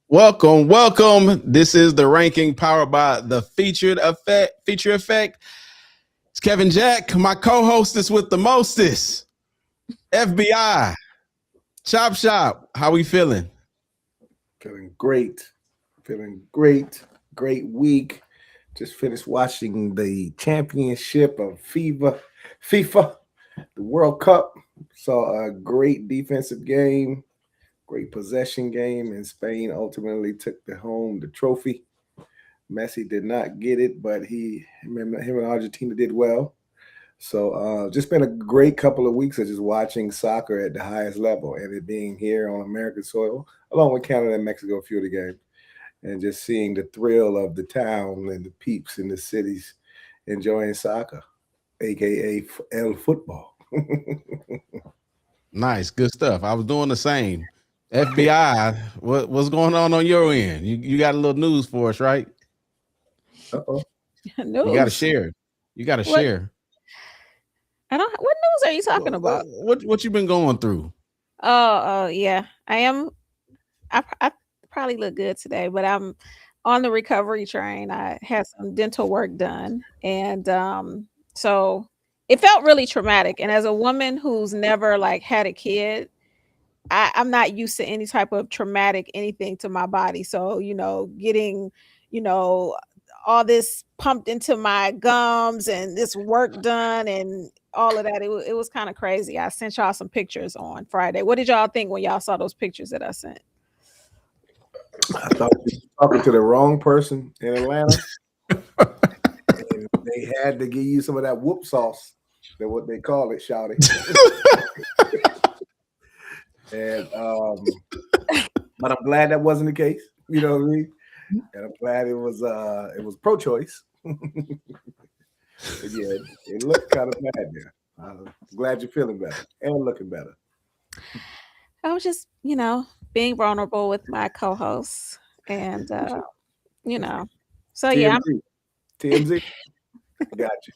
Welcome. This is the ranking powered by the Featured Effect. Feature Effect. It's Kevin Jack, my co-hostess with the mostest. FBI. Chop Shop. How we feeling? Feeling great. Feeling great. Great week. Just finished watching the championship of FIFA, the World Cup. Saw a great defensive game, great possession game, and Spain ultimately took the trophy. Messi did not get it, but him and Argentina did well. So just been a great couple of weeks of just watching soccer at the highest level and it being here on American soil, along with Canada and Mexico, a few of the games, and just seeing the thrill of the town and the peeps in the cities enjoying soccer, aka El Football. Nice, good stuff. I was doing the same. FBI, what's going on your end? You got a little news for us, right? Uh-oh. You got to share. You got to share. I don't. What news are you talking about? What you been going through? Oh, yeah. I am. I probably look good today, but I'm on the recovery train. I had some dental work done, and so it felt really traumatic. And as a woman who's never like had a kid, I'm not used to any type of traumatic anything to my body. So getting you know all this pumped into my gums and this work done and all of that. It was kind of crazy. I sent y'all some pictures on Friday. What did y'all think when y'all saw those pictures that I sent? I thought you were talking to the wrong person in Atlanta. And they had to give you some of that whoop sauce. That's what they call it, shouty. And but I'm glad that wasn't the case. You know what I mean? And I'm glad it was pro-choice. Yeah, it looked kind of bad there. I'm glad you're feeling better and looking better. I was just, being vulnerable with my co-hosts, and so yeah, TMZ. Got you.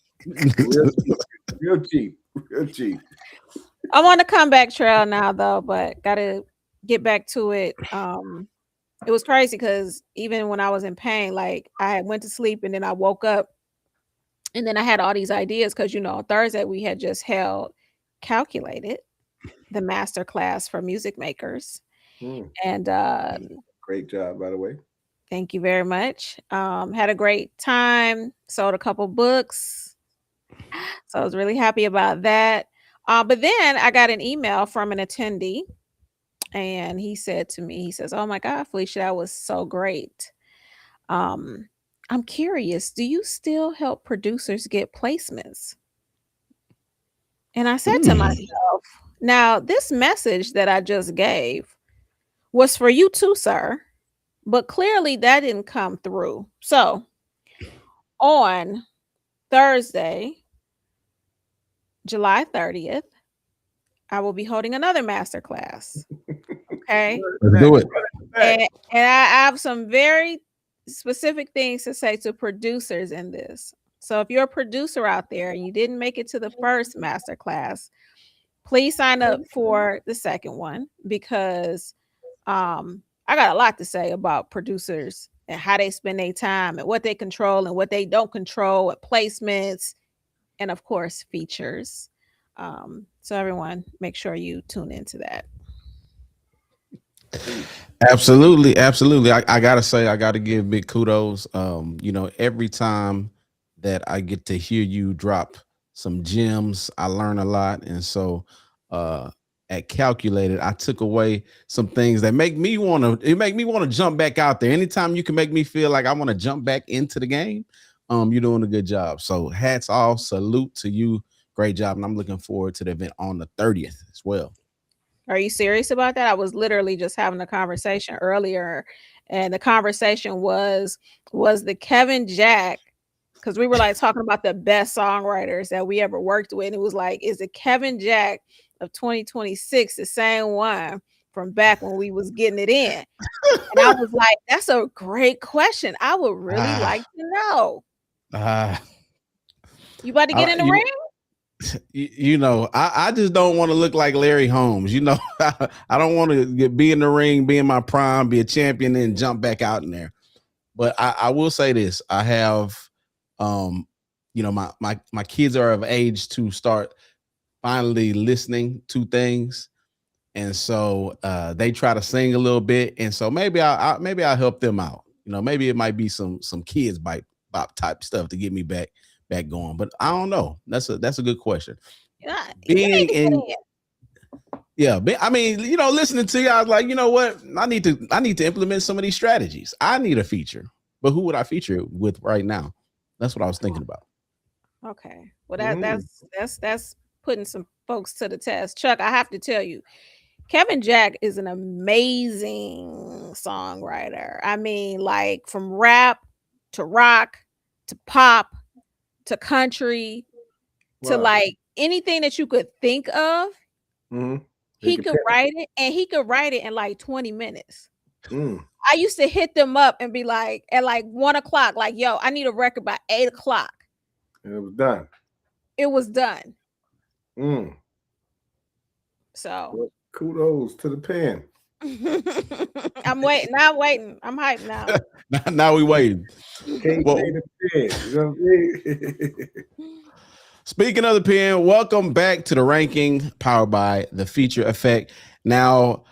Real cheap. I'm on the comeback trail now, though, but gotta get back to it. It was crazy because even when I was in pain, like I had went to sleep and then I woke up and then I had all these ideas because on Thursday we had just held Calculated, the master class for music makers. And great job, by the way. Thank you very much. Had a great time, sold a couple books. So I was really happy about that. But then I got an email from an attendee. And he said to me, he says, "Oh my God, Felicia, that was so great. I'm curious, do you still help producers get placements?" And I said to myself, now this message that I just gave was for you too, sir. But clearly that didn't come through. So on Thursday, July 30th, I will be holding another masterclass. Okay. Let's do it. And I have some very specific things to say to producers in this. So if you're a producer out there and you didn't make it to the first masterclass, please sign up for the second one because I got a lot to say about producers and how they spend their time and what they control and what they don't control, and placements, and of course features. So everyone, make sure you tune into that. Absolutely. I gotta say, I gotta give big kudos. Every time that I get to hear you drop some gems, I learn a lot. And so at Calculated, I took away some things that make me want to jump back out there. Anytime you can make me feel like I want to jump back into the game, you're doing a good job. So hats off, salute to you. Great job. And I'm looking forward to the event on the 30th as well. Are you serious about that? I was literally just having a conversation earlier, and the conversation was the Kevin Jack, because we were like talking about the best songwriters that we ever worked with. And it was like, is the Kevin Jack of 2026 the same one from back when we was getting it in? And I was like, that's a great question. I would really like to know. You about to get in the ring? you know, I just don't want to look like Larry Holmes. You know, I don't want to be in the ring, be in my prime, be a champion, and jump back out in there. But I will say this: I have, you know, my kids are of age to start finally listening to things, and so they try to sing a little bit, and so maybe I'll help them out. You know, maybe it might be some kids bop type stuff to get me back going. But I don't know. That's a good question. Yeah, Being in, yeah, I mean, you know, listening to you, I was like, you know what? I need to implement some of these strategies. I need a feature, but who would I feature it with right now? That's what I was thinking about. Okay. Well, that's putting some folks to the test. Chuck, I have to tell you, Kevin Jack is an amazing songwriter. I mean, like from rap to rock to pop to country to Wow. like anything that you could think of, Mhm. he could write it, and he could write it in like 20 minutes. Mm. I used to hit them up and be like, at like 1:00, like, yo, I need a record by 8:00. And it was done. It was done. Mm. So Well, kudos to the pen. I'm waiting. Now I'm waiting. I'm hyped now. Now we waiting. Can't Well, say the pen. You know what I mean? speaking of the pen, welcome back to the ranking powered by the Feature Effect. Now,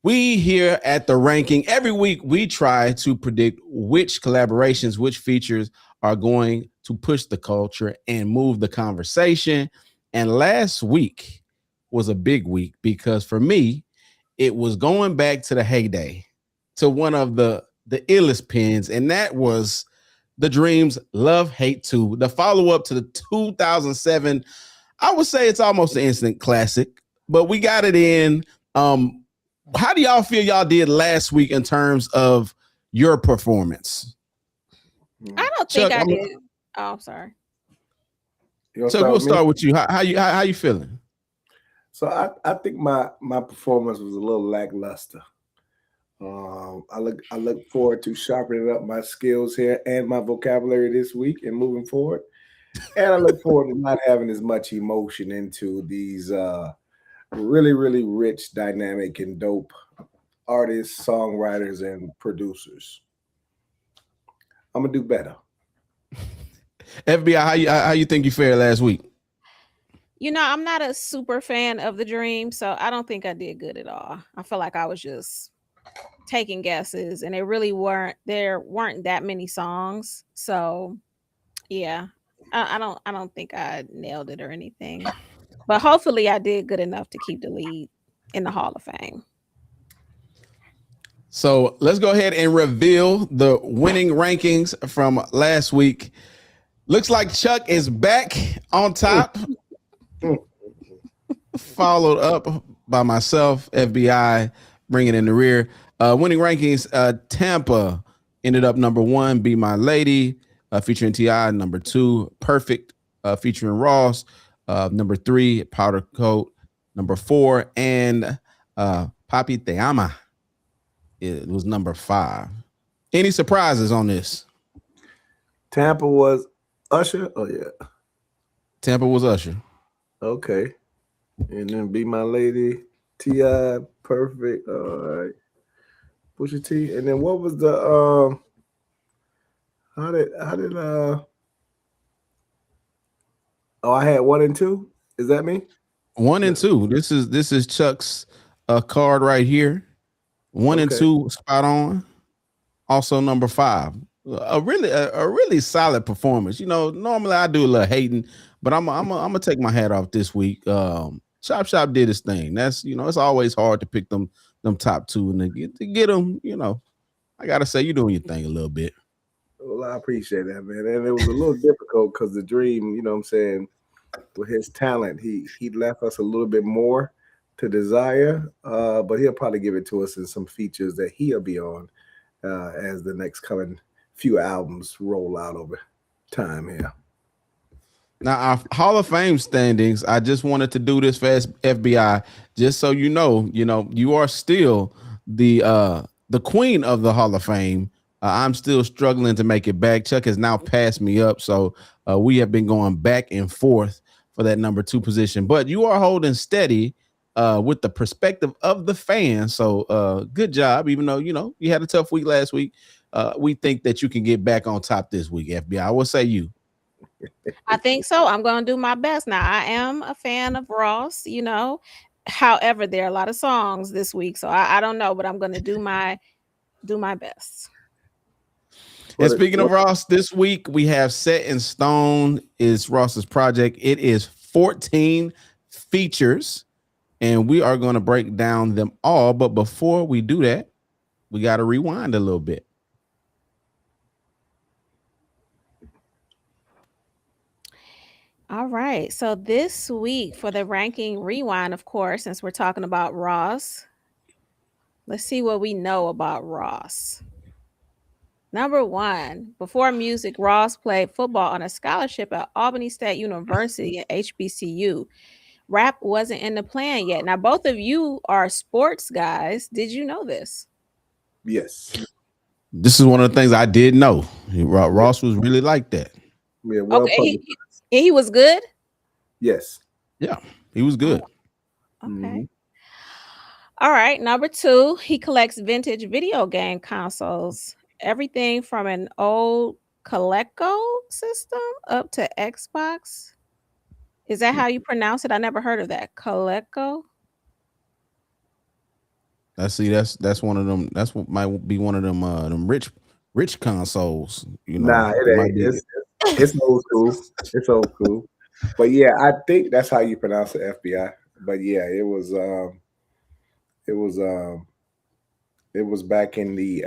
we here at the ranking, every week we try to predict which collaborations, which features are going to push the culture and move the conversation. And last week was a big week because for me, it was going back to the heyday, to one of the illest pens, and that was The Dreams Love Hate 2, the follow-up to the 2007. I would say it's almost an instant classic, but we got it in. How do y'all feel y'all did last week in terms of your performance? I don't Chuck, think I did. Oh, I'm sorry. So we'll start with you. How you feeling? So I think my performance was a little lackluster. I look forward to sharpening up my skills here and my vocabulary this week and moving forward. And I look forward to not having as much emotion into these really, really rich, dynamic, and dope artists, songwriters, and producers. I'm gonna do better. FBI, how you think you fared last week? You know, I'm not a super fan of The Dream, so I don't think I did good at all. I feel like I was just taking guesses, and there weren't that many songs. So yeah, I don't think I nailed it or anything. But hopefully I did good enough to keep the lead in the Hall of Fame. So let's go ahead and reveal the winning rankings from last week. Looks like Chuck is back on top, followed up by myself, FBI, bringing in the rear. Winning rankings, Tampa ended up number 1, Be My Lady, featuring T.I., number 2, Perfect, featuring Ross, number 3, Powder Coat, number 4, and Papi Te Ama. It was number 5. Any surprises on this? Tampa was Usher. Oh yeah, Tampa was Usher. okay. And then Be My Lady, T.I., Perfect. All right. Pusha T. And then what was the how did oh, I had 1 and 2. Is that me? 1 and 2. This is Chuck's card right here. 1 and Okay. 2 spot on. Also number 5. A really solid performance. You know, normally I do a little hating, but I'm gonna take my hat off this week. Chop Shop did his thing. That's, you know, it's always hard to pick them top 2 and to get them. You know, I gotta say you're doing your thing a little bit. Well, I appreciate that, man. And it was a little difficult because The Dream, you know what I'm saying, with his talent, he left us a little bit more to desire, but he'll probably give it to us in some features that he'll be on as the next coming few albums roll out over time here. Now, our Hall of Fame standings, I just wanted to do this for FBI, just so you know, you are still the queen of the Hall of Fame. I'm still struggling to make it back. Chuck has now passed me up, so we have been going back and forth for that number 2 position. But you are holding steady with the perspective of the fans. So good job. Even though you had a tough week last week, we think that you can get back on top this week. FBI, what say you? I think so. I'm going to do my best. Now, I am a fan of Ross, However, there are a lot of songs this week, so I don't know, but I'm going to do my best. And speaking of Ross, this week we have Set in Stone is Ross's project. It is 14 features, and we are going to break down them all. But before we do that, we got to rewind a little bit. All right. So this week for the ranking rewind, of course, since we're talking about Ross, let's see what we know about Ross. Number 1, before music, Ross played football on a scholarship at Albany State University at HBCU. Rap wasn't in the plan yet. Now, both of you are sports guys. Did you know this? Yes. This is one of the things I did know. Ross was really like that. Yeah, well, okay, he was good? Yes. Yeah, he was good. Oh, okay. All right. Number 2, he collects vintage video game consoles. Everything from an old Coleco system up to Xbox. Is that how you pronounce it? I never heard of that. Coleco. That's one of them. That's what might be one of them rich consoles. Nah, it ain't. It's old school. It's old school. But yeah, I think that's how you pronounce it, FBI. But yeah, it was back in the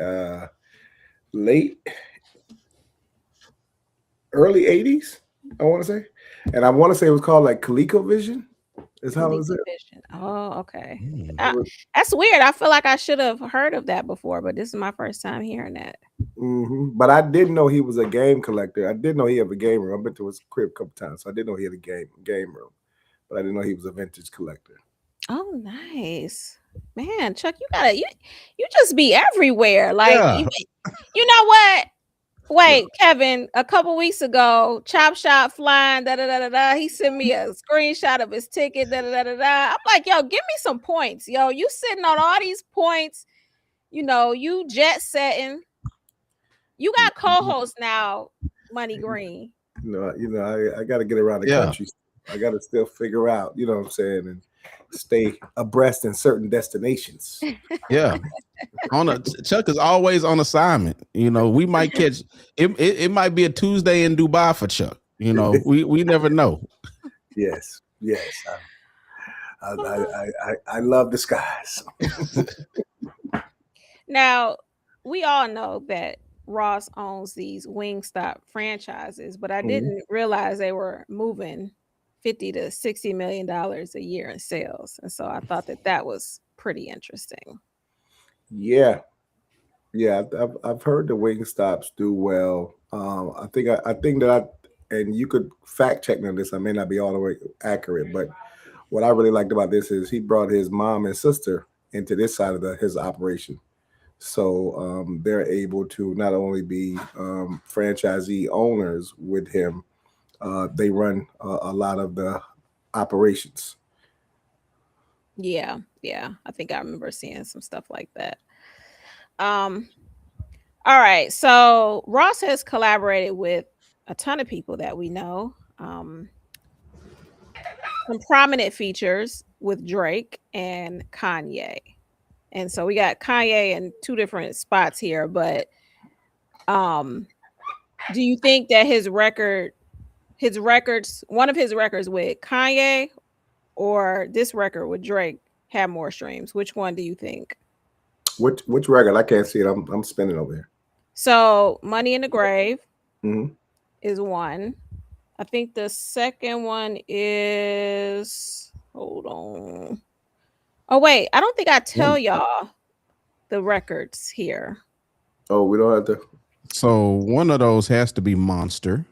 early 80s, I want to say. And I want to say it was called like ColecoVision. Is how it was. Oh, okay. That's weird. I feel like I should have heard of that before, but this is my first time hearing that. But I didn't know he was a game collector. I didn't know he had a game room. I've been to his crib a couple times, so I didn't know he had a game room. But I didn't know he was a vintage collector. Oh, nice. Man, Chuck, you just be everywhere. Like, you know what? Wait, Kevin, a couple weeks ago, Chop Shop flying, he sent me a screenshot of his ticket, I'm like, yo, give me some points. Yo, you sitting on all these points, you jet setting. You got co-host now, Money Green. I got to get around the country. I got to still figure out, you know what I'm saying, and stay abreast in certain destinations. Yeah. Chuck is always on assignment. We might catch it might be a Tuesday in Dubai for Chuck. We never know. Yes. I love the skies. Now, we all know that Ross owns these Wingstop franchises, but I didn't realize they were moving $50 to $60 million a year in sales. And so I thought that was pretty interesting. Yeah. I've heard the Wingstops do well. I think that and you could fact check me on this. I may not be all the way accurate, but what I really liked about this is he brought his mom and sister into this side of his operation. So they're able to not only be franchisee owners with him, they run a lot of the operations. Yeah. I think I remember seeing some stuff like that. All right. So Ross has collaborated with a ton of people that we know. Some prominent features with Drake and Kanye. And so we got Kanye in 2 different spots here, but do you think that one of his records with Kanye or this record with Drake had more streams? Which one do you think? Which record? I can't see it. I'm spinning over here. So Money in the Grave is one. I think the second one is, hold on. Oh, wait, I don't think I tell y'all the records here. Oh, we don't have to. So one of those has to be Monster.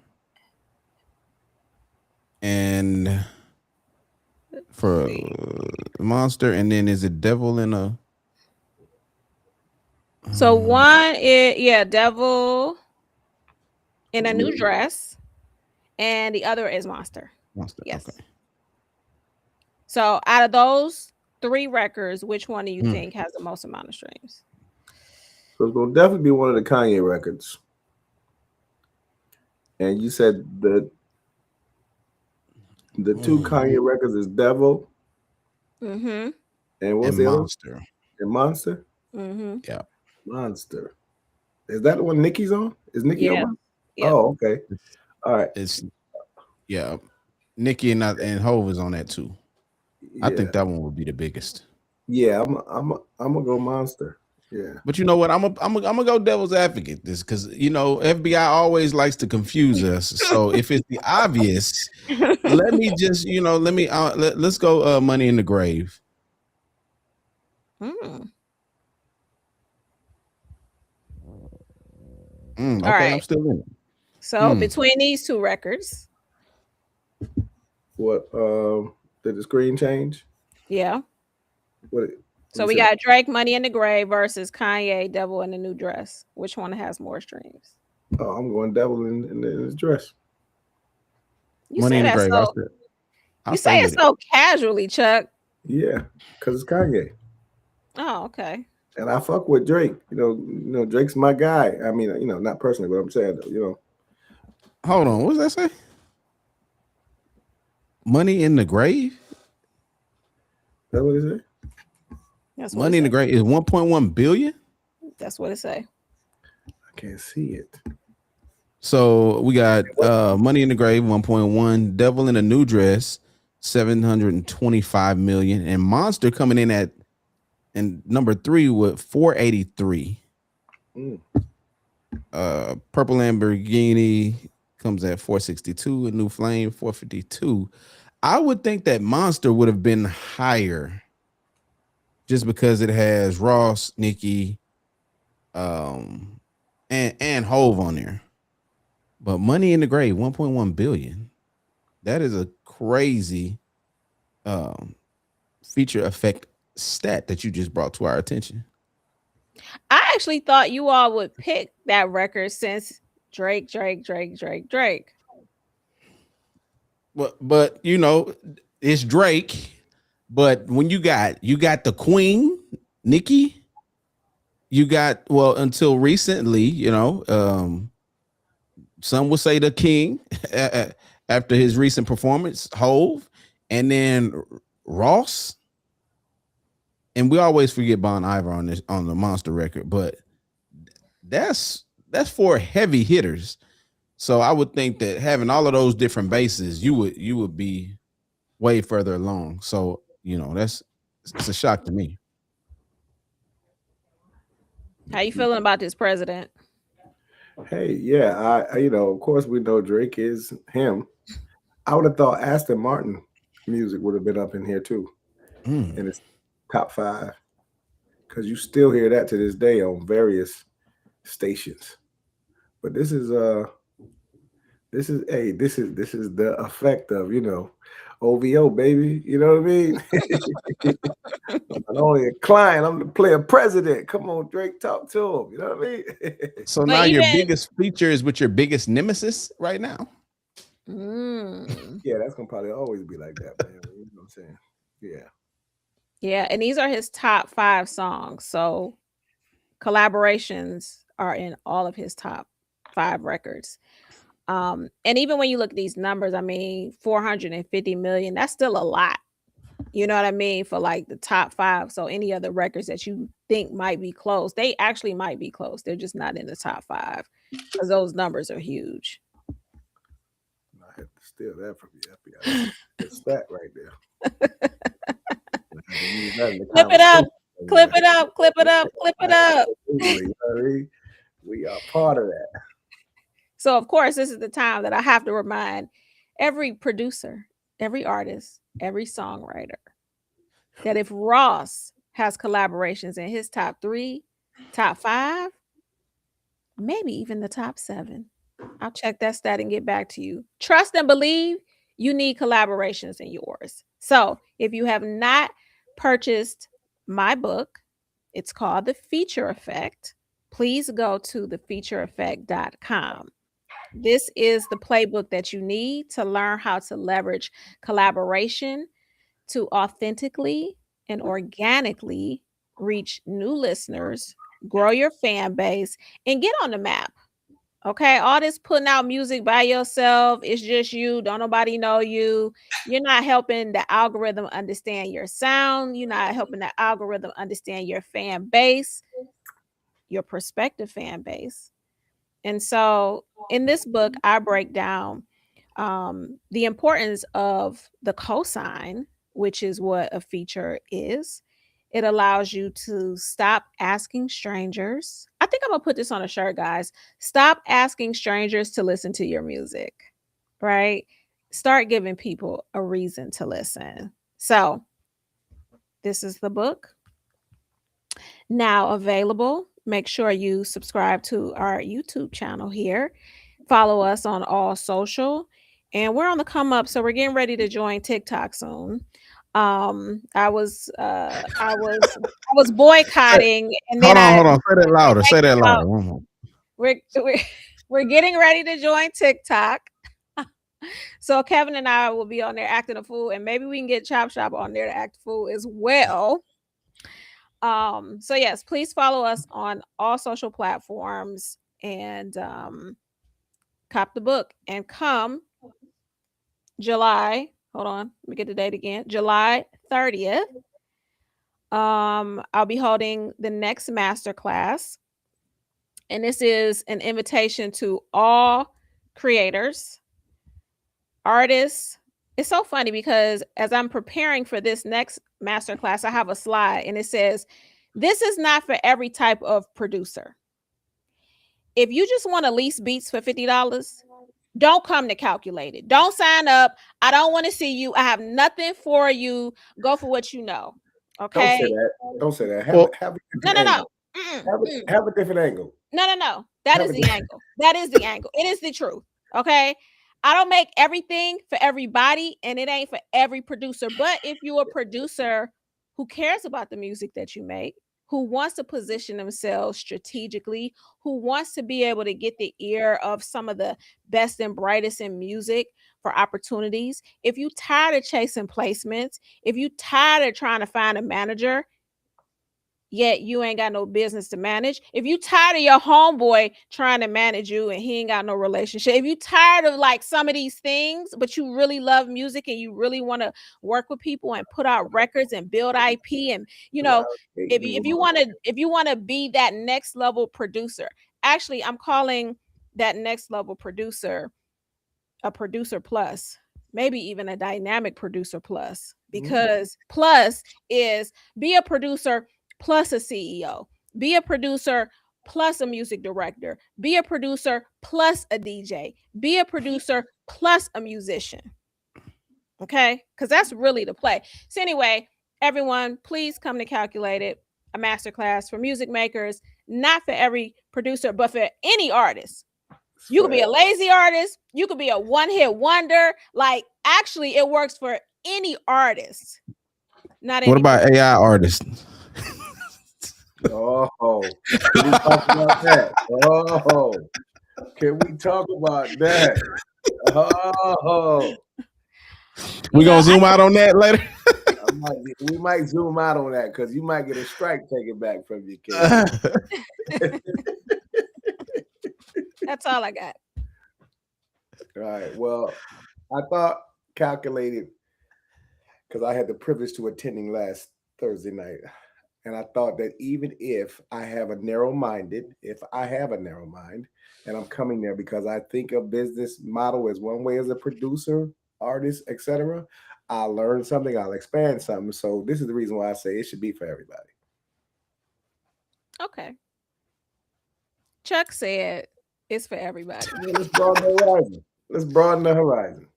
And for Monster, and then is it Devil in a? So one is Devil in a New Dress, and the other is Monster. Monster. Yes. Okay. So out of those 3 records, which one do you Mm. think has the most amount of streams? So it's gonna definitely be one of the Kanye records. And you said the two Kanye records is Devil Mm-hmm. and what's And the other? Monster. And Monster. Mm-hmm. Yeah. Monster. Is that the one Nicki's on? Is Nicki Yeah. on? Yep. Oh, okay. All right. It's yeah. Nicki and Hove is on that too. Yeah. I think that one would be the biggest. Yeah, I'm gonna go Monster. Yeah. But you know what? I'm gonna go devil's advocate this because FBI always likes to confuse us. So if it's the obvious, let me just let's go Money in the Grave. Mm. Okay, All right. I'm still in it. So between these 2 records, What did the screen change? yeah. What So we got Drake, Money in the Grave versus Kanye, Devil in the New Dress. Which one has more streams? Oh, I'm going Devil in his dress. You Money say in the that Grave. so. I'll You stay say it with it. so casually, Chuck. Yeah, because it's Kanye. Oh, okay. And I fuck with Drake. Drake's my guy. I mean, not personally, but I'm saying, Hold on, what does that say? Money in the Grave? That's what it say? That's what Money in the Grave is 1.1 billion. That's what it say. I can't see it. So we got Money in the Grave 1.1, Devil in a New Dress 725 million, and Monster coming in at number 3 with 483. Purple Lamborghini comes at 462, a New Flame 452. I would think that Monster would have been higher just because it has Ross, Nicki, and Hove on there. But Money in the Grave, 1.1 billion. That is a crazy feature effect stat that you just brought to our attention. I actually thought you all would pick that record since Drake. But it's Drake. But when you got the Queen, Nicki, you got until recently, some would say the King after his recent performance, Hove, and then Ross. And we always forget Bon Iver on the Monster record, but that's 4 heavy hitters. So I would think that having all of those different bases, you would be way further along. So it's a shock to me. How you feeling about this president? Hey, yeah, I of course we know Drake is him. I would have thought Aston Martin music would have been up in here too, in its top 5, because you still hear that to this day on various stations. But this is the effect of OVO, baby. You know what I mean? I'm not only a client, I'm the player president. Come on, Drake, talk to him. You know what I mean? So now your biggest feature is with your biggest nemesis right now. Yeah, that's gonna probably always be like that, man. You know what I'm saying? Yeah. Yeah, and these are his top 5 songs. So collaborations are in all of his top 5 records. And even when you look at these numbers, I mean, 450 million, that's still a lot. You know what I mean? For like the top 5. So any other records that you think might be close, they actually might be close. They're just not in the top 5 because those numbers are huge. I had to steal that from you. It's that right there. Clip it up. Clip it up. Clip it up. Clip it up. We are part of that. So, of course, this is the time that I have to remind every producer, every artist, every songwriter that if Ross has collaborations in his top 3, top 5, maybe even the top 7, I'll check that stat and get back to you. Trust and believe you need collaborations in yours. So if you have not purchased my book, it's called The Feature Effect. Please go to thefeatureeffect.com. This is the playbook that you need to learn how to leverage collaboration to authentically and organically reach new listeners, grow your fan base, and get on the map. Okay, all this putting out music by yourself, it's just you, don't nobody know you. You're not helping the algorithm understand your sound. You're not helping the algorithm understand your fan base, your prospective fan base. And so in this book, I break down the importance of the cosign, which is what a feature is. It allows you to stop asking strangers. I think I'm gonna put this on a shirt, guys. Stop asking strangers to listen to your music, right? Start giving people a reason to listen. So, this is the book now available. Make sure you subscribe to our YouTube channel here. Follow us on all social. And we're on the come up, so we're getting ready to join TikTok soon. I was boycotting, and then Hold on. Say that louder. Say that out. louder. One more. We're getting ready to join TikTok. So Kevin and I will be on there acting a fool, and maybe we can get Chop Shop on there to act a fool as well. So yes, please follow us on all social platforms and cop the book and come July. Hold on, let me get the date again. July 30th. I'll be holding the next master class, and this is an invitation to all creators, artists. It's so funny because as I'm preparing for this next master class, I have a slide and it says, "This is not for every type of producer. If you just want to lease beats for $50, don't come to Calculated. Don't sign up. I don't want to see you. I have nothing for you. Go for what you know." Okay. Don't say that. Well, Have a No, different no, angle. no. Have a different angle. No. That Have is a the different- angle. That is the angle. It is the truth. Okay. I don't make everything for everybody, and it ain't for every producer. But if you're a producer who cares about the music that you make, who wants to position themselves strategically, who wants to be able to get the ear of some of the best and brightest in music for opportunities, if you tired of chasing placements, if you tired of trying to find a manager, yet you ain't got no business to manage, if you tired of your homeboy trying to manage you and he ain't got no relationship, if you tired of like some of these things, but you really love music and you really want to work with people and put out records and build IP, and if you want to be that next level producer, actually I'm calling that next level producer a producer plus, maybe even a dynamic producer plus, because plus is be a producer plus a CEO, be a producer plus a music director, be a producer plus a DJ, be a producer plus a musician. Okay, because that's really the play. So anyway, everyone, please come to Calculated, a masterclass for music makers, not for every producer, but for any artist. You could be a lazy artist. You could be a one-hit wonder. Like, actually, it works for any artist. Not what about AI artists? Oh, can we talk about that? Oh, can we talk about that? Oh, We gonna zoom out on that later. we might zoom out on that because you might get a strike taken back from your kid. That's all I got. All right. Well, I thought Calculated because I had the privilege to attending last Thursday night. And I thought that even if I have a narrow mind, and I'm coming there because I think a business model is one way as a producer, artist, etc., I'll learn something, I'll expand something. So this is the reason why I say it should be for everybody. Okay. Chuck said it's for everybody. Yeah, let's broaden the horizon.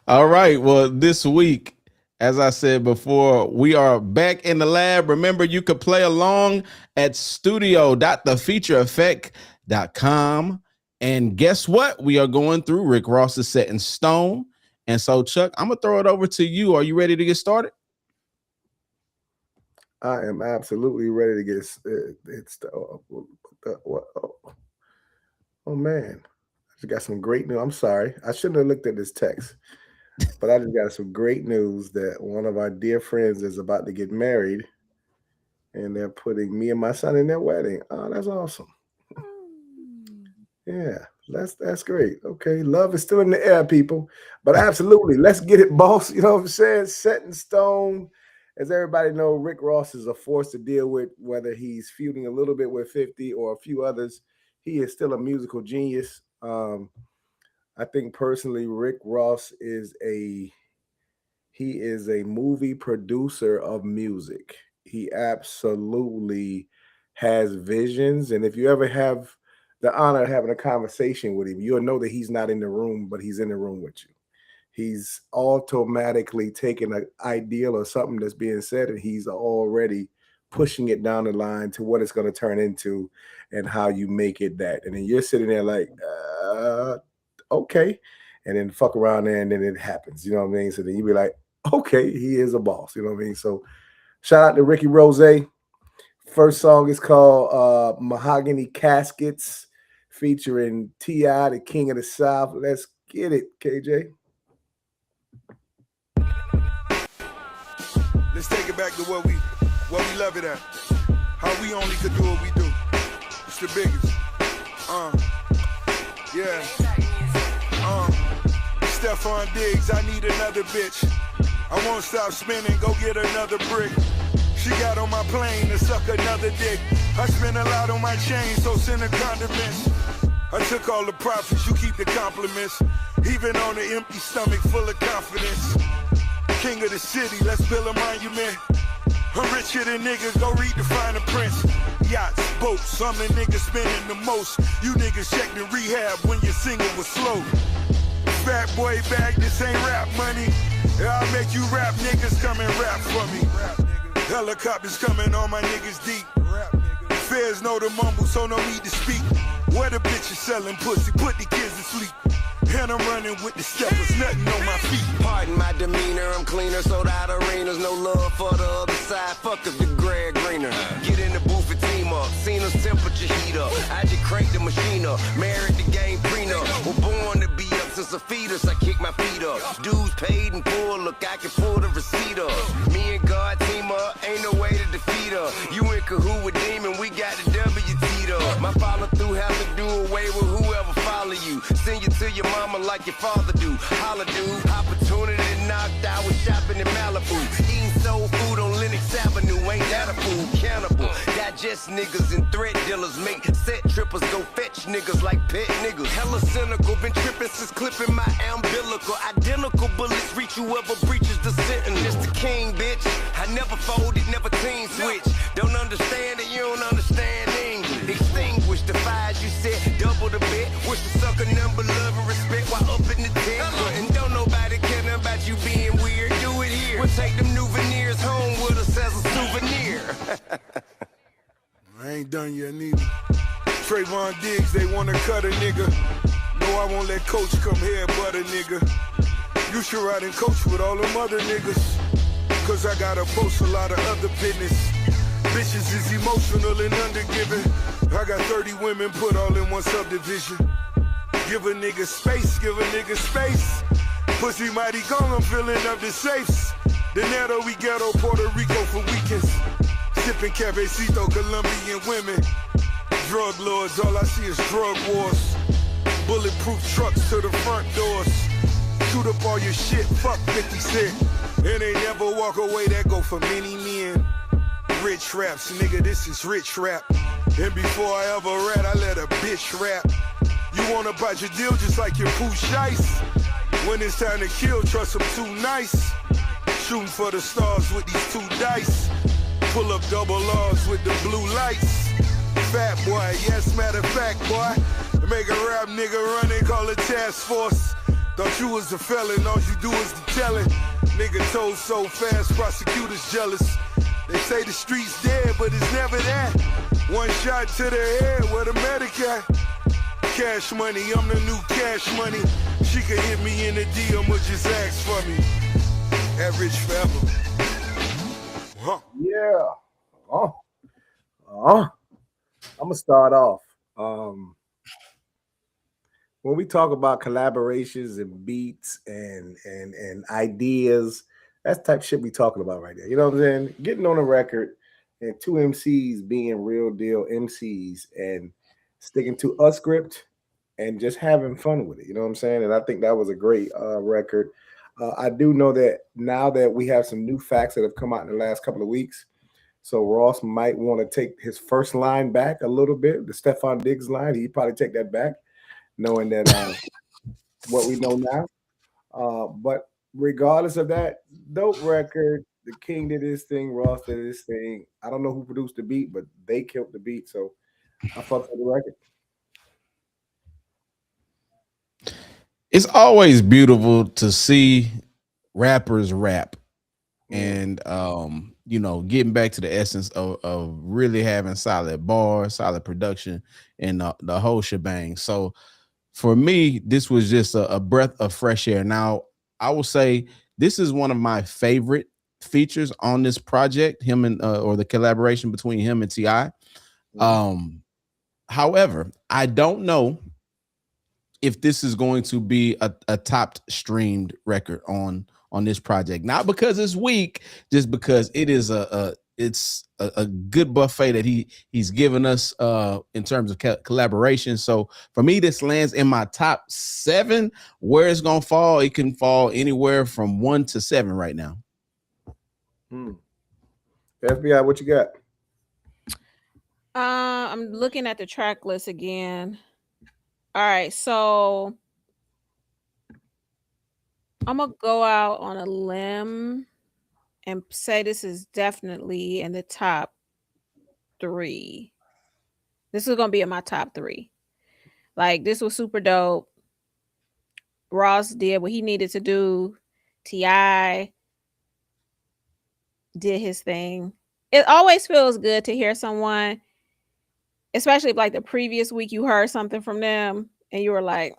All right. Well, this week, as I said before, we are back in the lab. Remember, you could play along at studio.thefeatureeffect.com. And guess what? We are going through Rick Ross's Set in Stone. And so, Chuck, I'm going to throw it over to you. Are you ready to get started? I am absolutely ready to get oh man, Just got some great news. I'm sorry. I shouldn't have looked at this text, but I just got some great news that one of our dear friends is about to get married, and they're putting me and my son in their wedding. Oh, that's awesome. Yeah, that's great. Okay, love is still in the air, people. But absolutely, let's get it, boss. You know what I'm saying? Set in stone. As everybody know, Rick Ross is a force to deal with, whether he's feuding a little bit with 50 or a few others. He is still a musical genius. I think personally, Rick Ross is a movie producer of music. He absolutely has visions, and if you ever have the honor of having a conversation with him, you'll know that he's not in the room, but he's in the room with you. He's automatically taking an ideal or something that's being said, and he's already pushing it down the line to what it's going to turn into and how you make it that. And then you're sitting there like, okay. And then fuck around there and then it happens. You know what I mean? So then you be like, okay, he is a boss. You know what I mean? So shout out to Ricky Rose. First song is called Mahogany Caskets, featuring T.I., the King of the South. Let's get it, KJ. Let's take it back to what we love it at. How we only could do what we do. It's the biggest. Yeah. Stephon Diggs, I need another bitch. I won't stop spinning, go get another brick. She got on my plane to suck another dick. I spent a lot on my chain, so send her condiments. I took all the profits, you keep the compliments. Even on an empty stomach full of confidence. King of the city, let's build a monument. I'm richer than niggas, go read the finer prints. Yachts, boats, I'm the nigga spending the most. You niggas checked in rehab when your single was slow. Fat boy bag, this ain't rap money. I'll make you rap niggas come and rap for me. Helicopters coming on my niggas deep. Feds know the mumble, so no need to speak. Where the bitches selling pussy, put the kids to sleep. And I'm running with the steppers, nothing on my feet. Pardon my demeanor, I'm cleaner, sold out arenas. No love for the other side, fuck if the Greg Greener. Get in the booth and team up, Cena's temperature heat up. I just cranked the machine up, married the game prenup. We're born to be up since a fetus, I kick my feet up. Dues paid in full, look, I can pull the receipt up. Me and God team up, ain't no way to defeat her. You in cahoot with Demon, we got the W teed up. My follow through have to do away with whoever follow you. Send you to your mama like your father do. Holla dude, opportunity knocked out with shopping in Malibu. Eating soul food on Lenox Avenue, ain't that a fool? Cannibal, digest niggas and threat dealers. Make set trippers go fetch niggas like pet niggas. Hella cynical, been tripping since clipping my umbilical. Identical bullets reach whoever breaches the sentence. It's the king, bitch. I never folded, never team switch. Don't understand it, you don't understand English. Extinguish the fires you set, double the bet. Wish the sucker number, love and respect while up in the tent. And don't nobody care nothing about you being weird. Do it here. We'll take them new veneers home with us as a souvenir. I ain't done yet neither. Trayvon Diggs, they wanna cut a nigga. No, I won't let coach come here but a nigga. You should ride and coach with all them other niggas. Cause I gotta post a lot of other business. Bitches is emotional and undergiving. I got 30 women put all in one subdivision. Give a nigga space, give a nigga space. Pussy mighty gone, I'm filling up the safes. Dinero, we ghetto, Puerto Rico for weekends. Sipping Cafecito, Colombian women. Drug lords, all I see is drug wars. Bulletproof trucks to the front doors. Shoot up all your shit, fuck 50 Cent. And they never walk away, that go for many men. Rich raps, nigga, this is rich rap. And before I ever rat, I let a bitch rap. You wanna bite your deal just like your poo shice. When it's time to kill, trust them too nice. Shooting for the stars with these two dice. Pull up double R's with the blue lights. Fat boy, yes, matter of fact, boy. Make a rap nigga run and call a task force. Thought you was a felon, all you do is the telling. Nigga told so fast, prosecutors jealous. They say the street's dead, but it's never that. One shot to the head, where the medic at? Cash money, I'm the new cash money. She could hit me in the DM or just ask for me. At Rich Forever. Huh. Yeah. I'm gonna start off. when we talk about collaborations and beats and ideas, that's the type of shit we talking about right there. You know what I'm saying? Getting on a record and two MCs being real deal MCs and sticking to a script and just having fun with it. You know what I'm saying? And I think that was a great record. I do know that now that we have some new facts that have come out in the last couple of weeks, so Ross might want to take his first line back a little bit, the Stephon Diggs line. He'd probably take that back, knowing that what we know now. But regardless of that, dope record. The King did his thing, Ross did his thing. I don't know who produced the beat, but they killed the beat. So I fucked with the record. It's always beautiful to see rappers rap and you know, getting back to the essence of really having solid bars, solid production, and the whole shebang. So for me, this was just a breath of fresh air. Now, I will say this is one of my favorite features on this project, him and or the collaboration between him and T.I. However, I don't know if this is going to be a top streamed record on this project, not because it's weak, just because it is it's a good buffet that he's given us in terms of collaboration. So for me, this lands in my top 7. Where it's gonna fall, it can fall anywhere from 1 to 7 right now. FBI, what you got? I'm looking at the track list again. All right, so I'm gonna go out on a limb and say this is definitely in the top 3. This is gonna be in my top 3. Like, this was super dope. Ross did what he needed to do. T.I. did his thing. It always feels good to hear someone, especially if like the previous week you heard something from them and you were like,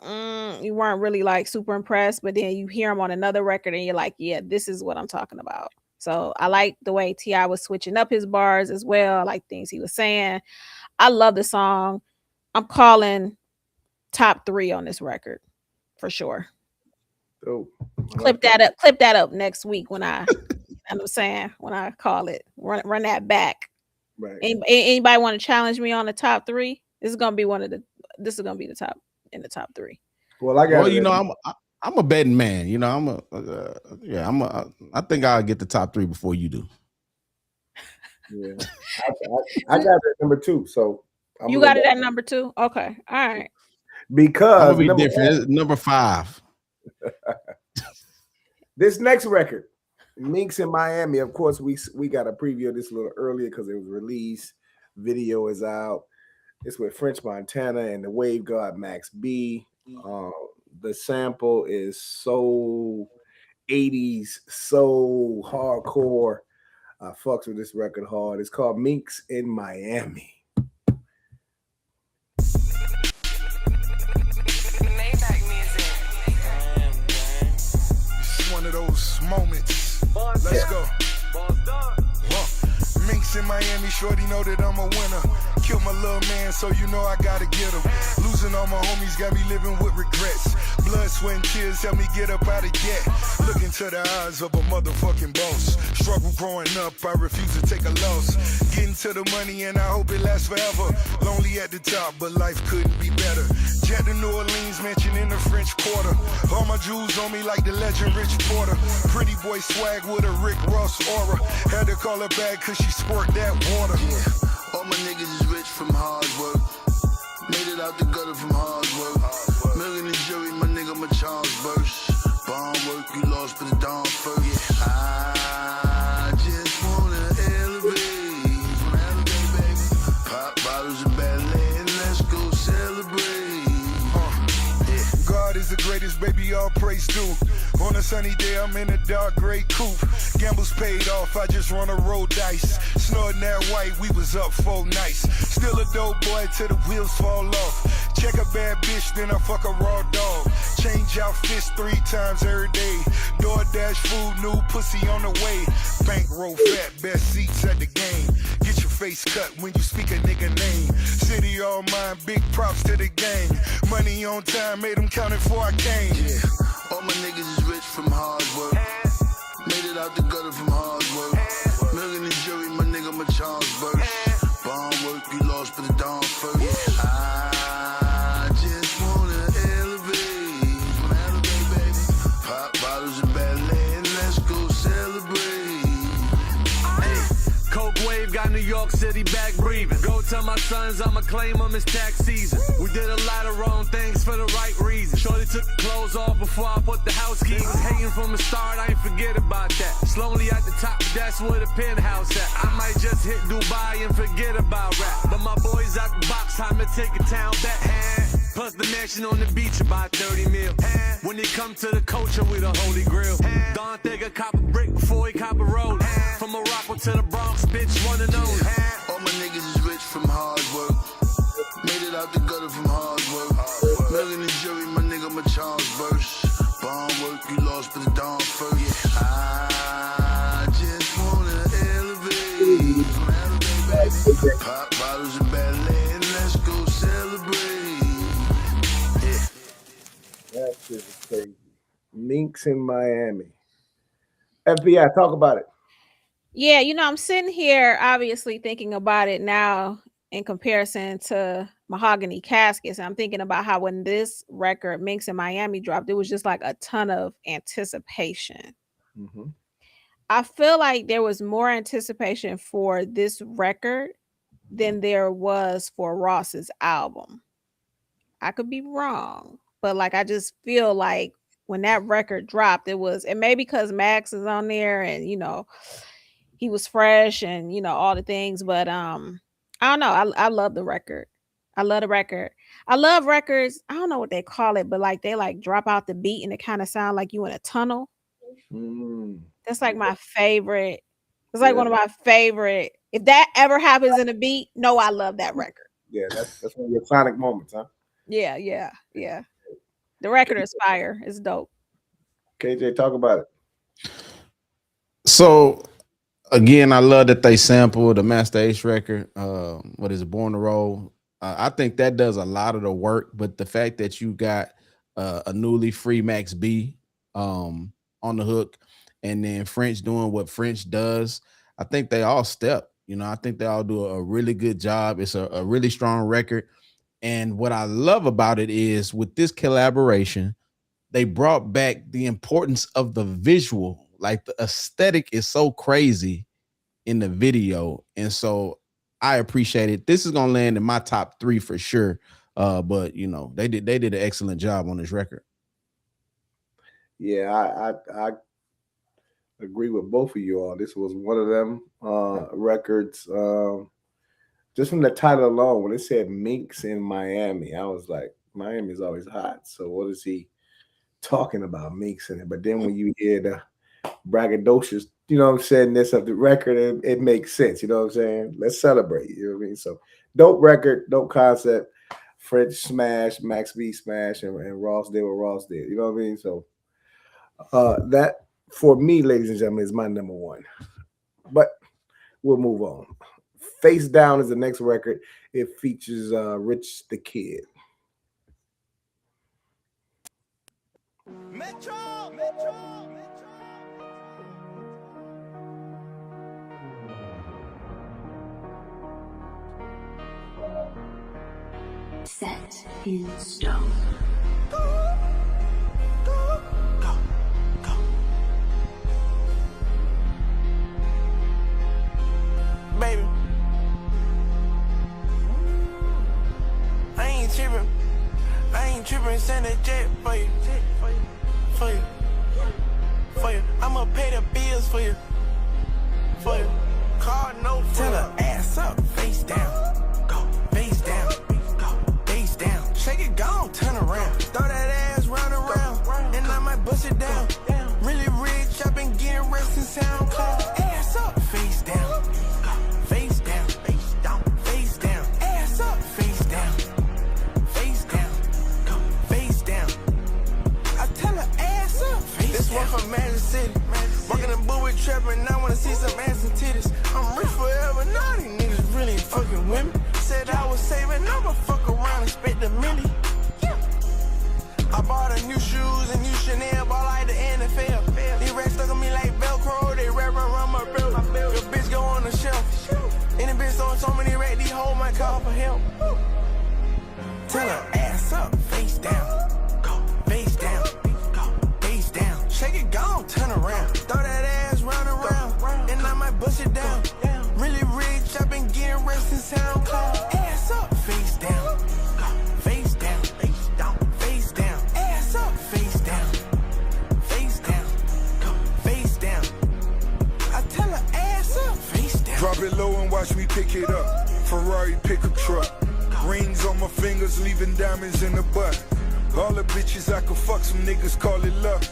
you weren't really like super impressed, but then you hear them on another record and you're like, yeah, this is what I'm talking about. So I like the way T.I. was switching up his bars as well. I like things he was saying. I love the song. I'm calling top 3 on this record for sure. Oh, Clip that up next week when I I'm saying when I call it, run that back. right. Anybody want to challenge me on the top 3? This is gonna be the top in the top 3. Well, I got. Well, you know, I'm a betting man. You know, I think I'll get the top 3 before you do. Yeah, I got it at number 2. So you got it at number 2. Okay, all right. Because I'm gonna be different. It's number 5. This next record, Minx in Miami. Of course, we got a preview of this a little earlier because it was released. Video is out. It's with French Montana and the Wave God Max B. The sample is so 80s, so hardcore. I fucks with this record hard. It's called Minx in Miami. It's one of those moments. Let's go. Minx in Miami, shorty know that I'm a winner. Killed my little man, so you know I gotta get him. Losing all my homies got me living with regrets. Blood, sweat, and tears help me get up out of debt. Look into the eyes of a motherfucking boss. Struggle growing up, I refuse to take a loss. Getting to the money and I hope it lasts forever. Lonely at the top, but life couldn't be better. Jet to New Orleans, mansion in the French Quarter. All my jewels on me like the legend Rich Porter. Pretty boy swag with a Rick Ross aura. Had to call her back cause she sport that water. Yeah. All my niggas is rich from hard work. Made it out the gutter from hard work. Million and jury, my nigga, my Charles Burst. Bond work, you lost, but the dawn first. Yeah. I just wanna elevate, baby. Pop bottles and ballet, and let's go celebrate. God is the greatest, baby, all praise due. On a sunny day, I'm in a dark gray coupe. Gambles paid off, I just wanna roll dice. Snorting that white, we was up 4 nights. Still a dope boy till the wheels fall off. Check a bad bitch, then I fuck a raw dog. Change outfits 3 times every day. DoorDash food, new pussy on the way. Bankroll fat, best seats at the game. Get your face cut when you speak a nigga name. City all mine, big props to the gang. Money on time, made them count it before I came. Yeah, all my niggas is rich from hard work. Made it out the gutter from hard work. Million the jury, my nigga, my Charles Burst. Bond work, you lost, but the dawn first. I just wanna elevate, baby. Pop bottles and ballet, and let's go celebrate. Coke wave got New York City back breathing. Go tell my sons I'ma claim them, it's tax season. We did a lot of wrong things for the right reason. Shorty took the clothes off before I put the house keys. Was hating from the start, I ain't forget about that. Slowly at the top, that's where the penthouse at. I might just hit Dubai and forget about rap. But my boys out the box, time to take a town back. Plus the mansion on the beach about 30 mil. When it come to the culture, we the holy grail. Don Thega cop a brick before he cop a road. From Morocco to the Bronx, bitch, one and only. All my niggas is rich from hard work. Made it out the gutter from hard work. Million the jury, my nigga, my Charles Burst. Bond work, you lost, but the dawn first. I just wanna elevate, baby. Pop bottles and ballet, and let's go celebrate. That shit is crazy. Minks in Miami. FBI, talk about it. Yeah, I'm sitting here obviously thinking about it now in comparison to Mahogany Caskets. And I'm thinking about how when this record, Minks in Miami, dropped, it was just like a ton of anticipation. Mm-hmm. I feel like there was more anticipation for this record than there was for Ross's album. I could be wrong, but like I just feel like when that record dropped, it was, and maybe because Max is on there and he was fresh and all the things, but I don't know. I love the record. I love the record. I love records. I don't know what they call it, but like they like drop out the beat and it kind of sound like you in a tunnel. That's like my favorite. It's like one of my favorite. If that ever happens in a beat, no, I love that record. Yeah, that's one of your sonic moments, huh? Yeah. The record is fire. It's dope. KJ, talk about it. So again, I love that they sample the Master Ace record. What is it, Born to Roll? I think that does a lot of the work, but the fact that you got a newly free Max B on the hook, and then French doing what French does, I think they all step. I think they all do a really good job. It's a really strong record. And what I love about it is with this collaboration, they brought back the importance of the visual. Like the aesthetic is so crazy in the video. And so I appreciate it. This is going to land in my top 3 for sure. But they did an excellent job on this record. Yeah, I agree with both of you all. This was one of them records. Just from the title alone, when it said Minks in Miami, I was like, Miami's always hot. So what is he talking about, Minks in it? But then when you hear the braggadocious, sadness of the record, it makes sense. You know what I'm saying? Let's celebrate. You know what I mean? So dope record, dope concept. French smash, Max B smash, and Ross did what Ross did. You know what I mean? So that, for me, ladies and gentlemen, is my number 1. But we'll move on. Face Down is the next record. It features Rich the Kid. Metro. Set in stone. Baby, I ain't tripping, send a jet for you, I'ma pay the bills for you, Call no, tell her ass up, face down, go, face down, shake it, go, turn around, throw that ass round and round, and I might bust it down, really rich, I've been getting rest in SoundCloud, ass up, face down. From Magic City, walking the boot with trapping, I wanna see some ass and titties. I'm rich forever, now these niggas bought a new shoes and new Chanel, ball like the NFL. These racks stuck on me like Velcro, they wrap around my belt. Your bitch go on the shelf. And the bitch throwing so many racks, these hoes might call for help. Tell her ass up, face down. Go, face down. Go, face down. Shake it, go, turn around. Throw that ass round and round. And I might bust it down. Really rich, I've been getting rest in SoundCloud. Ass up, face down. Go, face down. Face down. Face down. Ass up, face down. Face down. Go, face down. I tell her ass up, face down. Drop it low and watch me pick it up. Ferrari pickup truck. Rings on my fingers, leaving diamonds in the butt. All the bitches I could fuck, some niggas call it luck.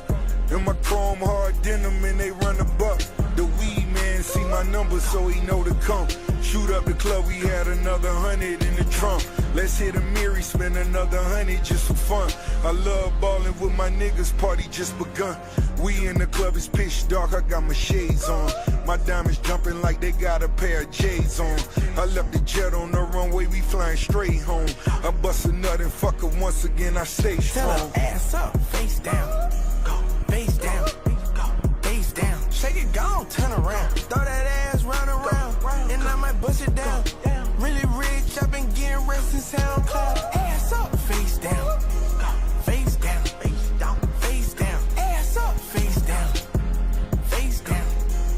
In my chrome hard denim and they run the buck. The weed man see my number so he know to come. Shoot up the club, we had another 100 in the trunk. Let's hit a Miri, spend another 100 just for fun. I love ballin' with my niggas, party just begun. We in the club, it's pitch dark, I got my shades on. My diamonds jumping like they got a pair of J's on. I left the jet on the runway, we flying straight home. I bust a nut and fuck her once again, I stay Tell strong. her ass up, face down. Go, face down. Go, face down. Shake it, go, turn around. Throw that ass round and round. And I might bust it down. Really rich, I've been getting rest in SoundCloud. Ass up, face down. Go, face down. Face down. Face down. Ass up, face down. Face down.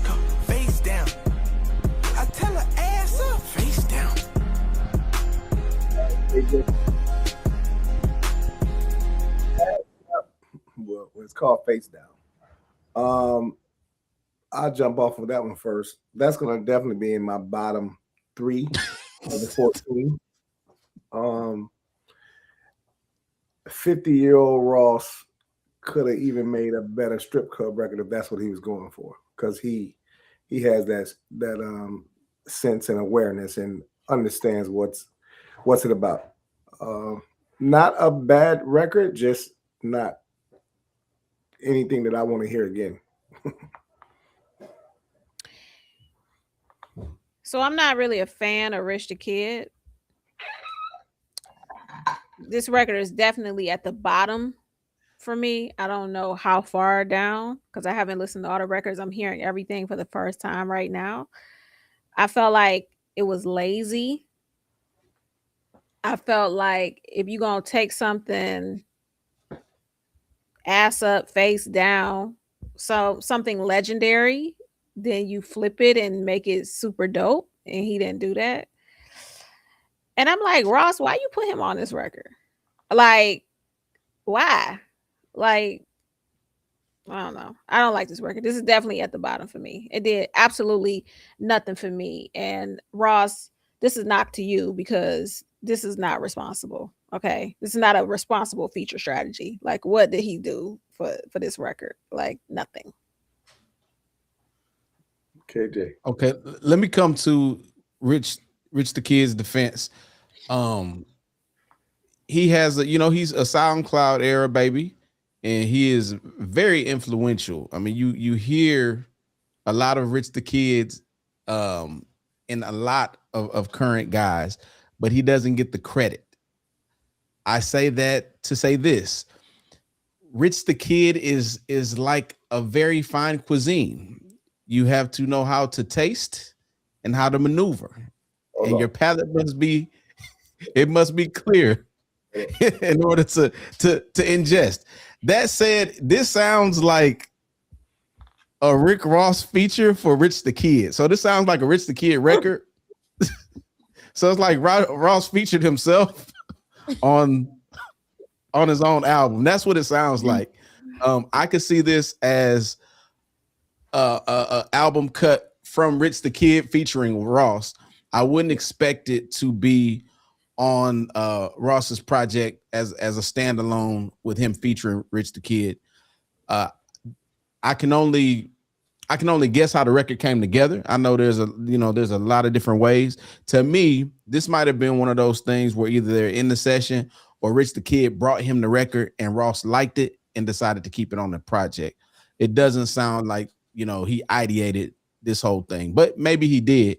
Go, face down. I tell her ass up, face down. Well, it's called Face Down. I'll jump off of that one first. That's gonna definitely be in my bottom 3 of the 14. 50-year-old Ross could have even made a better strip club record if that's what he was going for, because he has that sense and awareness and understands what's it about. Not a bad record, just not anything that I want to hear again. So I'm not really a fan of Rich the Kid. This record is definitely at the bottom for me. I don't know how far down because I haven't listened to all the records. I'm hearing everything for the first time right now. I felt like it was lazy. I felt like if you're going to take something ass up, face down, so something legendary, then you flip it and make it super dope. And he didn't do that. And I'm like, Ross, why you put him on this record? Like, why? Like, I don't know. I don't like this record. This is definitely at the bottom for me. It did absolutely nothing for me. And Ross, this is not to you because this is not responsible. Okay. This is not a responsible feature strategy. Like, what did he do for this record? Like, nothing. KJ. Okay, let me come to Rich the Kid's defense. He has he's a SoundCloud era baby, and he is very influential. I mean, you hear a lot of Rich the Kids in a lot of current guys, but he doesn't get the credit. I say that to say this. Rich the Kid is like a very fine cuisine. You have to know how to taste and how to maneuver. And your palate must be clear in order to ingest. That said, this sounds like a Rick Ross feature for Rich the Kid. So this sounds like a Rich the Kid record. So it's like Ross featured himself on his own album. That's what it sounds like. I could see this as a album cut from Rich the Kid featuring Ross. I wouldn't expect it to be on Ross's project as a standalone with him featuring Rich the Kid. I can only guess how the record came together. I know there's a lot of different ways. To me, this might have been one of those things where either they're in the session or Rich the Kid brought him the record and Ross liked it and decided to keep it on the project. It doesn't sound like he ideated this whole thing, but maybe he did.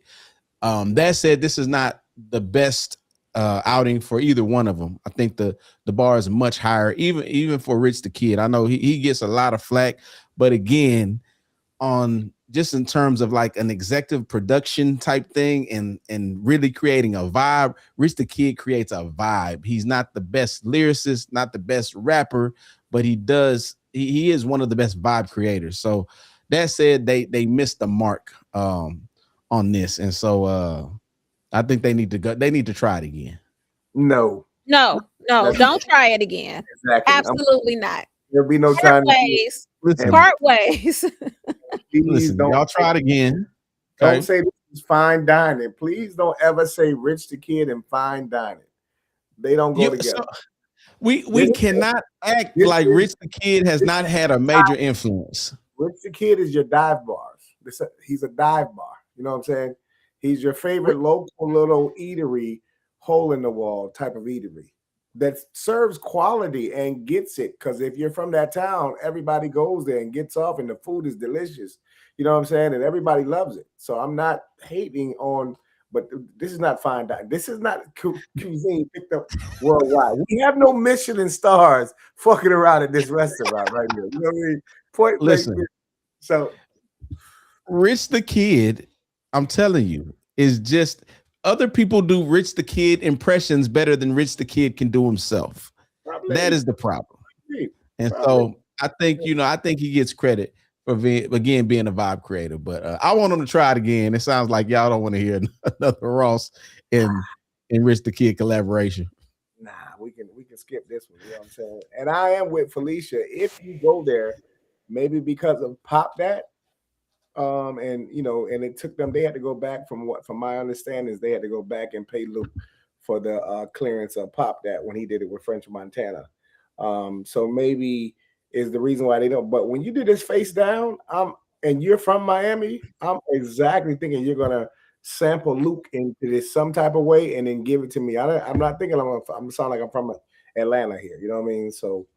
That said, this is not the best outing for either one of them. I think the bar is much higher, even for Rich the Kid. I know he gets a lot of flack, but again, on just in terms of like an executive production type thing and really creating a vibe, Rich the Kid creates a vibe. He's not the best lyricist, not the best rapper, but he is one of the best vibe creators. So that said, they missed the mark on this, and so I think they need to try it again. No, don't try it again. Exactly. Absolutely not. There'll be no Part time. ways. Listen, Part ways. Please don't y'all try it again. Don't Okay? say this is fine dining. Please don't ever say Rich the Kid and fine dining. They don't go together. So we cannot act like Rich the Kid has not had a major influence. Rich the Kid is your dive bars. He's a dive bar. You know what I'm saying? He's your favorite local little eatery, hole in the wall type of eatery that serves quality and gets it. Because if you're from that town, everybody goes there and gets off, and the food is delicious. You know what I'm saying? And everybody loves it. So I'm not hating on, but this is not fine dining. This is not cuisine picked up worldwide. We have no Michelin stars fucking around at this restaurant right here. You know what I mean? Point Listen. blank. So Rich the Kid, I'm telling you, is just other people do Rich the Kid impressions better than Rich the Kid can do himself. probably- That is the problem. And Probably. so I think he gets credit for being a vibe creator. But I want him to try it again. It sounds like y'all don't want to hear another Ross and Rich the Kid collaboration. Nah, we can skip this one. You know what I'm saying? And I am with Felicia. If you go there, maybe because of Pop That, and it took them. They had to go back from my understanding is they had to go back and pay Luke for the clearance of Pop That when he did it with French Montana. So maybe is the reason why they don't. But when you do this Face Down, and you're from Miami, I'm exactly thinking you're gonna sample Luke into this some type of way and then give it to me. I'm not thinking I'm gonna sound like I'm from Atlanta here. You know what I mean? So,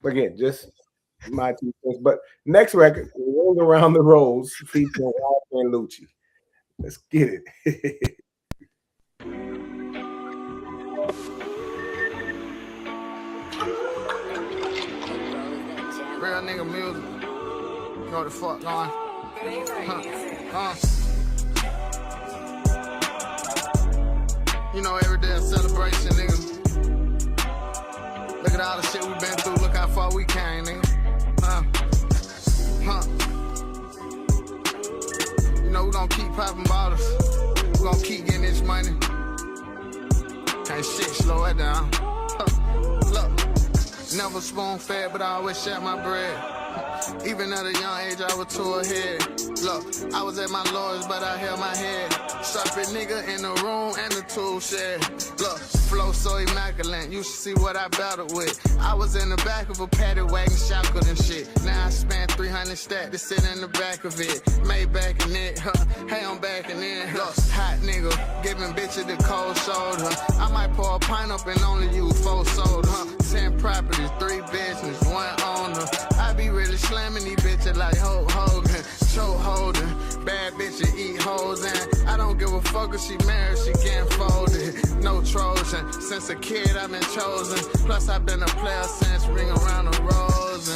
again, just my 2 cents. But next record, Rolling Around the Rose, featuring Ralph and Lucci. Let's get it. Real nigga music. You know what the fuck going? You know, every day a celebration, nigga. Look at all the shit we been through. Look how far we came, nigga. You know, we gon' keep popping bottles. We gon' keep getting this money. Can't shit slow it down. Look, never spoon fed, but I always share my bread. Even at a young age, I was too ahead. Look, I was at my lowest, but I held my head. Sharpest nigga in the room and the tool shed. Look, flow so immaculate, you should see what I battled with. I was in the back of a paddy wagon, shackled and shit. Now I spent 300 stack to sit in the back of it. Maybach in it, hey, I'm back in it. Look, hot nigga, giving bitches the cold shoulder. I might pour a pint up and only use 4 soda. 10 properties, 3 business, 1 owner. I be really slamming these bitches like Hulk Hogan, choke holding. Bad bitches eat hoes and I don't give a fuck if she married, she getting folded. No Trojan, since a kid I've been chosen. Plus I've been a player since Ring Around the Rose.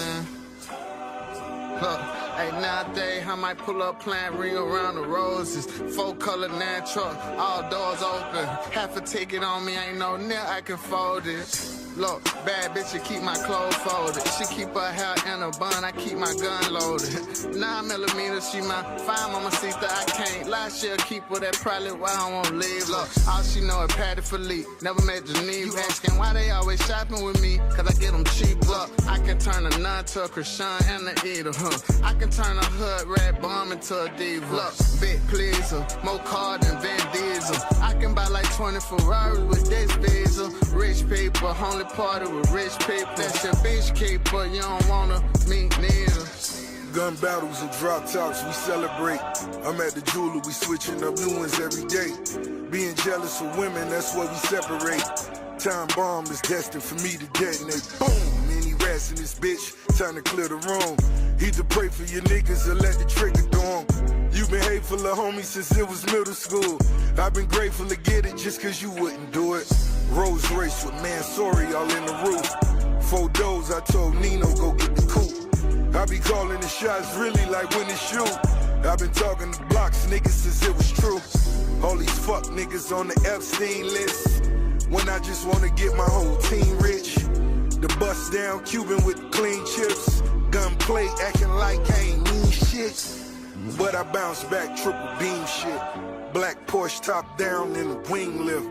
Look, hey, nowadays I might pull up plant Ring Around the Roses. 4-color natural, all doors open. Half a ticket on me, ain't no nail I can fold it. Look, bad bitch, she keep my clothes folded. She keep her hair in a bun, I keep my gun loaded. 9mm, she my 5 mama sister, I can't lie, she'll keep her, that probably why I won't leave. Look, all she know is Patty Philippe, never met Geneva. You asking why they always shopping with me, cause I get them cheap. Look, I can turn a nun to a Christian and a eater, I can turn a hood red bomb into a diva. Look, big pleaser, more car than Vin Diesel. I can buy like 20 Ferraris with this visa. Rich people, only party with rich people. That's your bitch keeper, you don't wanna meet neither. Gun battles and drop tops, we celebrate. I'm at the jeweler, we switching up new ones every day. Being jealous of women, that's what we separate. Time bomb is destined for me to detonate. Boom, any rap gas in this bitch, time to clear the room. Either pray for your niggas or let the trigger go on. You been hateful of homies since it was middle school. I've been grateful to get it just cause you wouldn't do it. Rose race with Mansory all in the roof. 4 doors, I told Nino go get the coupe. I be calling the shots really like when it shoot. I've been talking to blocks, niggas, since it was true. All these fuck niggas on the Epstein list. When I just wanna get my whole team rich. The bust down Cuban with clean chips. Gunplay acting like I ain't mean shit. But I bounce back, triple beam shit. Black Porsche top down in the wing lift.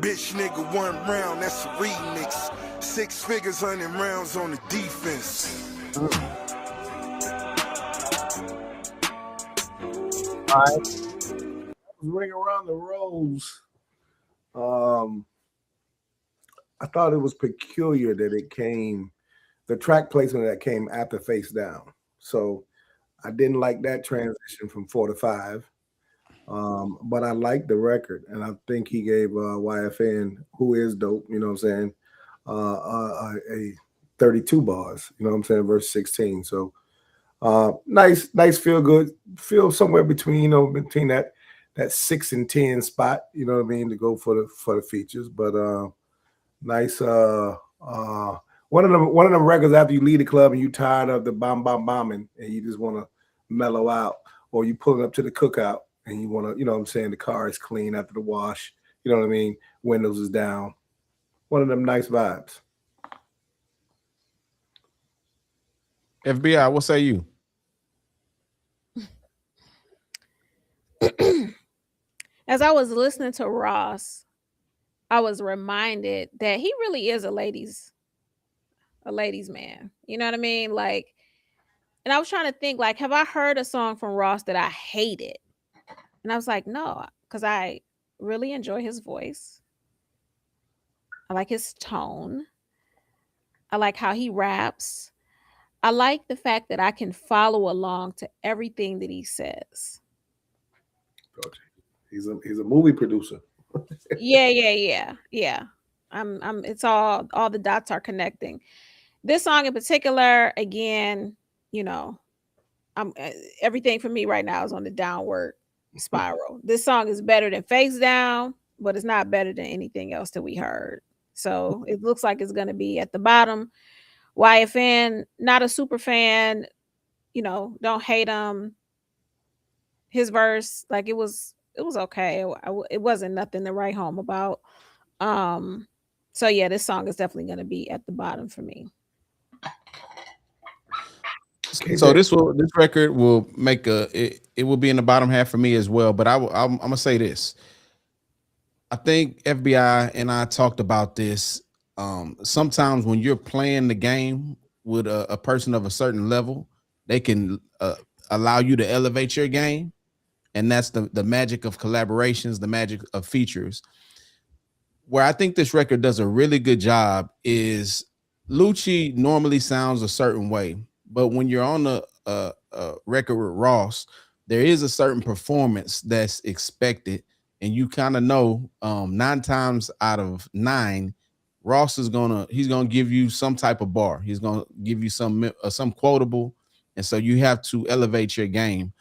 Bitch nigga 1 round, that's a remix. 6 figures, 100 rounds on the defense. All right. Ring Around the Rose. I thought it was peculiar that it came, the track placement that came after Face Down. So I didn't like that transition from 4 to 5. But I like the record, and I think he gave YFN, who is dope, you know what I'm saying, a 32 bars, you know what I'm saying, verse 16. So nice, feel good, feel somewhere between, you know, between that 6 and 10 spot, you know what I mean, to go for the features. But nice. One of them records after you leave the club and you tired of the bombing and you just want to mellow out, or you pulling up to the cookout and you want to, you know what I'm saying, the car is clean after the wash, you know what I mean, windows is down. One of them nice vibes. FBI, what say you? As I was listening to Ross, I was reminded that he really is a ladies man. You know what I mean? Like, and I was trying to think, like, have I heard a song from Ross that I hated? And I was like, no, because I really enjoy his voice. I like his tone. I like how he raps. I like the fact that I can follow along to everything that he says. He's a movie producer. Yeah. It's all the dots are connecting. This song in particular, again, you know, everything for me right now is on the downward spiral. This song is better than Face Down, but it's not better than anything else that we heard. So it looks like it's going to be at the bottom. YFN, not a super fan, you know, don't hate him. His verse, like, it was okay. It wasn't nothing to write home about. So yeah, this song is definitely going to be at the bottom for me. So this record will make it will be in the bottom half for me as well. But I'm gonna say this. I think FBI and I talked about this. Sometimes when you're playing the game with a person of a certain level, they can allow you to elevate your game, and that's the magic of collaborations, the magic of features. Where I think this record does a really good job is Lucci normally sounds a certain way. But when you're on a record with Ross, there is a certain performance that's expected, and you kind of know 9 times out of 9, Ross is gonna give you some type of bar. He's gonna give you some quotable, and so you have to elevate your game.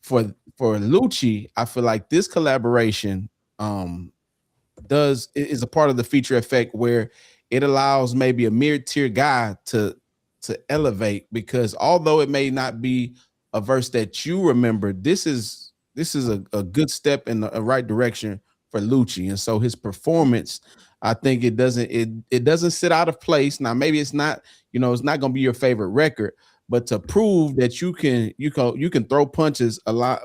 For Lucci, I feel like this collaboration is a part of the feature effect where it allows maybe a mid-tier guy to elevate, because although it may not be a verse that you remember, this is a good step in the right direction for Lucci. And so his performance, I think it doesn't sit out of place. Now maybe it's not, you know, it's not going to be your favorite record, but to prove that you can throw punches a lot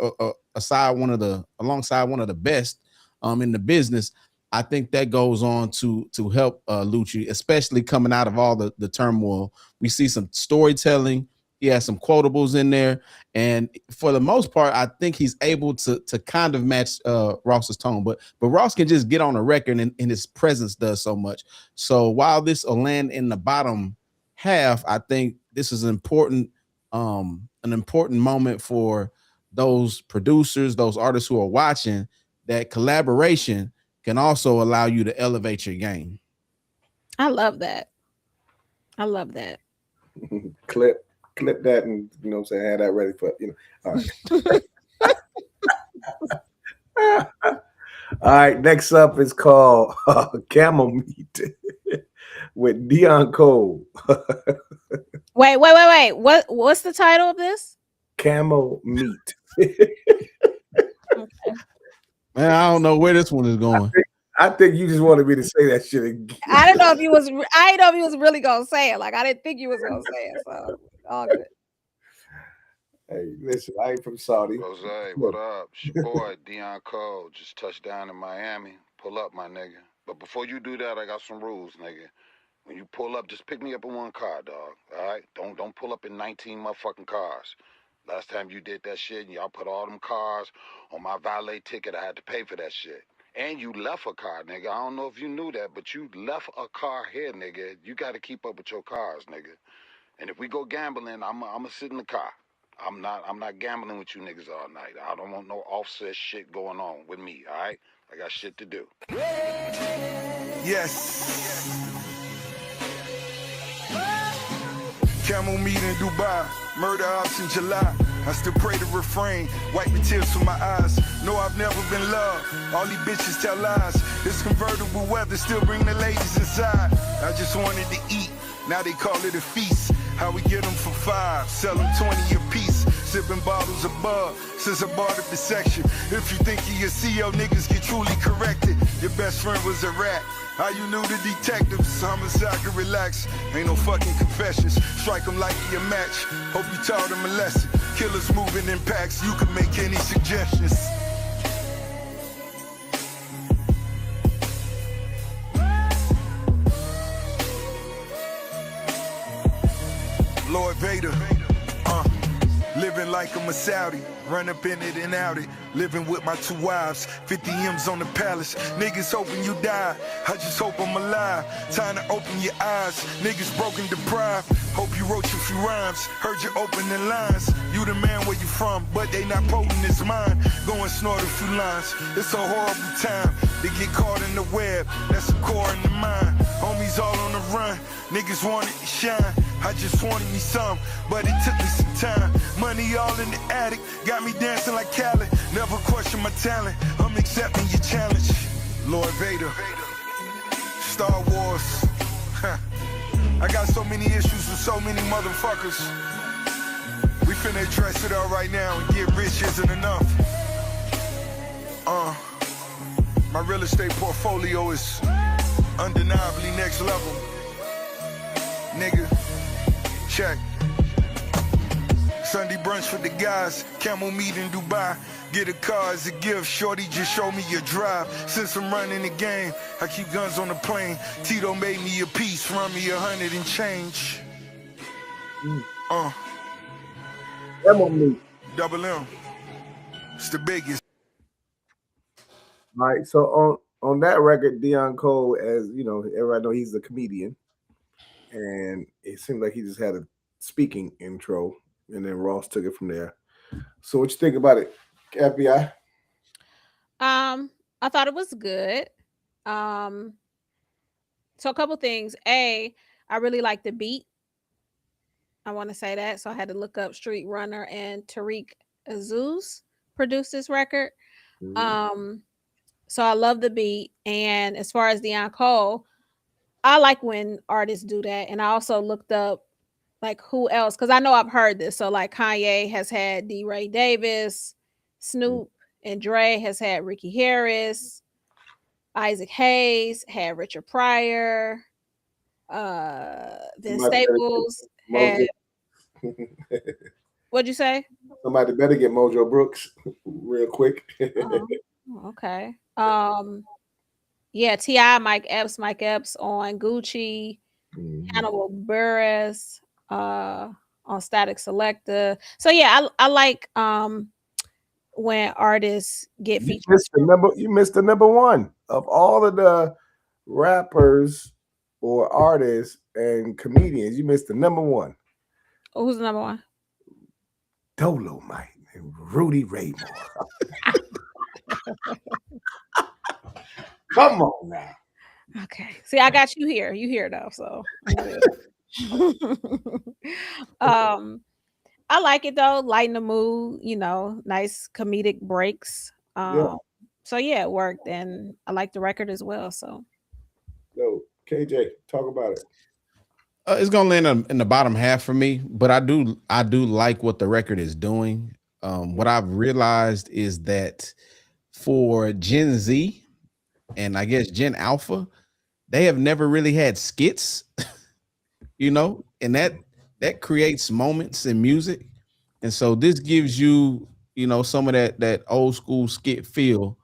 alongside one of the best in the business, I think that goes on to help Lucci, especially coming out of all the turmoil. We see some storytelling. He has some quotables in there, and for the most part, I think he's able to kind of match Ross's tone. But Ross can just get on a record, and his presence does so much. So while this will land in the bottom half, I think this is an important moment for those producers, those artists who are watching. That collaboration can also allow you to elevate your game. I love that. I love that. clip that, and you know what I'm saying, have that ready for All right. All right, next up is called Camel Meat with Dion Cole. Wait. What's the title of this? Camel Meat. Okay. Man, I don't know where this one is going. I think you just wanted me to say that shit again. I didn't know if you was. I didn't know if you was really gonna say it. Like I didn't think you was gonna say it. So all good. Hey, listen, I ain't from Saudi. Rose, what up? It's your boy, Dion Cole. Just touched down in Miami. Pull up, my nigga. But before you do that, I got some rules, nigga. When you pull up, just pick me up in one car, dog. All right? Don't pull up in 19 motherfucking cars. Last time you did that shit, and y'all put all them cars on my valet ticket, I had to pay for that shit. And you left a car, nigga. I don't know if you knew that, but you left a car here, nigga. You got to keep up with your cars, nigga. And if we go gambling, I'ma sit in the car. I'm not gambling with you niggas all night. I don't want no offset shit going on with me, all right? I got shit to do. Yes. Camel meat in Dubai, murder ops in July. I still pray to refrain, wipe the tears from my eyes. No, I've never been loved. All these bitches tell lies. This convertible weather still bring the ladies inside. I just wanted to eat, now they call it a feast. How we get them for 5, sell them 20 a piece. Sipping bottles of bug since I bought up the section. If you think you a CEO, niggas get truly corrected. Your best friend was a rat. How you knew the detectives? Homicide can relax. Ain't no fucking confessions. Strike them like you a match. Hope you taught them a lesson. Killers moving in packs. You can make any suggestions. Lord Vader, living like I'm a Saudi, run up in it and out it, living with my 2 wives, 50 M's on the palace, niggas hoping you die, I just hope I'm alive, time to open your eyes, niggas broken deprived, hope you wrote your few rhymes, heard your opening lines, you the man where you from, but they not potent as mine, go and snort a few lines, it's a horrible time, to get caught in the web, that's a core in the mind, homies all on the run, niggas wanted to shine, I just wanted me some, but it took me some time. Money all in the attic, got me dancing like Khaled. Never question my talent, I'm accepting your challenge. Lord Vader, Star Wars. I got so many issues with so many motherfuckers. We finna address it all right now and get rich isn't enough. My real estate portfolio is undeniably next level. Nigga. Check. Sunday brunch for the guys, camel meat in Dubai. Get a car as a gift, shorty just show me your drive. Since I'm running the game, I keep guns on the plane. Tito made me a piece, run me 100 and change. Camel Meat. Double M. It's the biggest. All right, so on that record, Dion Cole, as you know, everybody know he's a comedian. And it seemed like he just had a speaking intro, and then Ross took it from there. So what you think about it, FBI? I thought it was good. So a couple things. A, I really like the beat. I want to say that. So I had to look up Street Runner and Tariq Azuz produced this record. So I love the beat. And as far as Dion Cole, I like when artists do that. And I also looked up like who else, because I know I've heard this. So like Kanye has had D. Ray Davis, Snoop and Dre has had Ricky Harris, Isaac Hayes had Richard Pryor, then Staples had. What'd you say? Somebody better get Mojo Brooks real quick. Okay. Yeah, T.I., Mike Epps on Gucci, Hannibal Buress on Static Selector. So yeah, I like when artists get featured. You missed the number one of all of the rappers or artists and comedians. You missed the number one. Oh, who's the number one? Dolomite and Rudy Raymore. Come on now. Okay. See, I got you here. You here though, so I like it though, lighten the mood, nice comedic breaks. Yeah. So yeah, it worked, and I like the record as well. So So KJ, talk about it. It's gonna land in the bottom half for me, but I do like what the record is doing. What I've realized is that for Gen Z and I guess Gen Alpha, they have never really had skits, and that creates moments in music. And so this gives you, some of that old school skit feel.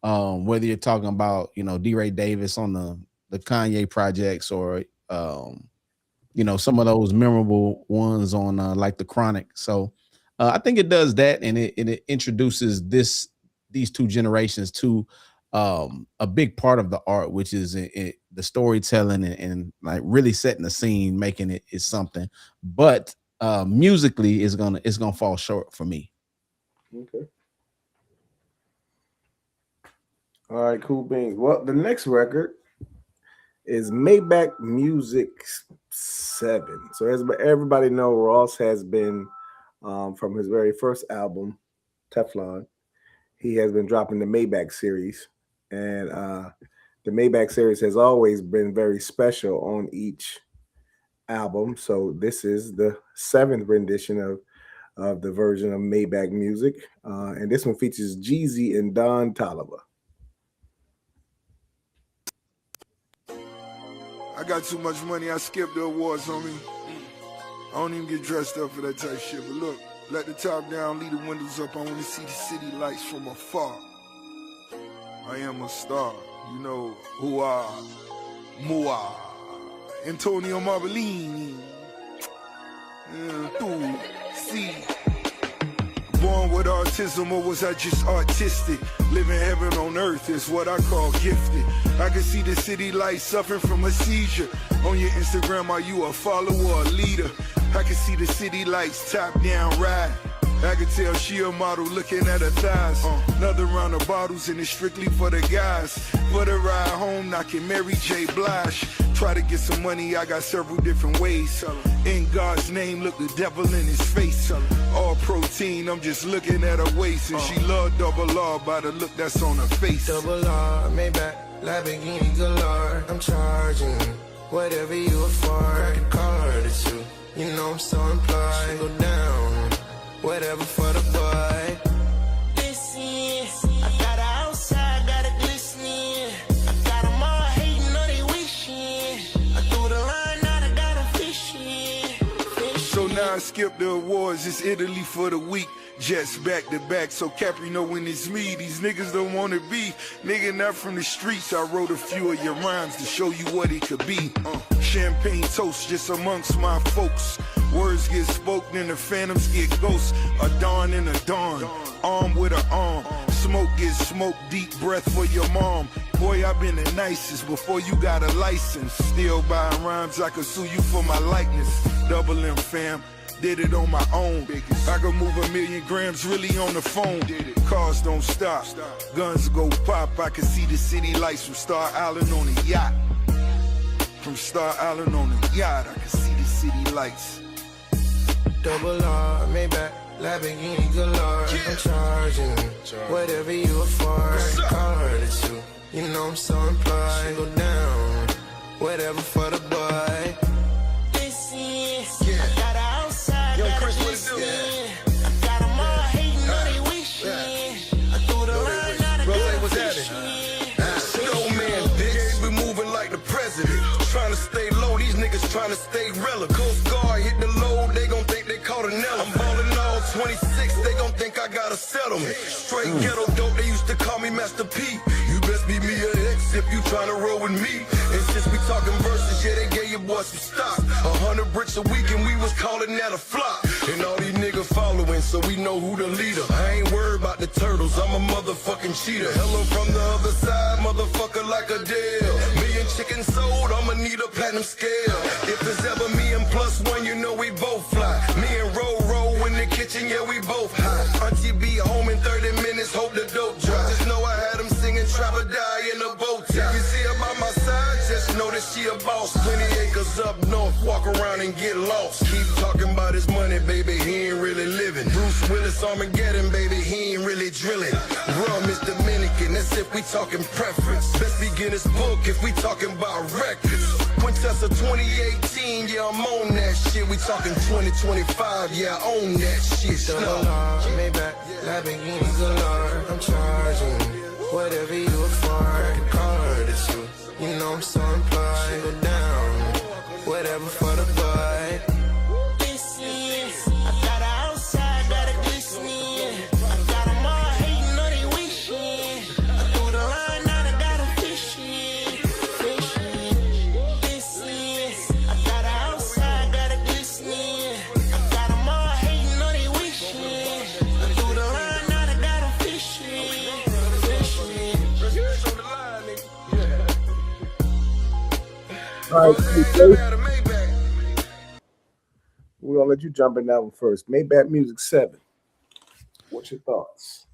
Whether you're talking about, D. Ray Davis on the Kanye projects or some of those memorable ones on like the Chronic. So I think it does that, and it introduces these two generations to a big part of the art, which is the storytelling and like really setting the scene, making it is something. But musically, it's gonna fall short for me. Okay. All right, cool beans. Well, the next record is Maybach Music 7. So as everybody know, Ross has been from his very first album, Teflon, he has been dropping the Maybach series. And the Maybach series has always been very special on each album. So this is the 7th rendition of the version of Maybach Music. And this one features Jeezy and Don Toliver. I got too much money, I skipped the awards, homie. I don't even get dressed up for that type of shit. But look, let the top down, leave the windows up. I want to see the city lights from afar. I am a star, you know who I, Mua, Antonio Marbellini. See. Born with autism, or was I just artistic? Living heaven on earth is what I call gifted. I can see the city lights suffering from a seizure. On your Instagram, are you a follower or a leader? I can see the city lights top down ride. I can tell she a model looking at her thighs. Another round of bottles and it's strictly for the guys. For the ride home, knocking Mary J. Blige. Try to get some money, I got several different ways. In God's name, look the devil in his face. All protein, I'm just looking at her waist. And she love double R by the look that's on her face. Double R, Maybach, Lamborghini galore. I'm charging whatever you afford. Crack a card or two, you know I'm so implied. Go down, whatever for the boy. Listen, I got her outside, got it glistening. I got them all hating, know they wishing. I threw the line out, I got them fishing. So now I skip the awards, it's Italy for the week. Jets back to back, so Capri know when it's me. These niggas don't wanna be nigga not from the streets. I wrote a few of your rhymes to show you what it could be. Champagne toast just amongst my folks. Words get spoken and the phantoms get ghosts. A dawn and a dawn, arm with an arm. Smoke gets smoke, deep breath for your mom. Boy, I been the nicest before you got a license. Still buying rhymes, I could sue you for my likeness. Double M fam. Did it on my own. I could move 1,000,000 grams really on the phone. Cars don't stop, guns go pop. I can see the city lights from Star Island on a yacht. From Star Island on a yacht, I can see the city lights. Double R, Maybach, Lamborghini galore. I'm charging whatever you afford. Card or two, you know I'm so implied. Go down, whatever for the boy. Trying to stay low, these niggas trying to stay relevant. Coast Guard hit the load, they gon' think they caught an elephant. I'm ballin' all 26, they gon' think I got a settlement. Straight ghetto dope, they used to call me Master P. You best be me an X if you tryna roll with me. And since we talking verses, yeah, they gave your boy some stock. 100 bricks a week and we was calling that a flop. And all these niggas following, so we know who the leader. I ain't worried about the turtles, I'm a motherfucking cheater. Hello from the other side, motherfucker like a deal. Million chickens sold, I'ma need a platinum scale. If it's ever me and +1, you know we both fly. Me and Roll in the kitchen, yeah, we both high. Auntie be home in 30 minutes, hope the dope drop. Just know I had him singing Trap or Die in a bow tie. You see her by my side, just know that she a boss. 20 acres up north, walk around and get lost. Keep talking about his money, baby, he ain't really living. Bruce Willis Armageddon, baby, he ain't really drilling. Rum is Dominican, that's if we talking preference. Let's begin this book if we talking about records. Quintessa 2018, yeah, I'm on that shit. We talking 2025, yeah, I own that shit. Maybach, Lamborghini galore. I'm charging whatever you afford. I can card it you. You know I'm so implied. Go down, whatever for the bud. I got her outside, got her glistening. I got them all hating, know they wishing. I threw the line out, I got her fishing. I got her outside, got her glistening. I got them all hating, know they wishing. I threw the line out, I got her fishing. All right, we're gonna let you jump in that one first. Maybach Music 7. What's your thoughts?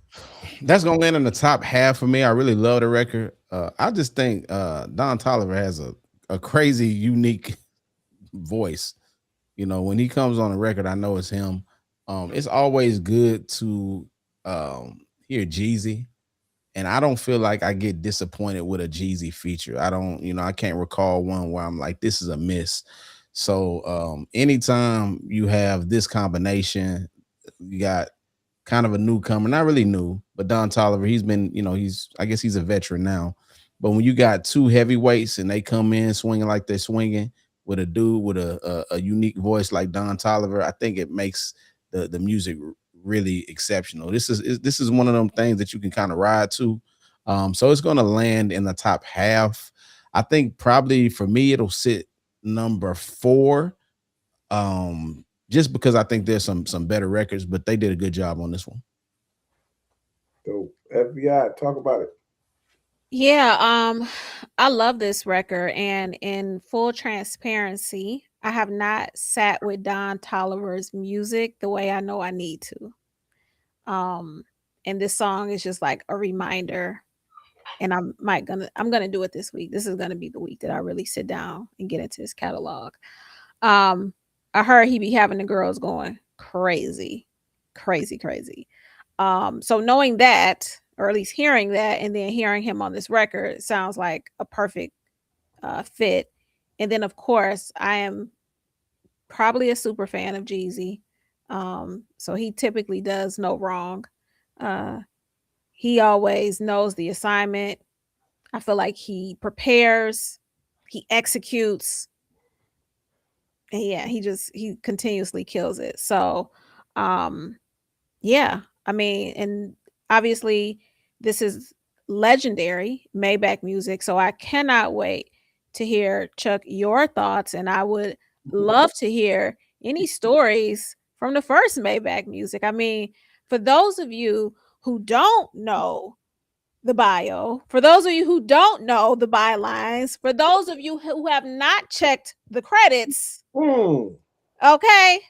That's gonna land in the top half for me. I really love the record. I just think Don Toliver has a crazy, unique voice. You know, when he comes on the record, I know it's him. It's always good to hear Jeezy, and I don't feel like I get disappointed with a Jeezy feature. I can't recall one where I'm like, this is a miss. So anytime you have this combination, you got kind of a newcomer, not really new, but Don Toliver, he's been, I guess he's a veteran now. But when you got two heavyweights and they come in swinging like they're swinging with a dude with a unique voice like Don Toliver, I think it makes the music really exceptional. This is one of them things that you can kind of ride to. So it's going to land in the top half. I think probably for me, it'll sit number 4. Just because I think there's some better records, but they did a good job on this one. So FBI, talk about it. Yeah, I love this record, and in full transparency, I have not sat with Don Toliver's music the way I know I need to. And this song is just like a reminder, and I'm gonna do it this week. This is gonna be the week that I really sit down and get into his catalog. I heard he be having the girls going crazy. So knowing that, or at least hearing that, and then hearing him on this record, sounds like a perfect fit. And then, of course, I am probably a super fan of Jeezy. So he typically does no wrong. He always knows the assignment. I feel like he prepares, he executes. And yeah, he continuously kills it. So yeah, I mean, and obviously this is legendary Maybach music, so I cannot wait to hear, Chuck, your thoughts, and I would love to hear any stories from the first Maybach music. I mean, for those of you who don't know the bio, for those of you who don't know the bylines, for those of you who have not checked the credits, okay,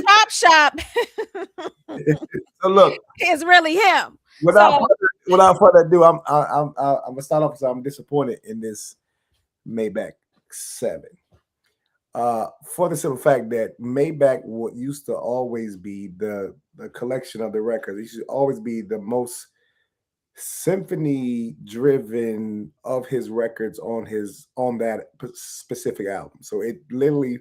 Chop Shop So look, is really him. Without further ado, I'm gonna start off. So I'm disappointed in this Maybach 7. For the simple fact that Maybach used to always be the collection of the records. It should always be the most symphony driven of his records on that specific album. So it literally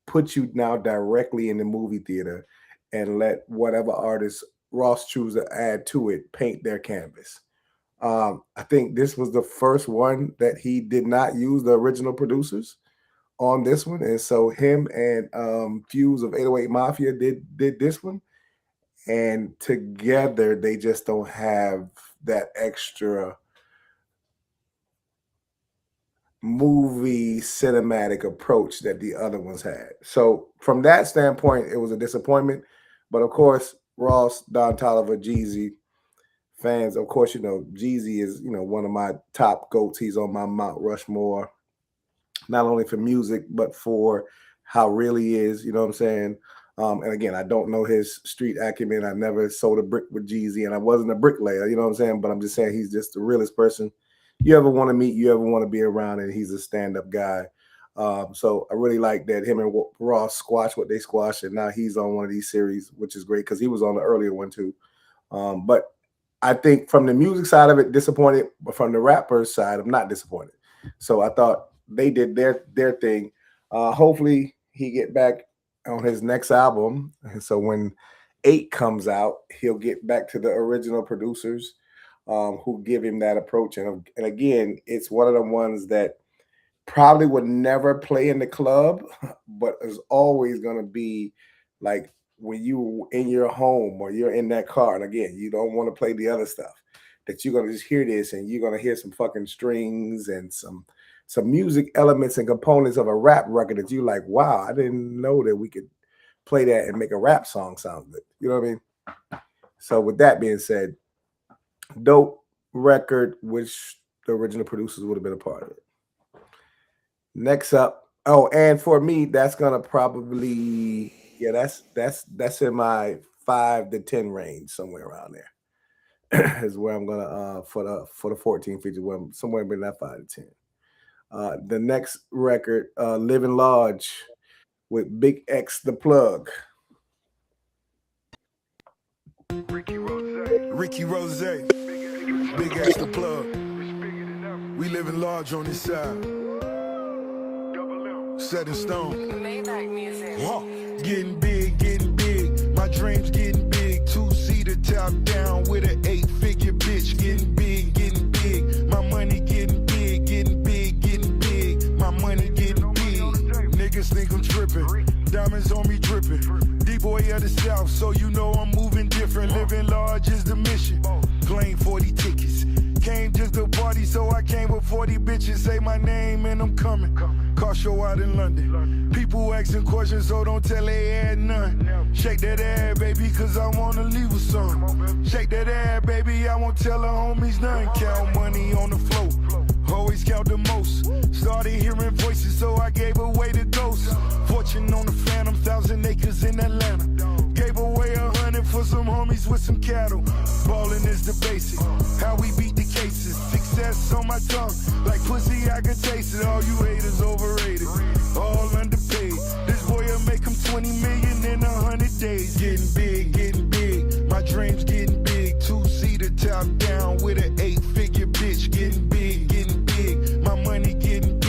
puts you now directly in the movie theater and let whatever artist Ross choose to add to it paint their canvas. I think this was the first one that he did not use the original producers on this one, and so him and Fuse of 808 Mafia did this one, and together they just don't have that extra movie cinematic approach that the other ones had. So from that standpoint, it was a disappointment. But of course, Ross, Don Toliver, Jeezy fans, of course, Jeezy is one of my top goats. He's on my Mount Rushmore, not only for music but for how real he is. You know what I'm saying? And again, I don't know his street acumen. I never sold a brick with Jeezy, and I wasn't a bricklayer. You know what I'm saying? But I'm just saying he's just the realest person you ever want to meet, you ever want to be around, and he's a stand-up guy. So I really like that him and Ross squashed what they squashed, and now he's on one of these series, which is great because he was on the earlier one too. But I think from the music side of it, disappointed, but from the rappers side, I'm not disappointed. So I thought they did their thing. Hopefully he get back on his next album, and so when 8 comes out, he'll get back to the original producers who give him that approach. And again, it's one of the ones that probably would never play in the club, but is always going to be like when you in your home or you're in that car. And again, you don't want to play the other stuff, that you're going to just hear this and you're going to hear some fucking strings and some music elements and components of a rap record that you like, wow, I didn't know that we could play that and make a rap song sound good. You know what I mean? So with that being said, dope record, which the original producers would have been a part of it. Next up, and for me, that's gonna probably, that's in my 5 to 10 range, somewhere around there. Is where I'm gonna for the 14 feature, somewhere between that 5 to 10. The next record, Living Large with Big X the Plug. Ricky Rose, Big X the Plug. We living large on this side. Set in stone. Getting big. My dreams getting big. 2-seater top down with an 8-figure bitch. Getting big. My money getting big. My money getting big. Niggas think I'm tripping. Diamonds on me dripping. D-boy of the South, so you know I'm moving different. Living large is the mission. Plane 40 tickets. Came just to party, so I came with 40 bitches. Say my name and I'm coming. Car show out in London. People asking questions, so don't tell they had none. Shake that ass, baby, cause I wanna leave with some. Shake that ass, baby, I won't tell her homies none. Count money on the floor, always count the most. Started hearing voices, so I gave away the ghost. Fortune on the Phantom, 1,000 acres in Atlanta. Gave away 100 for some homies with some cattle. Ballin' is the basic, how we beat the cases. Success on my tongue, like pussy I can taste it. All you haters overrated, all underpaid. This boy'll make him 20 million in 100 days. Getting big, my dreams getting big. 2-seater top down with an 8-figure bitch. Getting big, my money getting big.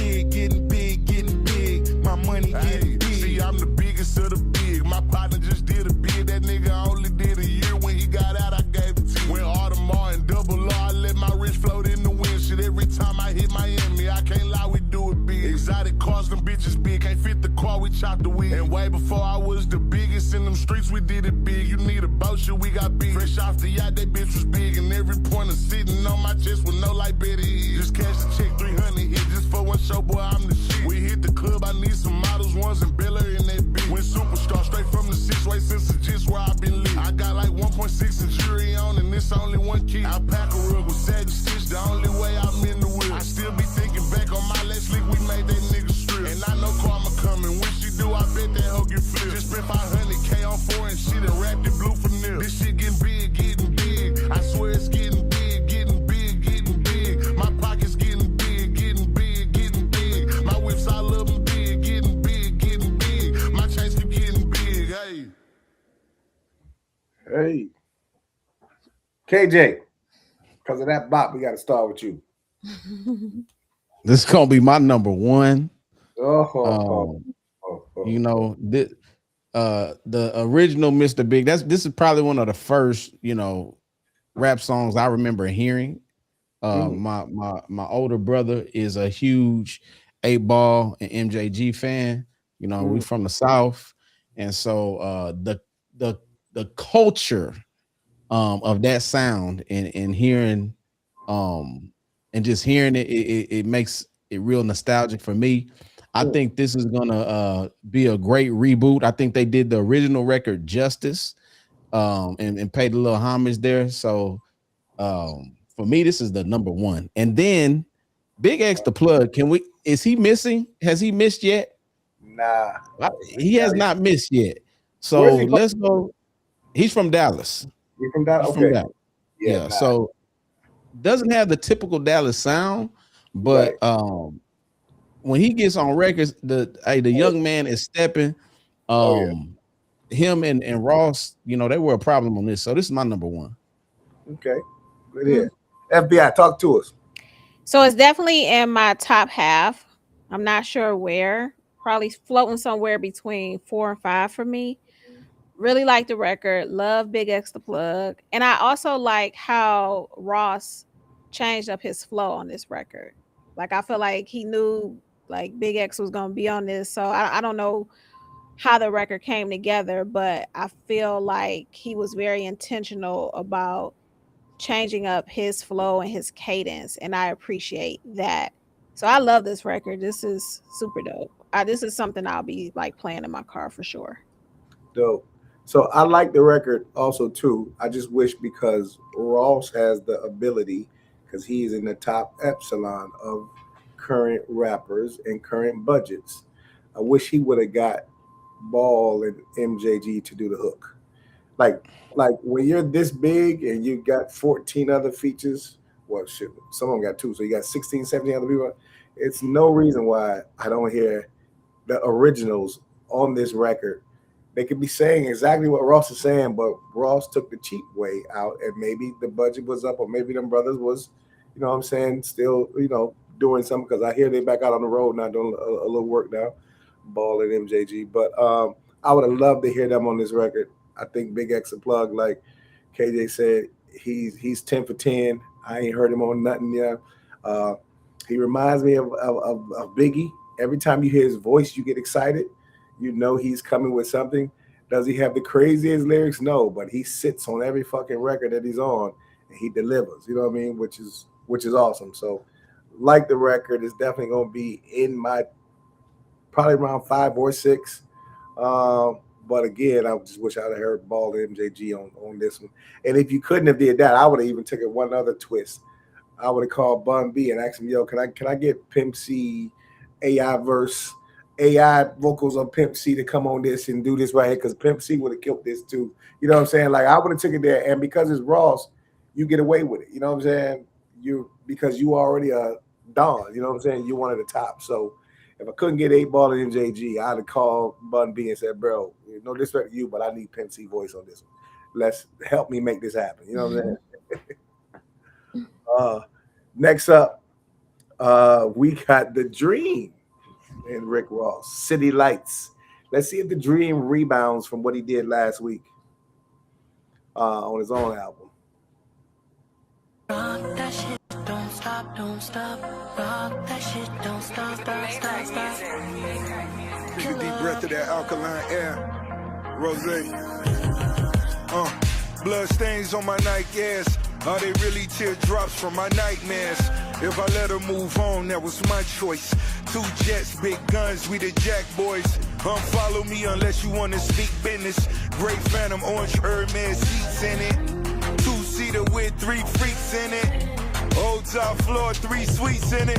My money getting big. See, I'm the biggest of the big. My partner just did a bid. That nigga only did a year. When he got out, I gave it to him. When Audemars and Double R, I let my wrist float in the wind. Shit, every time I hit Miami, I can't lie, we do it big. Exotic cars, them bitches big. Can't fit the car, we chopped the wheel. And way before I was the biggest in them streets, we did it big. You need a boat, shit, we got big. Fresh off the yacht, that bitch was big. And every pointer sitting on my chest with no light better is. Just cash the check, 300 hit. Just for one show, boy, I'm the shit. We hit the club, I need some models, ones and Bel Air in that bitch. Went superstar, straight from the 6-way since the gist where I been lit. I got like 1.6 and jury on, and this only one key. Alpaca rug with satin stitch, the only way I'm in the whip. I still be thinking back on my last lick, we made that nigga strip. And I know karma coming, when she do, I bet that hoe get flipped. Just spent 500K on 4 and shit and wrapped it blue for nil. This shit getting big. I swear it's getting big. My pockets getting big. My whips, I love them big, getting big. My chains keep getting big, Hey, KJ, because of that bop, we got to start with you. This is gonna be my number one. Oh. You know, the original Mr. Big. This is probably one of the first, rap songs I remember hearing. My older brother is a huge 8Ball and MJG fan. We from the South, and so the culture of that sound and hearing and just hearing it makes it real nostalgic for me. I think this is gonna be a great reboot. I think they did the original record justice and paid a little homage there. So for me, this is the number one. And then Big X the Plug. Is he missing? Has he missed yet? Nah. He has not missed yet. So let's go. He's from Dallas. You're from Dallas? Okay. From Dallas. Yeah. So doesn't have the typical Dallas sound, but when he gets on records, the young man is stepping. Him and Ross, you know, they were a problem on this. So this is my number one. Okay, good here. FBI, talk to us. So it's definitely in my top half. I'm not sure where. Probably floating somewhere between 4 and 5 for me. Really like the record. Love Big X the Plug. And I also like how Ross changed up his flow on this record. Like I feel like he knew like Big X was gonna be on this. So I don't know how the record came together, but I feel like he was very intentional about changing up his flow and his cadence, and I appreciate that. So I love this record. This is super dope. This is something I'll be like playing in my car for sure. Dope. So I like the record also too. I just wish, because Ross has the ability, because he's in the top epsilon of current rappers and current budgets. I wish he would have got Ball and MJG to do the hook. Like when you're this big and you got 14 other features, well, shit, some of them got 2, so you got 16, 17 other people. It's no reason why I don't hear the originals on this record. They could be saying exactly what Ross is saying, but Ross took the cheap way out, and maybe the budget was up, or maybe them brothers was, you know what I'm saying, still, you know, doing something, because I hear they back out on the road now doing a little work now, Ball and MJG. But I would have loved to hear them on this record. I think Big X a plug, like KJ said, he's 10 for 10. I ain't heard him on nothing yet. He reminds me of Biggie. Every time you hear his voice, you get excited. You know he's coming with something. Does he have the craziest lyrics? No, but he sits on every fucking record that he's on, and he delivers. You know what I mean? Which is awesome. So, like the record, is definitely gonna be in my probably around 5 or 6. But again, I just wish I'd have heard Ball and MJG on this one. And if you couldn't have did that, I would have even taken one other twist. I would have called Bun B and asked him, yo, can I get Pimp C AI verse, AI vocals on Pimp C to come on this and do this right here? Because Pimp C would have killed this too. You know what I'm saying? Like, I would have took it there. And because it's Ross, you get away with it. You know what I'm saying? Because you already a Don. You know what I'm saying? You're one of the top. So if I couldn't get 8 Ball and MJG, I'd have called Bun B and said, bro, no disrespect to you, but I need Pimp C voice on this one. Let's help me make this happen. You know what I'm saying? Next up, we got The Dream and Rick Ross, City Lights. Let's see if The Dream rebounds from what he did last week on his own album. Rock that shit, don't stop, don't stop. Rock that shit, don't stop, stop, stop, stop. Take a deep breath of that alkaline air. Rose. Blood stains on my Nike ass. Are they really teardrops from my nightmares? If I let her move on, that was my choice. 2 jets, big guns, we the Jack boys. Unfollow me unless you wanna speak business. Gray Phantom, orange Hermes seats in it. 2-seater with 3 freaks in it. Old top floor, 3 suites in it.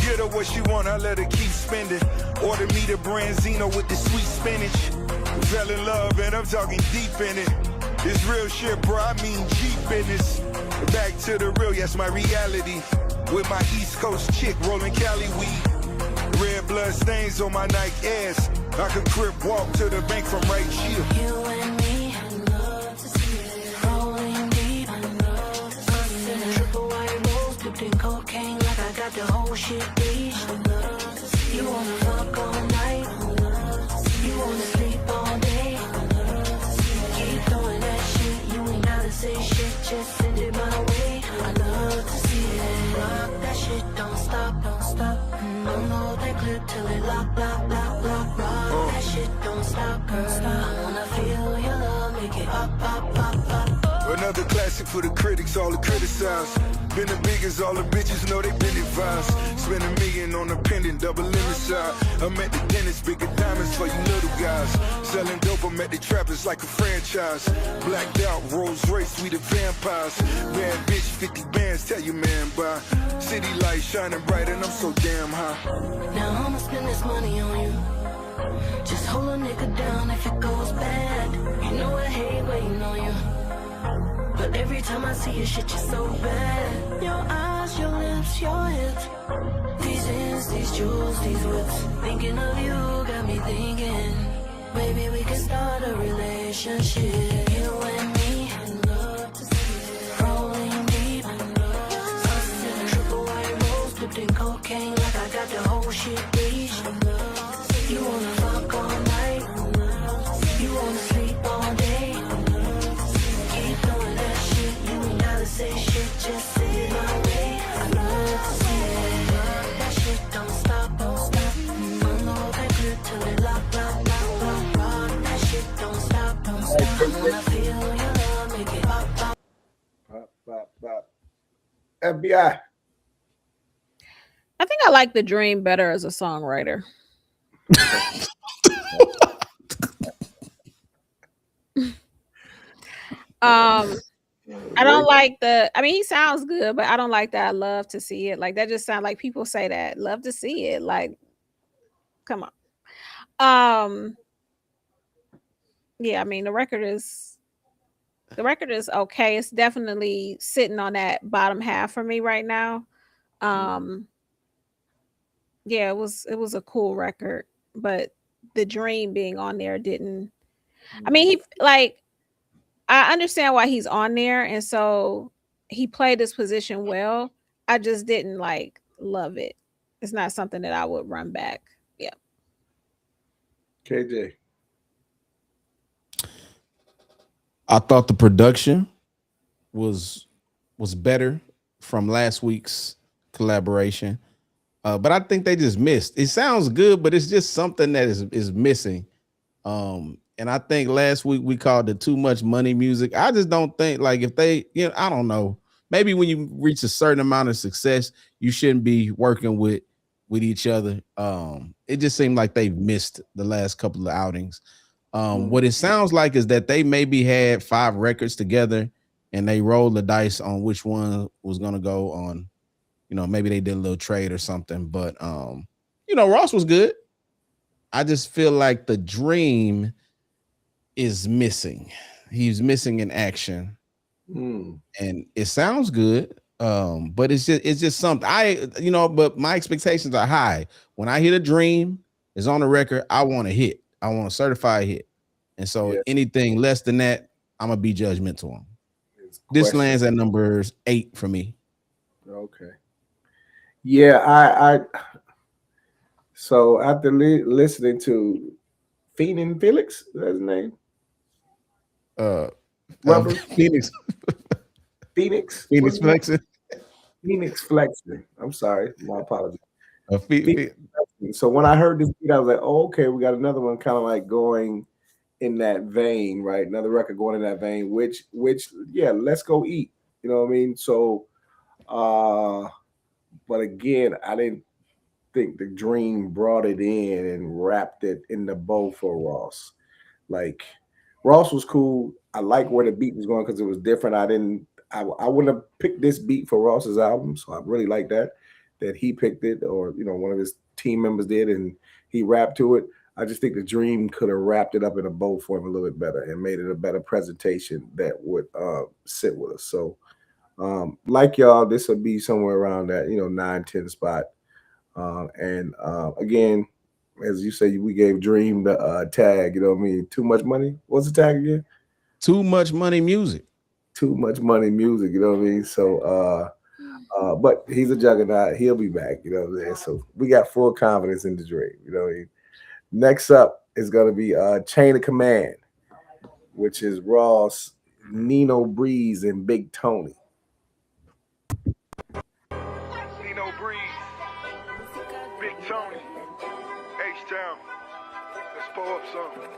Get her what she want, I let her keep spending. Order me the Branzino with the sweet spinach. Fell in love and I'm talking deep in it. It's real shit, bro, I mean G business. Back to the real, yes, my reality. With my East Coast chick rolling Cali weed. Red blood stains on my Nike ass. I could crip walk to the bank from right here. You and me, I love to see it. Rolling deep, I love to see it. Triple white rolls, dipped in cocaine like I got the whole shit bleached. I love to see it. You wanna fuck all night, I love to see it. You wanna sleep all day, I love to see it. Keep throwing that shit, you ain't gotta say shit, just send it my way. I love to see it. Rock that shit, don't stop, don't stop. Unload that clip till it lock, lock, lock, lock. Rock that shit, don't stop, girl. I wanna feel your love, make it pop, pop, pop, pop. Another classic for the critics, all the criticize. Been the biggest, all the bitches know they been advised. Spend $1 million on a pendant, double limit side. I'm at the dentist, bigger diamonds for you little guys. Selling dope, I'm at the trappers like a franchise. Blacked out, Rolls Royce, we the vampires. Bad bitch, 50 bands, tell you man bye. City lights shining bright and I'm so damn high. Now I'ma spend this money on you. Just hold a nigga down if it goes bad. You know I hate waiting on you. But every time I see your shit, you're so bad. Your eyes, your lips, your hips. These ends, these jewels, these whips. Thinking of you got me thinking. Baby, we can start a relationship. You and me, I'd love to see it. Rolling deep, us in a triple white rose, dipped in cocaine like I got the whole shit bleached. You wanna fuck all night, you wanna sleep all day. Keep doing that shit, you ain't gotta say shit, just say it my way. I love to see it. That shit don't stop, don't stop. Unload that grip till it lock, lock, lock, lock, lock. That shit don't stop, don't stop. When I feel your love, make it pop, pop. Pop, pop, pop. FBI. I think I like The Dream better as a songwriter. I don't like he sounds good, but I don't like that. I love to see it. Like that just sounds like people say that. Love to see it. Like, come on. Yeah, I mean the record is okay. It's definitely sitting on that bottom half for me right now. Yeah, it was a cool record, but The Dream being on there didn't. I mean, I understand why he's on there, and so he played his position well. I just didn't love it. It's not something that I would run back. Yeah. KJ. I thought the production was better from last week's collaboration. But I think they just missed. It sounds good, but it's just something that is missing. And I think last week we called it too much money music. I just don't think if they, I don't know. Maybe when you reach a certain amount of success, you shouldn't be working with each other. It just seemed like they've missed the last couple of outings. What it sounds like is that they maybe had 5 records together and they rolled the dice on which one was going to go on. Maybe they did a little trade or something, but Ross was good. I just feel like The Dream is missing. He's missing in action. And it sounds good. But it's just something but my expectations are high. When I hear The Dream is on the record, I want a hit. I want a certified hit. And so anything less than that, I'm gonna be judgmental on. This lands at number 8 for me. Okay. Yeah, I so after listening to Felix, that's his name. Robert Phoenix. Phoenix Flexing. Phoenix Flexing. I'm sorry, my apologies. Phoenix. So when I heard this beat, I was like, oh, okay, we got another one kind of like going in that vein, right? Another record going in that vein, which yeah, let's go eat. You know what I mean? So but again, I didn't think The Dream brought it in and wrapped it in the bow for Ross. Like Ross was cool. I like where the beat was going because it was different. I wouldn't have picked this beat for Ross's album, so I really like that he picked it, or one of his team members did, and he rapped to it. I just think The Dream could have wrapped it up in a bow for him a little bit better and made it a better presentation that would sit with us. So like y'all, this will be somewhere around that 9-10 spot. And again, as you say, we gave Dream the tag. You know what I mean? Too much money. What's the tag again? Too much money music. Too much money music. You know what I mean? So, but he's a juggernaut. He'll be back. You know what I'm saying? So we got full confidence in The Dream. You know what I mean? Next up is going to be Chain of Command, which is Ross, Nino Breeze, and Big Tony. Nino Breeze, Big Tony, H-Town. Let's pull up something.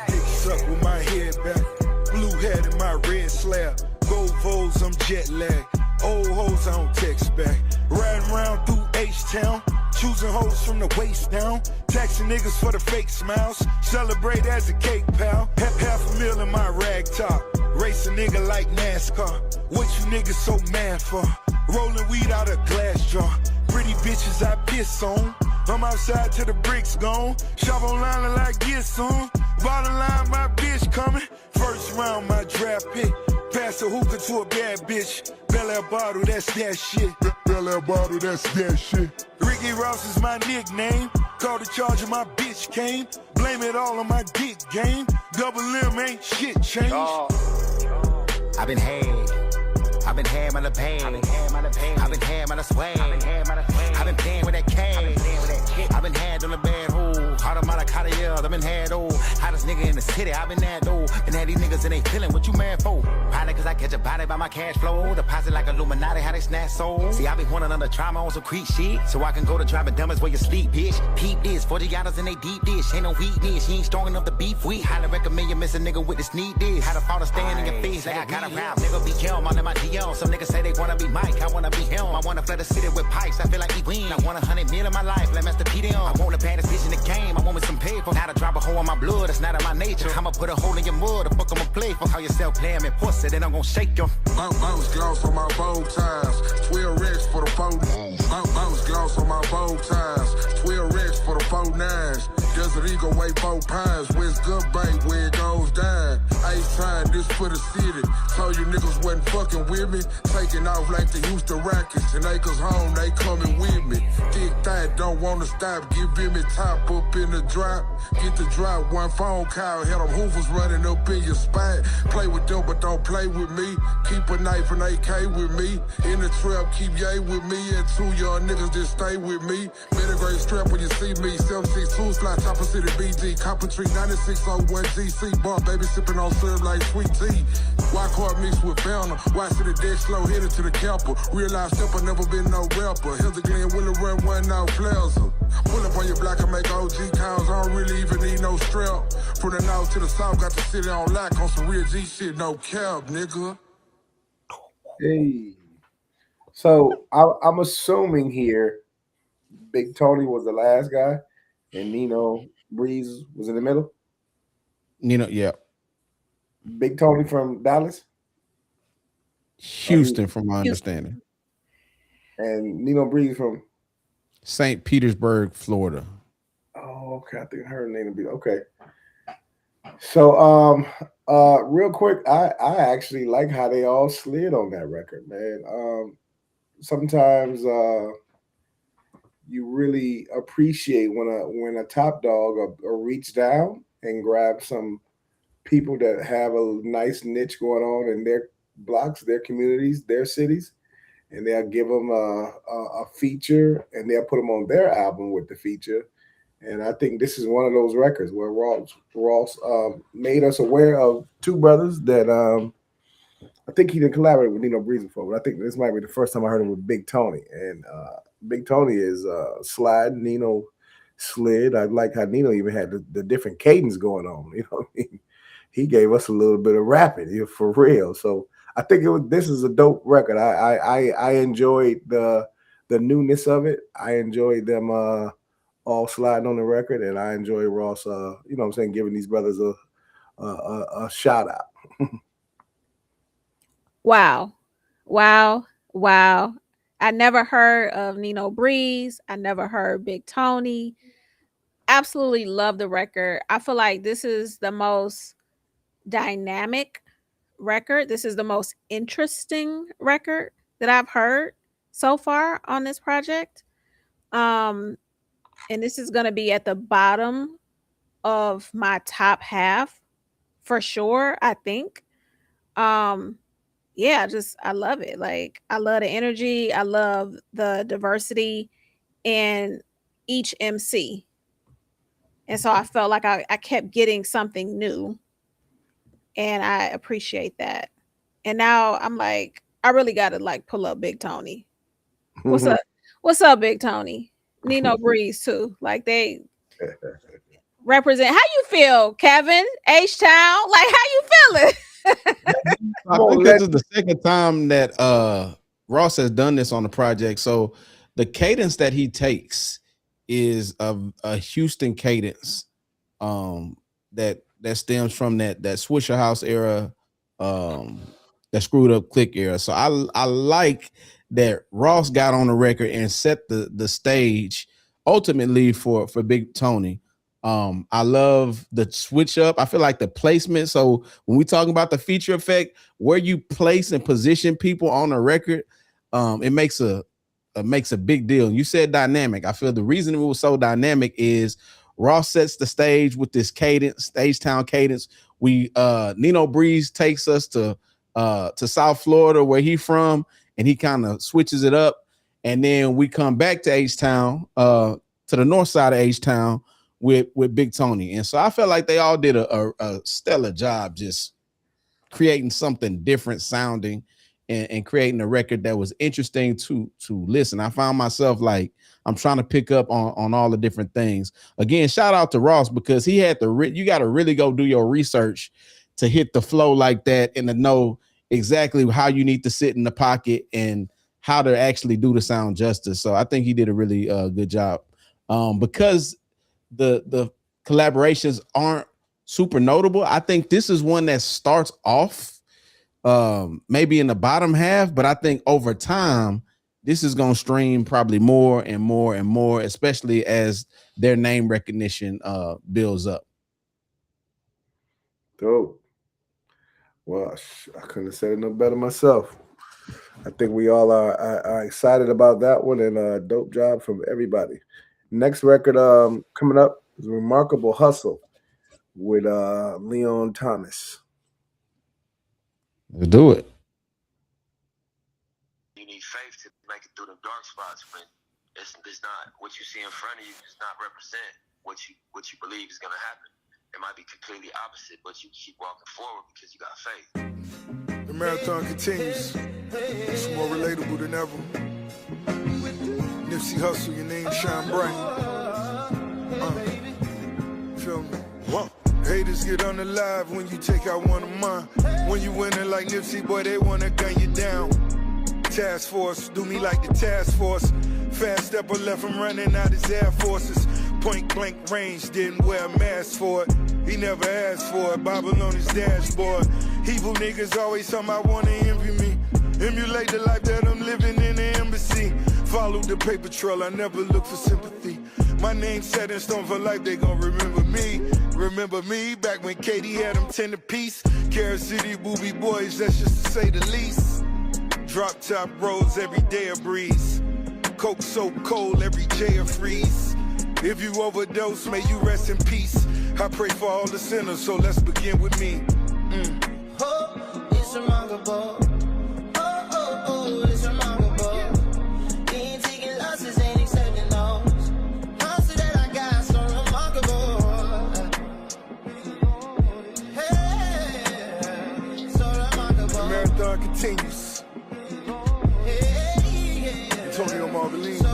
Dick suck with my head back, blue head in my red slab, gold Vols, I'm jet lag, old hoes I don't text back, riding around through H-Town, choosing hoes from the waist down, taxing niggas for the fake smiles, celebrate as a cake pal, half a mil in my rag top, race a nigga like NASCAR, what you niggas so mad for, rolling weed out of glass jar, pretty bitches I piss on, I'm outside till the bricks gone, shop online and like get some, bottom line my bitch coming, first round my draft pick, Pass a hookah to a bad bitch. Bel Air bottle, that's that shit. Bel Air bottle, that's that shit. Ricky Ross is my nickname. Call the charger, my bitch came. Blame it all on my dick game. Double M ain't shit changed. I've been had. I've been had by the pain. I've been had by the swag. I've been playing with that cash. I've been had on the bad hole. Hard amount of Cartier. I've been had though. Hottest nigga in the city. I've been that though. Been had these niggas and they feeling what you mad for. Probably cause I catch a body by my cash flow. Deposit like Illuminati, how they snatch souls. See, I be wanting under trauma on some creep shit. So I can go to driving dummies where you sleep, bitch. Peep this, 40 ounces in they deep dish. Ain't no weakness, she ain't strong enough to beef with. Highly recommend you miss a nigga with the sneak dish. How to fall to stand in your face like I got a round. Nigga be calm under my DM. Some niggas say they wanna be Mike, I wanna be him. I wanna flood the city with pipes, I feel like he win. I want 100 mil in my life, let Master P them. I want the baddest bitch in the game, I want me some paper. Now to drop a hole in my blood, that's not in my nature. I'ma put a hole in your mud, the fuck I'ma play for. Call yourself playing me pussy, then I'm gonna shake you. Bounce gloss on my bow ties, 12 racks for the 4 Bounce gloss on my bow ties, 12 racks for the 4 9s. Desert Eagle weigh 4 pounds, West Good Bank where it goes down. Ice time, this for the city. Told you niggas wasn't fucking with me. Taking off like the Houston Rockets. And Acres home, they coming with me. Thick thigh, don't wanna stop. Give me top up in the drop. Get the drop, one phone call. Had them hoovers running up in your spot. Play with them, but don't play with me. Keep a knife and AK with me. In the trap, keep yay with me. And 2 young niggas just stay with me. Middle grade strap when you see me. 762 slot, Chopper City BG. Copper Tree 9601 GC. Bar baby sipping on syrup like sweet tea. White card mixed with Fountain. White City dead slow headed to the camper. Real-life stepper, never been no rapper. Hilda Glenn, Willow Run, one out Plaza. Pull up on your block and make OG calls. I don't really even need no strap. From the north to the south, got the city on lock on some real G shit, no cap, nigga. Hey. So I'm assuming here Big Tony was the last guy and Nino Breeze was in the middle. Yeah. Big Tony from Dallas. Houston, from my understanding. And Nino Breeze from St. Petersburg, Florida. Oh, okay. I think I heard the name would be okay. So real quick, I actually like how they all slid on that record, man. Sometimes you really appreciate when a top dog or reach down and grab some people that have a nice niche going on in their blocks, their communities, their cities, and they'll give them a feature and they'll put them on their album with the feature. And I think this is one of those records where Ross made us aware of 2 brothers that I think he didn't collaborate with Nino Breeze before, but I think this might be the first time I heard him with Big Tony. And Big Tony is slide, Nino slid. I like how Nino even had the different cadence going on. You know what I mean? He gave us a little bit of rapping, for real. So I think this is a dope record. I enjoyed the newness of it. I enjoyed them all sliding on the record, and I enjoy Ross giving these brothers a shout out. Wow. I never heard of Nino Breeze. I never heard Big Tony. Absolutely love the record. I feel like this is the most dynamic record. This is the most interesting record that I've heard so far on this project. And this is going to be at the bottom of my top half for sure, I think. Yeah, I love it. Like, I love the energy. I love the diversity in each MC. And so I felt like I kept getting something new. And I appreciate that. And now I'm like, I really got to like pull up Big Tony. What's up? What's up, Big Tony? Nino Breeze too. Like, they represent. How you feel, Kevin? H-Town? Like, how you feeling? I think this is the second time that Ross has done this on the project. So the cadence that he takes is a Houston cadence that stems from that Swisher House era, that Screwed Up Click era. So I like that Ross got on the record and set the stage ultimately for Big Tony. I love the switch up. I feel like the placement. So when we talk about the feature effect, where you place and position people on a record, it makes a big deal. You said dynamic. I feel the reason it was so dynamic is Ross sets the stage with this cadence, stage town cadence. We Nino Breeze takes us to South Florida, where he from, and he kind of switches it up. And then we come back to H-Town, to the north side of H-Town with Big Tony. And so I felt like they all did a stellar job just creating something different sounding and creating a record that was interesting to listen. I found myself like I'm trying to pick up on all the different things. Again, shout out to Ross, because he had you got to really go do your research to hit the flow like that and to know exactly how you need to sit in the pocket and how to actually do the sound justice. So I think he did a really good job. Because the collaborations aren't super notable, I think this is one that starts off maybe in the bottom half, but I think over time this is going to stream probably more and more and more, especially as their name recognition builds up. Dope. Well, I couldn't have said it no better myself. I think we all are excited about that one, and dope job from everybody. Next record coming up is Remarkable Hustle with Leon Thomas. Let's do it. You need faith to make it through the dark spots, but it's not what you see in front of you does not represent what you believe is gonna happen. It might be completely opposite, but you keep walking forward because you got faith. The marathon continues. It's more relatable than ever. Nipsey Hussle, your name shine bright. Feel me? Whoa. Haters get unalive when you take out one of mine. When you winning like Nipsey, boy, they wanna gun you down. Task force, do me like the task force. Fast step or left him running out his Air Forces. Point blank range, didn't wear a mask for it. He never asked for it, Bible on his dashboard. Evil niggas always somehow wanna envy me. Emulate the life that I'm living in the embassy. Follow the paper trail, I never look for sympathy. My name set in stone for life, they gon' remember me. Remember me, back when Katie had them 10 apiece. Carrot City booby boys, that's just to say the least. Drop top roads, every day a breeze. Coke so cold, every J a freeze. If you overdose, may you rest in peace. I pray for all the sinners, so let's begin with me. Oh, it's remarkable. Oh, it's remarkable. He ain't taking losses, ain't accepting those. Hustle that I got, so remarkable. Hey, so remarkable. The marathon continues. Antonio Marvelino.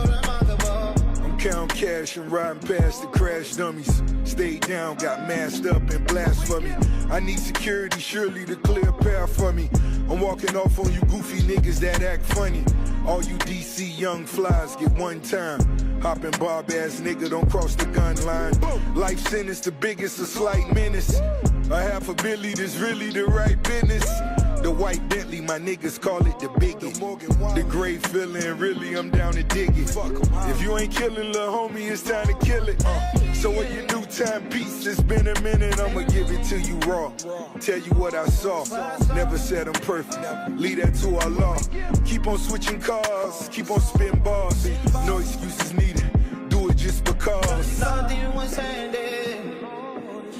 I'm counting cash and riding past the crash dummies. Stayed down, got masked up and blasphemy. I need security, surely to clear a path for me. I'm walking off on you goofy niggas that act funny. All you DC young flies get one time. Hopping Bob ass nigga, don't cross the gun line. Life sentence, the biggest, a slight menace. A half a billy, this really the right business. The white Bentley, my niggas call it the biggie. The great feeling, really I'm down to dig it. If you ain't killing little homie, it's time to kill it. So what you do, timepiece, it's been a minute, I'ma give it to you raw. Tell you what I saw, never said I'm perfect. Leave that to Allah. Keep on switching cars, keep on spitting bars. No excuses needed, do it just because. Nothing was handed,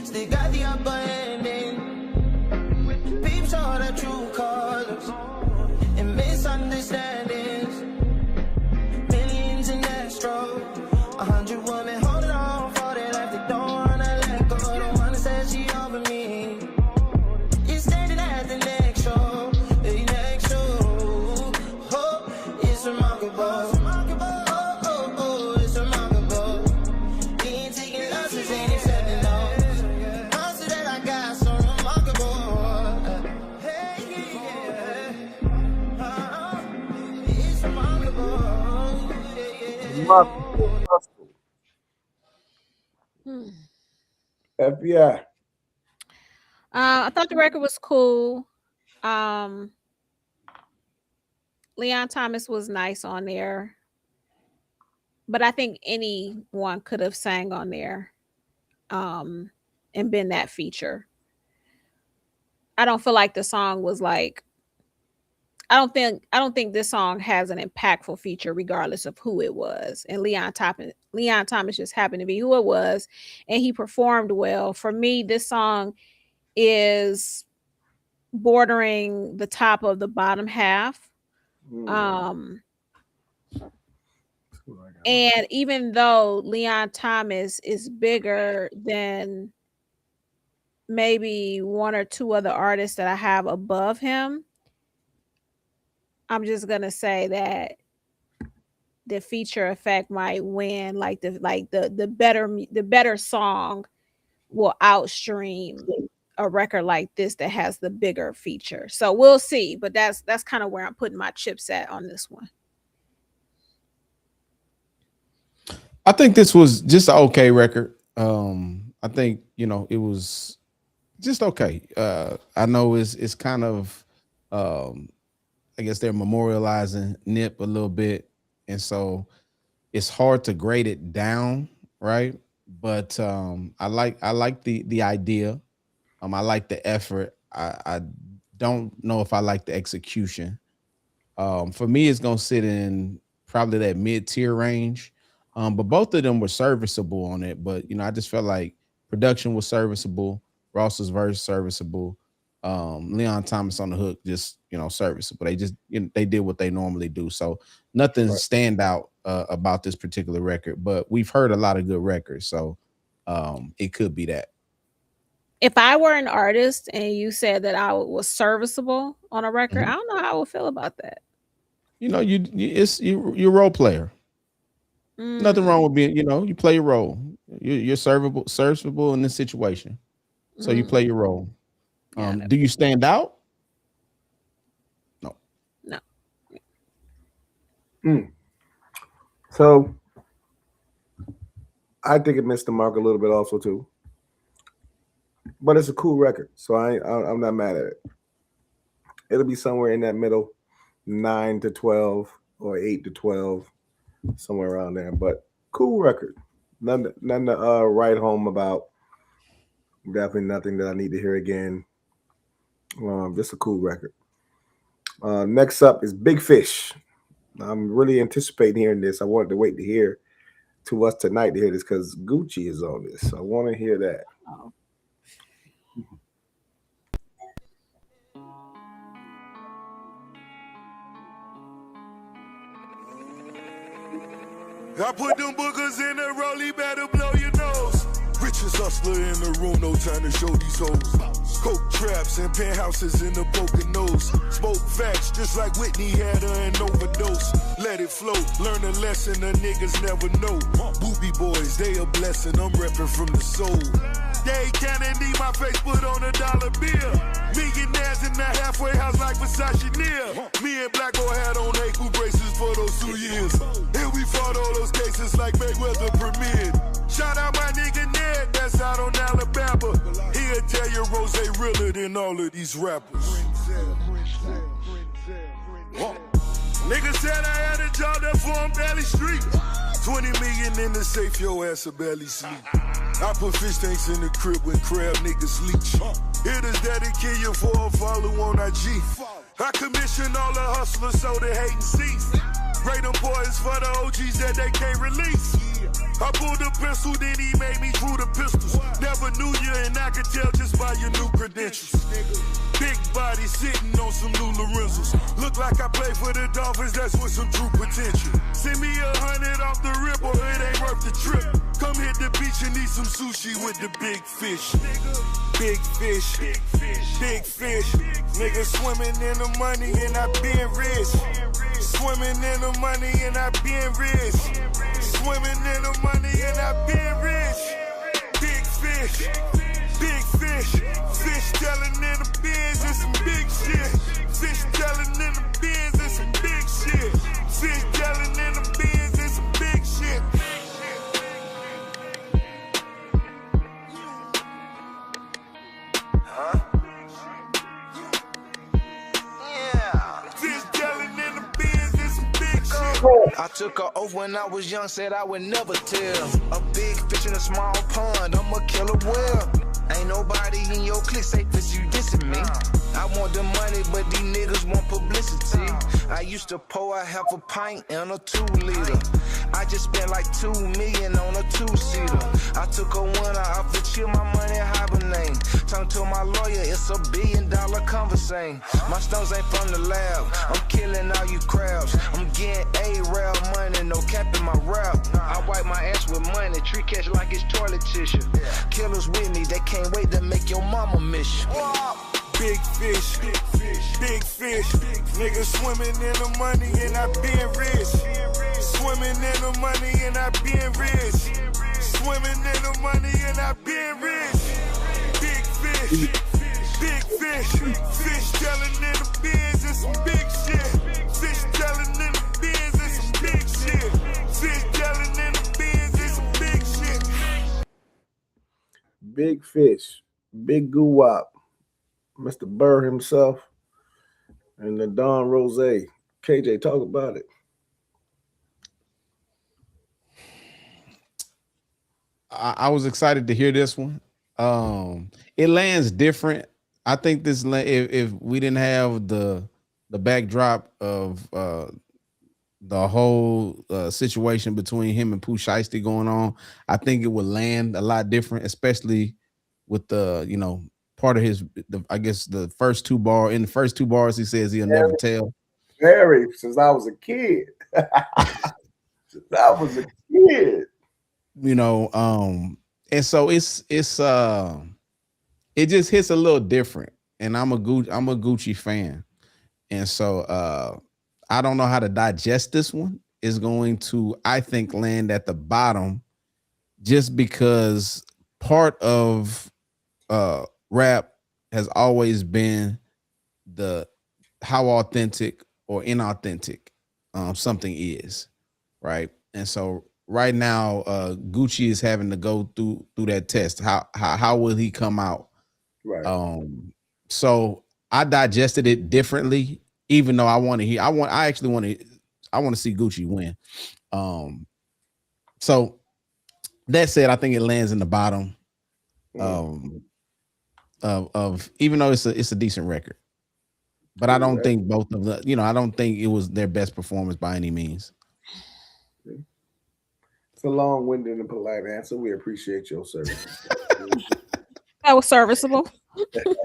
still got the upper handing. Peeps all the true colors and misunderstandings. Millions in that stroke, 100 women holding on for their life. They don't wanna let go. The one that said she over me is standing at the next show. The next show, oh, it's remarkable. Oh, it's remarkable. He ain't taking losses, ain't accepting those. Hustle that I got, so remarkable. FBI. I thought the record was cool. Leon Thomas was nice on there, but I think anyone could have sang on there. and been that feature. I don't feel like the song was like, I don't think this song has an impactful feature regardless of who it was. And Leon Thomas just happened to be who it was, and he performed well. For me, this song is bordering the top of the bottom half. And even though Leon Thomas is bigger than maybe one or two other artists that I have above him, I'm just gonna say that the feature effect might win. Like the better song will outstream a record like this that has the bigger feature. So we'll see. But that's kind of where I'm putting my chips at on this one. I think this was just an okay record. I think, you know, it was just okay. I know it's kind of I guess they're memorializing Nip a little bit, and so it's hard to grade it down, right? But I like the idea. I like the effort. I don't know if I like the execution. For me, it's gonna sit in probably that mid-tier range. But both of them were serviceable on it. But you know, I just felt like production was serviceable, Ross's verse serviceable, Leon Thomas on the hook just, you know, serviceable. They just, you know, they did what they normally do. So nothing stand out about this particular record. But we've heard a lot of good records, so it could be that. If I were an artist and you said that I was serviceable on a record, I don't know how I would feel about that. You know, you're a role player. Nothing wrong with being, you know, you play your role. You're serviceable in this situation. So you play your role. Do you stand out? No. So I think it missed the mark a little bit also too. But it's a cool record, so I'm not mad at it. It'll be somewhere in that middle, 9 to 12 or 8 to 12, somewhere around there. But cool record. Nothing to write home about. Definitely nothing that I need to hear again. Just a cool record. Next up is Big Fish. I'm really anticipating hearing this. I wanted to wait to hear to us tonight to hear this because Gucci is on this. So I want to hear that. Oh. I put them boogers in a rollie, better blow your nose. Richest hustler in the room, no time to show these hoes. Coke traps and penthouses in the broken nose. Smoke facts just like Whitney had her an overdose. Let it flow, learn a lesson the niggas never know. Booby boys, they a blessing, I'm reppin' from the soul. They can't need my face put on $1 bill. Millionaires in the halfway house like Versace near. Me and Blacko had on ankle braces for those 2 years. And we fought all those cases like Mayweather premiered. Shout out my nigga Ned, that's out on Alabama. He'll tell you Rose realer than all of these rappers. Nigga said I had a job there for on Valley Street. 20 million in the safe, your ass a barely sleep. I put fish tanks in the crib when crab niggas leech. Hitters that'll kill you for a follow on IG. I commission all the hustlers so they hatin' cease. Rate them boys for the OGs that they can't release. I pulled a pistol, then he made me drew the pistols. Never knew you, and I could tell just by your new credentials. Big body sitting on some new Lorenzos. Look like I play for the Dolphins, that's with some true potential. Send me 100 off the rip, or it ain't worth the trip. Come hit the beach and eat some sushi with the big fish. Big fish, big fish. Niggas swimming in the money and I been rich. Swimming in the money and I been rich. Swimming in the money and I been rich. Big fish, big fish. Fish telling in the bins and some big shit. Fish telling in the bins and some big shit. Fish telling in the bins and some big shit. Huh? Yeah. Fish telling in the bins and some big shit. I took an oath when I was young, said I would never tell. A big fish in a small pond, I'm a killer whale. Ain't nobody in your clique safe as you dissing me. I want the money, but these niggas want publicity. I used to pour a half a pint in a 2-liter. I just spent like $2 million on a 2-seater. I took a winner off the chill, my money hibernate. Talking to my lawyer, it's $1 billion conversation. My stones ain't from the lab, I'm killing all you crabs. I'm getting A-Rail money, no cap in my rap. I wipe my ass with money, tree catch like it's toilet tissue. Killers with me, they can't wait to make your mama miss you. Big fish, big fish. Niggas swimming in the money and I been rich. Swimming in the money and I been rich. Swimming in the money and I been rich. Big fish, big fish. Fish telling in the bins and some big shit. Fish telling in the bins and some big shit. Fish telling in the bins and some big shit. Big fish, big goo-wop. Mr. Burr himself, and the Don Rose. KJ, talk about it. I was excited to hear this one. It lands different. I think this if we didn't have the backdrop of the whole situation between him and Pooh Shiesty going on, I think it would land a lot different, especially with the part of his, I guess the first two bars he says he'll never tell. Very, since I was a kid. Since I was a kid. And so it just hits a little different. And I'm a Gucci fan. And so I don't know how to digest this one. It's going to, I think, land at the bottom just because part of rap has always been how authentic or inauthentic something is, right? And so right now, Gucci is having to go through that test. How will he come out? Right. So I digested it differently, even though I want to see Gucci win. So that said, I think it lands in the bottom. Of even though it's a decent record, but I don't think both of the I don't think it was their best performance by any means. It's a long-winded and polite answer. We appreciate your service. That was serviceable. But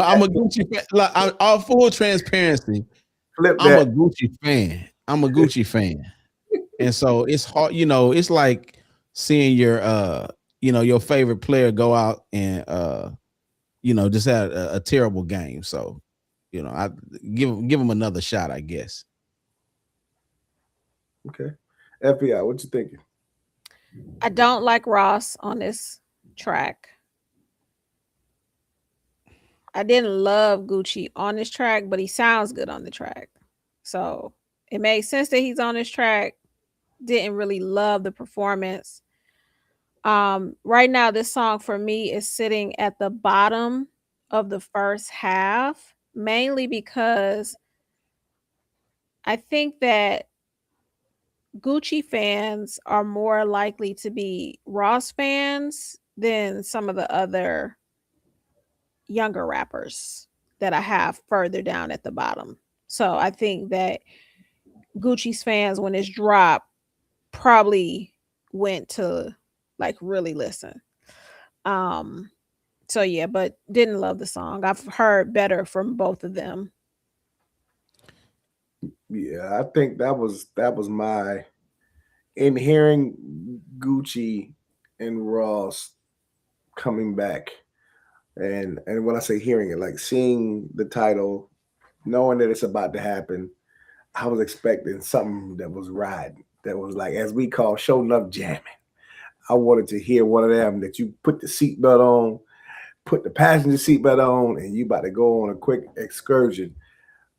I'm a Gucci fan. Like, all full transparency. I'm a Gucci fan. And so it's hard. It's like seeing your your favorite player go out and just had a terrible game. So I give him another shot, I guess. Okay. FBI, what you thinking? I don't like Ross on this track. I didn't love Gucci on this track, but he sounds good on the track. So it makes sense that he's on this track. Didn't really love the performance. Right now, this song for me is sitting at the bottom of the first half, mainly because I think that Gucci fans are more likely to be Ross fans than some of the other younger rappers that I have further down at the bottom. So I think that Gucci's fans, when it's dropped, probably went to like really listen. So yeah, but didn't love the song. I've heard better from both of them. Yeah, I think that was my, in hearing Gucci and Ross coming back, and when I say hearing it, like seeing the title, knowing that it's about to happen, I was expecting something that was riding, that was like, as we call, show enough jamming. I wanted to hear one of them that you put the seatbelt on, put the passenger seatbelt on, and you about to go on a quick excursion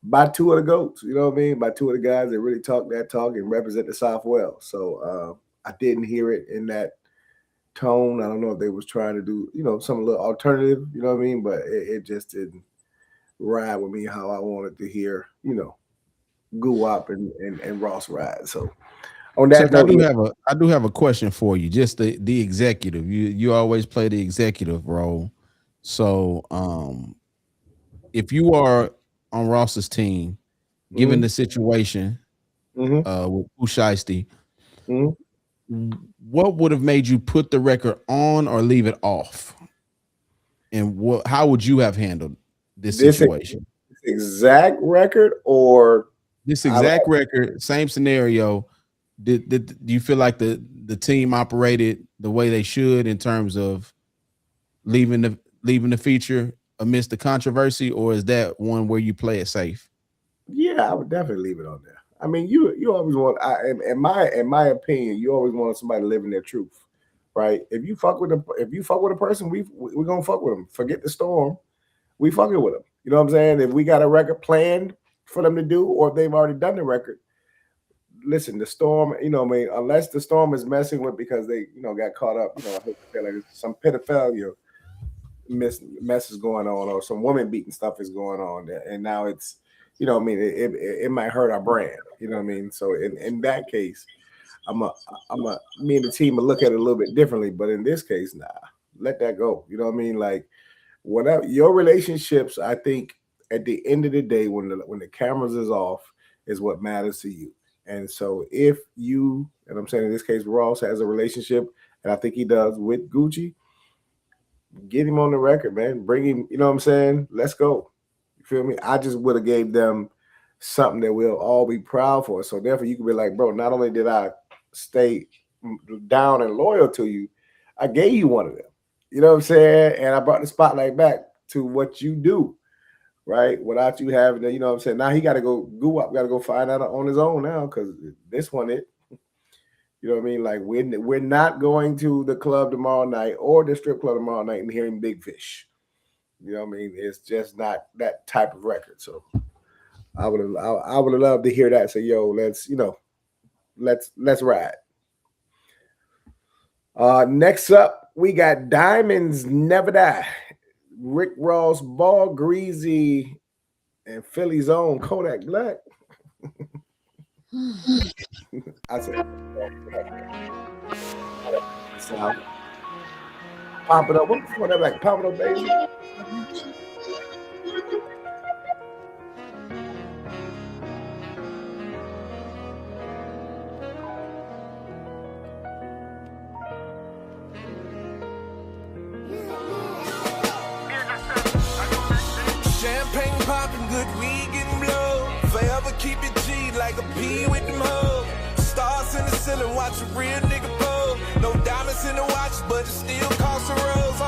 by two of the GOATs, you know what I mean? By two of the guys that really talk that talk and represent the South well. So I didn't hear it in that tone. I don't know if they was trying to do, some little alternative, you know what I mean? But it just didn't ride with me how I wanted to hear, Guwap and Ross ride. So on that Chuck, I note, do have a question for you. Just the executive. You always play the executive role. So if you are on Ross's team, given the situation with Pooh Shiesty, what would have made you put the record on or leave it off? And how would you have handled this situation? This exact record or this exact record, same scenario. Do you feel like the team operated the way they should in terms of leaving the feature amidst the controversy, or is that one where you play it safe? Yeah, I would definitely leave it on there. I mean, you always want, in my opinion, you always want somebody living their truth, right? If you fuck with a person, we're gonna fuck with them. Forget the storm, we fucking with them. You know what I'm saying? If we got a record planned for them to do, or if they've already done the record, listen, the storm, you know what I mean, unless the storm is messing with because they, you know, got caught up, you know, I hate to say like some pedophilia mess is going on, or some woman beating stuff is going on there, and now it's, you know what I mean, it might hurt our brand, you know what I mean? So in that case, me and the team will look at it a little bit differently, but in this case, nah, let that go. You know what I mean? Like, whatever your relationships, I think at the end of the day, when the cameras is off, is what matters to you. And so if you, and I'm saying in this case, Ross has a relationship, and I think he does, with Gucci, get him on the record, man. Bring him, you know what I'm saying? Let's go. You feel me? I just would have gave them something that we'll all be proud for. So therefore you can be like, bro, not only did I stay down and loyal to you, I gave you one of them. You know what I'm saying? And I brought the spotlight back to what you do, right? Without you having to, you know what I'm saying? Now he got to go, Guwap got to go find out on his own now, because this one, you know what I mean? Like, we're not going to the club tomorrow night or the strip club tomorrow night and hearing Big Fish. You know what I mean? It's just not that type of record. So I would have loved to hear that. Say, yo, let's ride. Next up, we got Diamonds Never Die. Rick Ross, Ball Greasy, and Philly's own Kodak Black. I said, so, pop it up. What's that like? Pop it up, baby. Champagne popping, good weed getting blow. Forever keep it G like a P with them hoes. Stars in the ceiling, watch a real nigga pose. No diamonds in the watch, but it still costs a rose.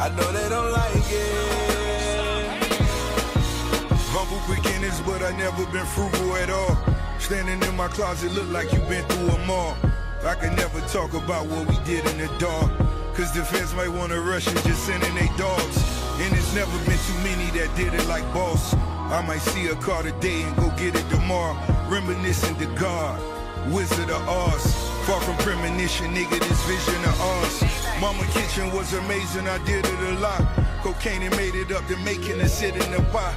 I know they don't like it. Humble beginnings, but I never been frugal at all. Standing in my closet look like you been through a mall. I can never talk about what we did in the dark, cause the feds might wanna rush and just send in they dogs. And it's never been too many that did it like boss. I might see a car today and go get it tomorrow. Reminiscing to God, Wizard of Oz. Far from premonition, nigga, this vision of ours. Mama kitchen was amazing, I did it a lot. Cocaine and made it up to making it sit in the pot.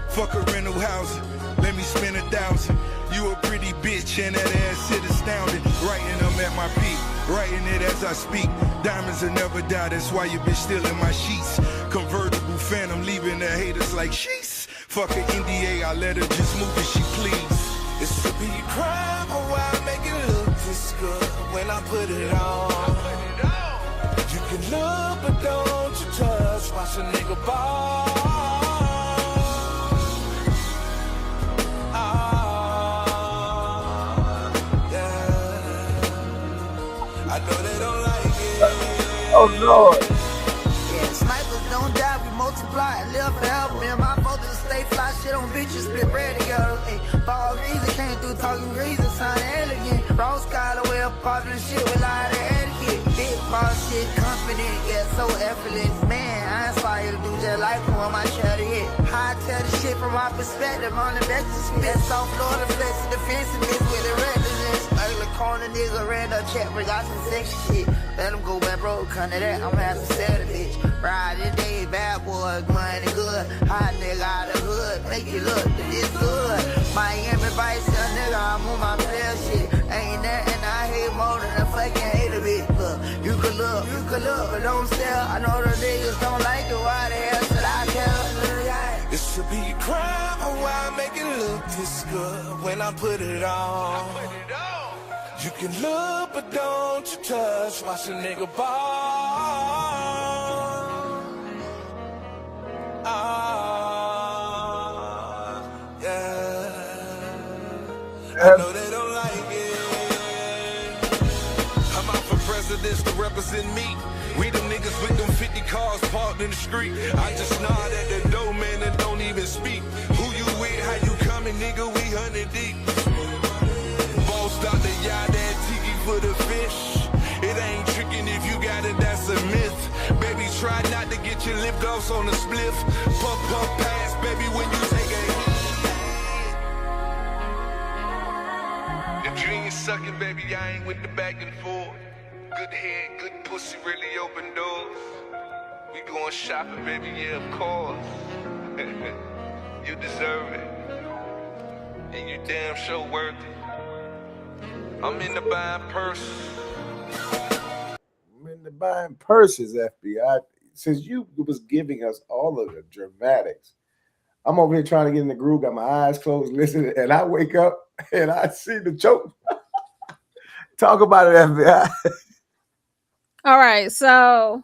Fuck a rental housing, let me spend 1,000. You a pretty bitch and that ass shit astounding. Writing them at my peak, writing it as I speak. Diamonds will never die, that's why you been stealing my sheets. Convertible phantom, leaving the haters like sheesh. Fuck an NDA, I let her just move as she please. It should be a crime, or why I make it look this good when I put it on. You can look, but don't you touch, watch a nigga ball. I know they don't like it. Oh Lord. Yeah, snipers don't die, we multiply and live forever. Me and my folks just stay fly, shit on bitches, split bread together. Hey, Ball Greasy came through talking greasy, sound elegant. Ross got away up popular shit with a lot of etiquette. Big boss shit, confident, yeah, so effortless. Man, I inspire to do just like who on my chair to hit. I tell the shit from my perspective on the best to spit. South Florida flex the defensiveness with the recklessness. Ugly corner on a nigga, ran up check, we got some sexy shit. Let him go back broke, under that, I'ma have to sell the bitch. Ride today, bad boy, money good. Hot nigga out the hood, make you look, it's good. Miami Vice, young nigga, I'm on my player shit. Ain't nothing I hate more than a fucking hater bitch. Look, you could look, but don't sell. I know the niggas don't like it, why the hell should I care? It should be a crime, oh, why I make it look this good when I put it on. You can look, but don't you touch, watch a nigga ball. Yeah. I know they don't like it. I'm out for presidents to represent me. We them niggas with them 50 cars parked in the street. I just nod at the door, man, and don't even speak. Who you with, how you coming, nigga, we 100 deep. Bossed out the yard, that tiki for the fish. It ain't tricking if you got it, that's a myth. Baby, try not to get your lip gloss on the spliff. Puff, puff, pass, baby, when you take a hit. The dream sucking, baby, I ain't with the back and forth. Good head, good pussy, really open doors. We going shopping, baby, yeah, of course. You deserve it. And you damn sure worth it. I'm in the buying purses. I'm in the buying purses, FBI. Since you was giving us all of the dramatics, I'm over here trying to get in the groove, got my eyes closed, listening, and I wake up and I see the choke. Talk about it, FBI. All right, so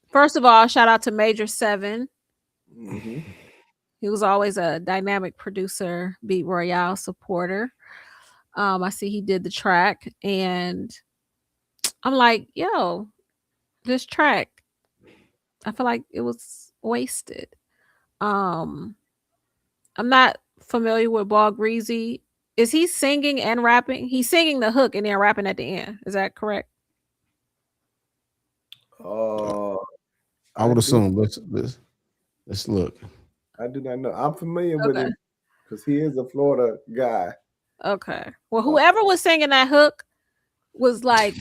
first of all, shout out to Major 7. Mm-hmm. He was always a dynamic producer, Beat Royale supporter. I see he did the track, and I'm like, yo, this track, I feel like it was wasted. I'm not familiar with Ball Greasy. Is he singing and rapping? He's singing the hook and then rapping at the end. Is that correct? I would assume. Let's look. I do not know. I'm familiar with him because he is a Florida guy. Okay. Well, whoever was singing that hook was like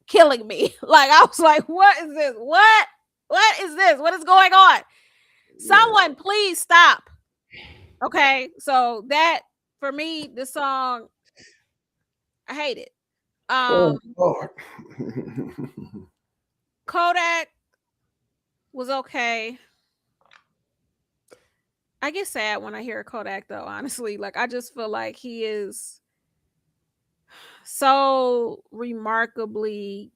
killing me. Like, I was like, what is this? What is this? What is going on? Someone please stop. Okay. So that, for me, the song, I hate it. Lord. Kodak was okay. I get sad when I hear Kodak, though, honestly. Like, I just feel like he is so remarkably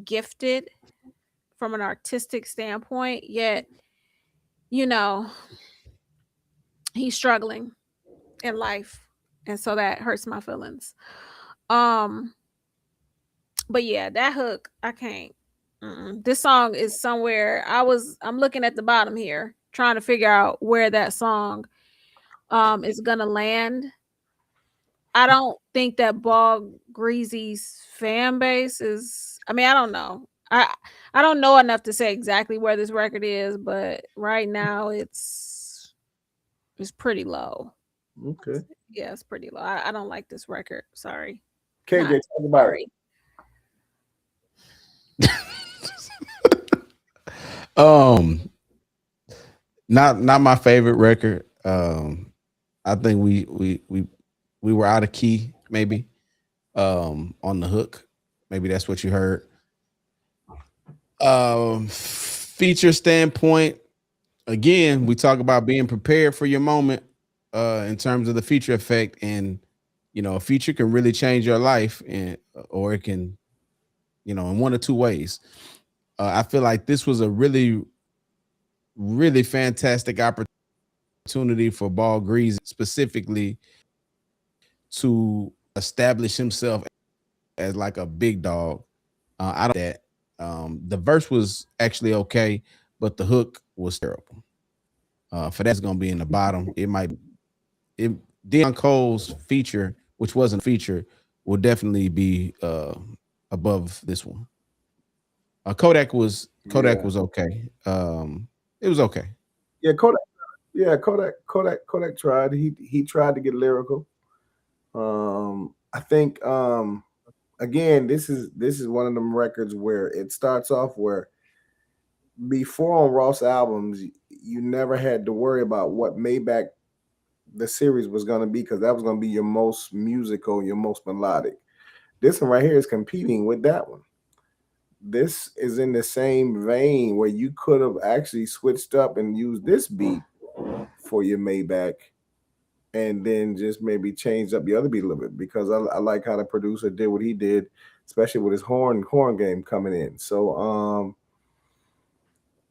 gifted from an artistic standpoint, yet, you know, he's struggling in life. And so that hurts my feelings. But yeah, that hook, I can't. This song is somewhere. I'm looking at the bottom here, trying to figure out where that song is gonna land. I don't think that Ball Greasy's fan base is. I mean, I don't know. I don't know enough to say exactly where this record is, but right now it's pretty low. Okay. Yeah, it's pretty low. I don't like this record. Sorry. KJ, talk about it. Not my favorite record. I think we were out of key, maybe, on the hook. Maybe that's what you heard. Feature standpoint, again, we talk about being prepared for your moment in terms of the feature effect, and a feature can really change your life, or it can, in one or two ways. I feel like this was a really, really fantastic opportunity for Ball Greasy specifically to establish himself as like a big dog. I don't that. The verse was actually okay, but the hook was terrible. For that's gonna be in the bottom. Deion Cole's feature, which wasn't a feature, will definitely be above this one. Kodak was okay. It was okay. Yeah, Kodak tried. He tried to get lyrical. I think again, this is one of them records where it starts off where before on Ross albums, you never had to worry about what Maybach the series was going to be, because that was going to be your most musical, your most melodic. This one right here is competing with that one. This is in the same vein where you could have actually switched up and used this beat for your Maybach, and then just maybe change up the other beat a little bit, because I like how the producer did what he did, especially with his horn game coming in. So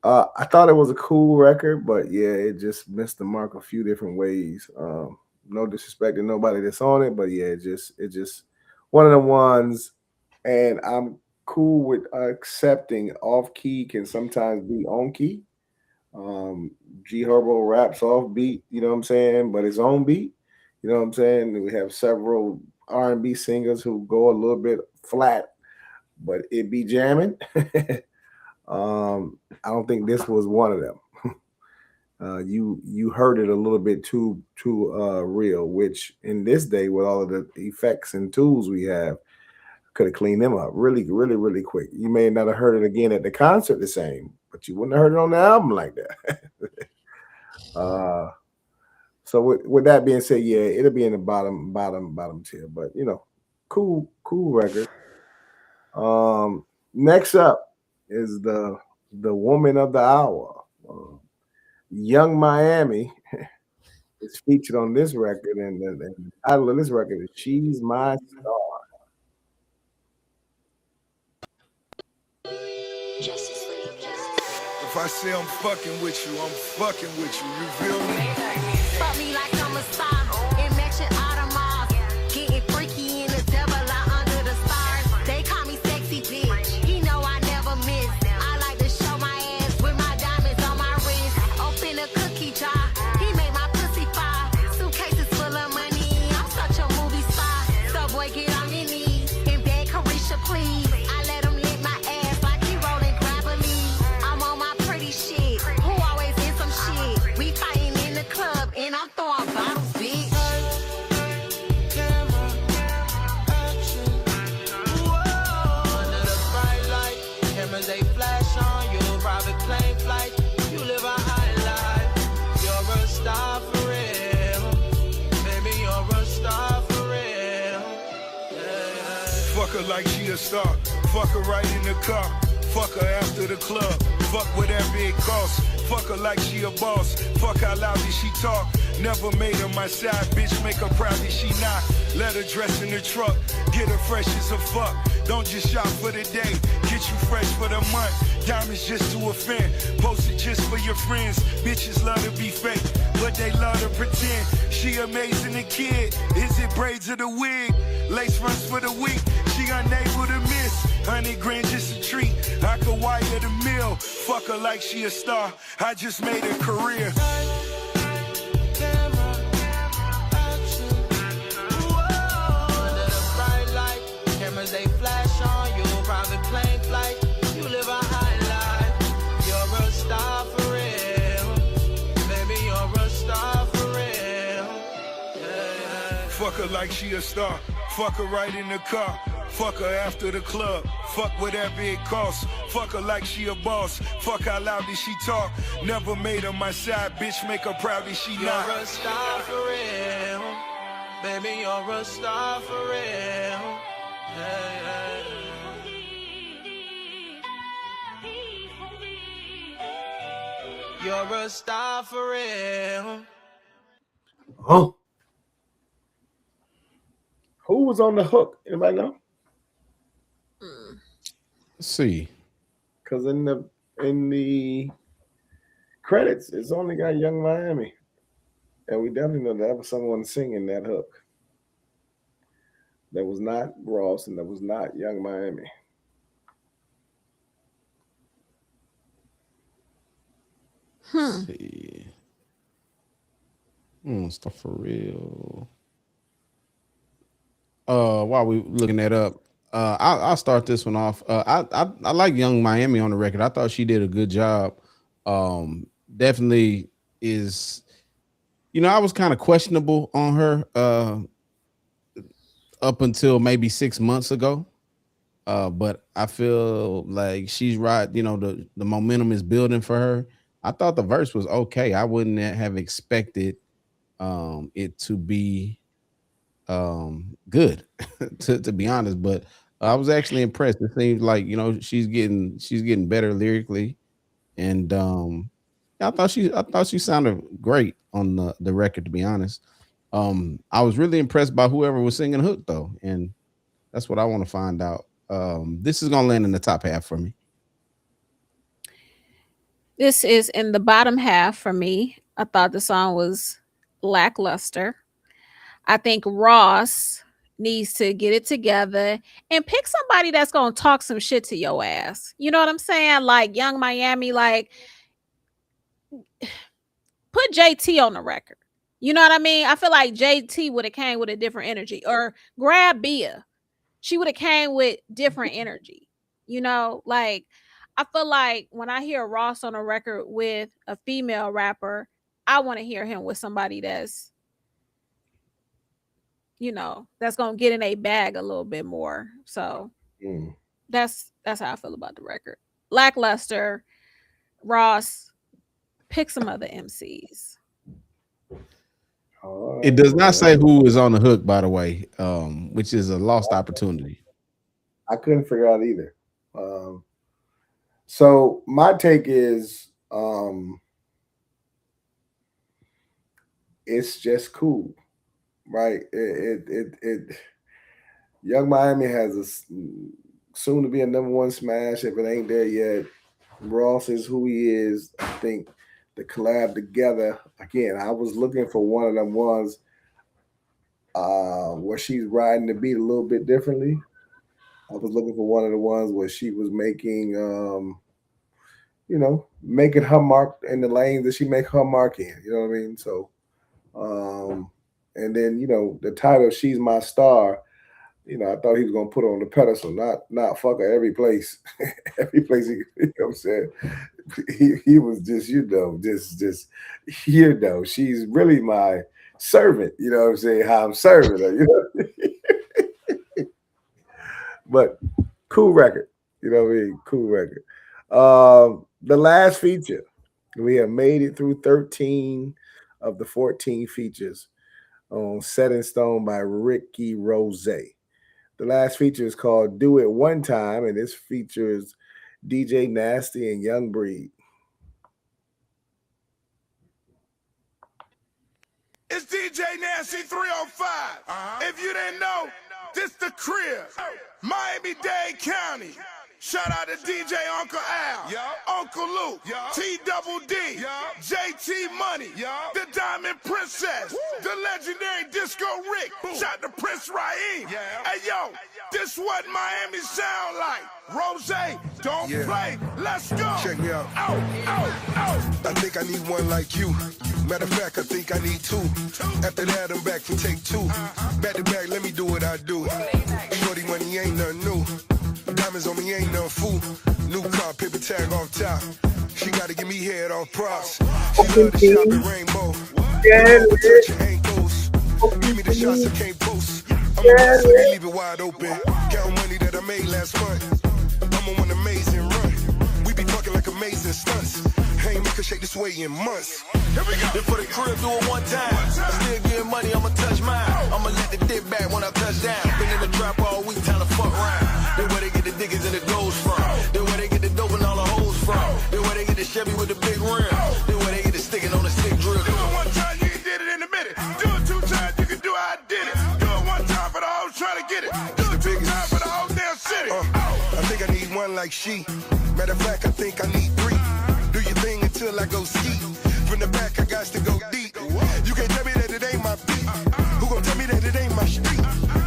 I thought it was a cool record, but yeah, it just missed the mark a few different ways. No disrespect to nobody that's on it, but yeah, it just one of the ones. And I'm cool with accepting off key can sometimes be on key. G Herbo raps off beat, you know what I'm saying, but his own beat, you know what I'm saying. We have several R&B singers who go a little bit flat, but it be jamming. I don't think this was one of them. You heard it a little bit too real, which in this day with all of the effects and tools we have, could have cleaned them up really, really, really quick. You may not have heard it again at the concert the same, but you wouldn't have heard it on the album like that. So with that being said, yeah, it'll be in the bottom tier, but you know, cool record. Next up is the woman of the hour. Young Miami is featured on this record, and the title of this record is "She's My Star." If I say I'm fucking with you, I'm fucking with you. You feel me? Fuck me like I'm a star. It matching Audemars. Getting freaky in the devil out under the stars. They call me sexy bitch. He know I never miss. I like to show my ass with my diamonds on my wrist. Open a cookie jar. He made my pussy fire. Suitcases full of money. I'm such a movie star. So boy, get on your knees and beg Carisha, please. I let him lick my ass like he rolling gravelly. I'm on my pretty shit. Who always in some shit? We fighting in the club and I'm throwing bottles, bitch. Under the bright light, cameras they flash on you. Private plane flight, you live a high life. You're a star for real, baby. You're a star for real. Fuck her like she a star. Fuck her right in the car. Fuck her after the club. Fuck whatever it costs. Fuck her like she a boss. Fuck how loudly she talk. Never made her my side bitch. Make her proud that she not. Let her dress in the truck. Get her fresh as a fuck. Don't just shop for the day. Get you fresh for the month. Diamonds just to offend. Post it just for your friends. Bitches love to be fake, but they love to pretend. She amazing a kid. Is it braids or the wig? Lace runs for the week. She unable to miss. 100 grand just a treat. I could wire the mill. Fuck her like she a star. I just made a career. Under the bright light, cameras they flash on you. Private plane flight, you live a high life. You're a star for real, baby. You're a star for real. Fuck her like she a star. Fuck her right in the car. Fuck her after the club. Fuck whatever it costs. Fuck her like she a boss. Fuck how loudly she talk. Never made her my side bitch. Make her proud that she not. You're a star for real, baby. You're a star for real. You're a star for real. Oh, who was on the hook? Anybody know? Let's see. Because in the credits, it's only got Young Miami, and we definitely know that was someone singing that hook. That was not Ross, and that was not Young Miami. Let's see. Stuff for real. While we looking that up, I'll start this one off. I like Young Miami on the record. I thought she did a good job. Definitely is, I was kind of questionable on her. up until maybe 6 months ago. But I feel like she's right. You know, the momentum is building for her. I thought the verse was okay. I wouldn't have expected it to be good, to be honest. But I was actually impressed. It seems like, you know, she's getting better lyrically, and I thought she sounded great on the record, to be honest. I was really impressed by whoever was singing the hook though, and that's what I want to find out. This is gonna land in the top half for me. This is in the bottom half for me. I thought the song was lackluster. I think Ross needs to get it together and pick somebody that's gonna talk some shit to your ass. You know what I'm saying? Like Young Miami, like put JT on the record. You know what I mean? I feel like JT would have came with a different energy, or grab Bia. She would have came with different energy. You know, like I feel like when I hear Ross on a record with a female rapper, I want to hear him with somebody that's, you know, that's gonna get in a bag a little bit more. So that's how I feel about the record. Lackluster. Ross, pick some other MCs. It does not say who is on the hook, by the way, which is a lost opportunity. I couldn't figure out either. So my take is it's just cool, right? It Young Miami has a soon to be a #1 smash if it ain't there yet. Ross is who he is. I think the collab together, again, I was looking for one of them ones where she's riding the beat a little bit differently. I was looking for one of the ones where she was making, you know, making her mark in the lanes that she make her mark in. You know what I mean? So, and then, you know, the title, She's My Star, you know, I thought he was going to put her on the pedestal, not fuck her every place. Every place, you know what I'm saying? He was just, you know, just, you know, she's really my servant, you know what I'm saying? How I'm serving her, you know? But cool record, you know what I mean? Cool record. The last feature, we have made it through 13 of the 14 features on Set in Stone by Ricky Rose. The last feature is called Do It One Time, and this features DJ Nasty and Young Breed. It's DJ Nasty 305. If you didn't know, this the crib. Miami-Dade County. Shout out to DJ Uncle Al, Uncle Luke, T-Double-D, JT Money, the Diamond Princess, the legendary Disco Rick. Shout out to Prince Raheem. Hey, yo, this what Miami sound like. Rose, don't play. Let's go. Check me out. I think I need one like you. Matter of fact, I think I need two. After that, I'm back for take two. Back to back, let me do what I do. Shorty money ain't nothing new. Diamonds on me ain't no fool. New car, paper tag off top. She gotta give me head off props. She love to shop at Rainbow. Touch your ankles. Give me the shots I can't post. I'm a boss, so leave it wide open. Count money that I made last month. I'm on one amazing run. We be fucking like amazing stunts. Ain't make her shake this way in months. Here we go. Then for the crib, do it one time. Still getting money, I'ma touch mine. I'ma let the dick back when I touch down. Been in the trap all week, time to fuck round. Then where they get the diggers and the goals from. Then where they get the dope and all the hoes from. Then where they get the Chevy with the big rim. Then where they get the sticking on the stick drill. Do it one time, you can did it in a minute. Do it 2 times, you can do how I did it. Do it one time for the hoes trying to get it. Do it 2 times for the whole damn city. I think I need one like she. Matter of fact, I think I need 3. Do your thing until I go ski. From the back, I got to go deep. You can't tell me that it ain't my beat. Who gon' tell me that it ain't my street?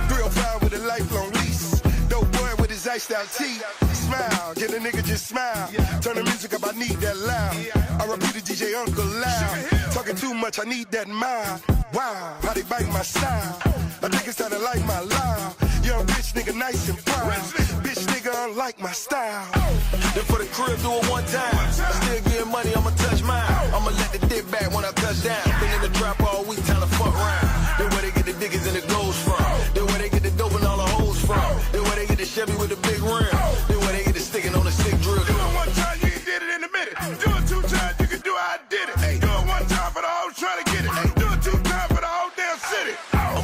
305 with a lifelong lease. Dope boy with his iced out tee. Smile, get a nigga just smile. Turn the music up, I need that loud. I repeat the DJ Uncle Loud. Talking too much, I need that mild. Wow, how they bite my style. I think it's time to like my loud. Young bitch nigga nice and proud. Bitch nigga unlike my style. Then for the crib, do it one time. Still getting money, I'ma touch mine. I'ma let the dick back when I touch down. Been in the trap all week, time to fuck round. Then where they get the diggers and the goals from. Then where they get the dope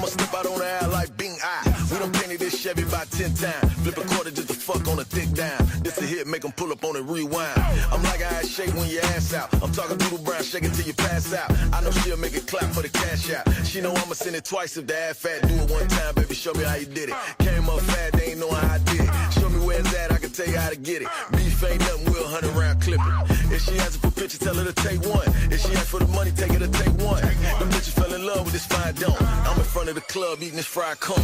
I'ma step out on the air like Bing Eye. We done painted this Chevy about 10 times. Flip a quarter just to fuck on a thick dime. This a hit, make them pull up on it, rewind. I'm like I shake when your ass out. I'm talking Doodle Brown, shake it till you pass out. I know she'll make it clap for the cash out. She know I'ma send it twice if the ass fat. Do it one time, baby, show me how you did it. Came up fat, they ain't knowing how I did it. Show me where it's at, I can tell you how to get it. Beef ain't nothing, we'll 100 round clip it. If she asks for pictures, tell her to take one. If she asks for the money, take her to take one. Them bitches fell in love with this fine don't. I'm in front of the club eating this fried corn.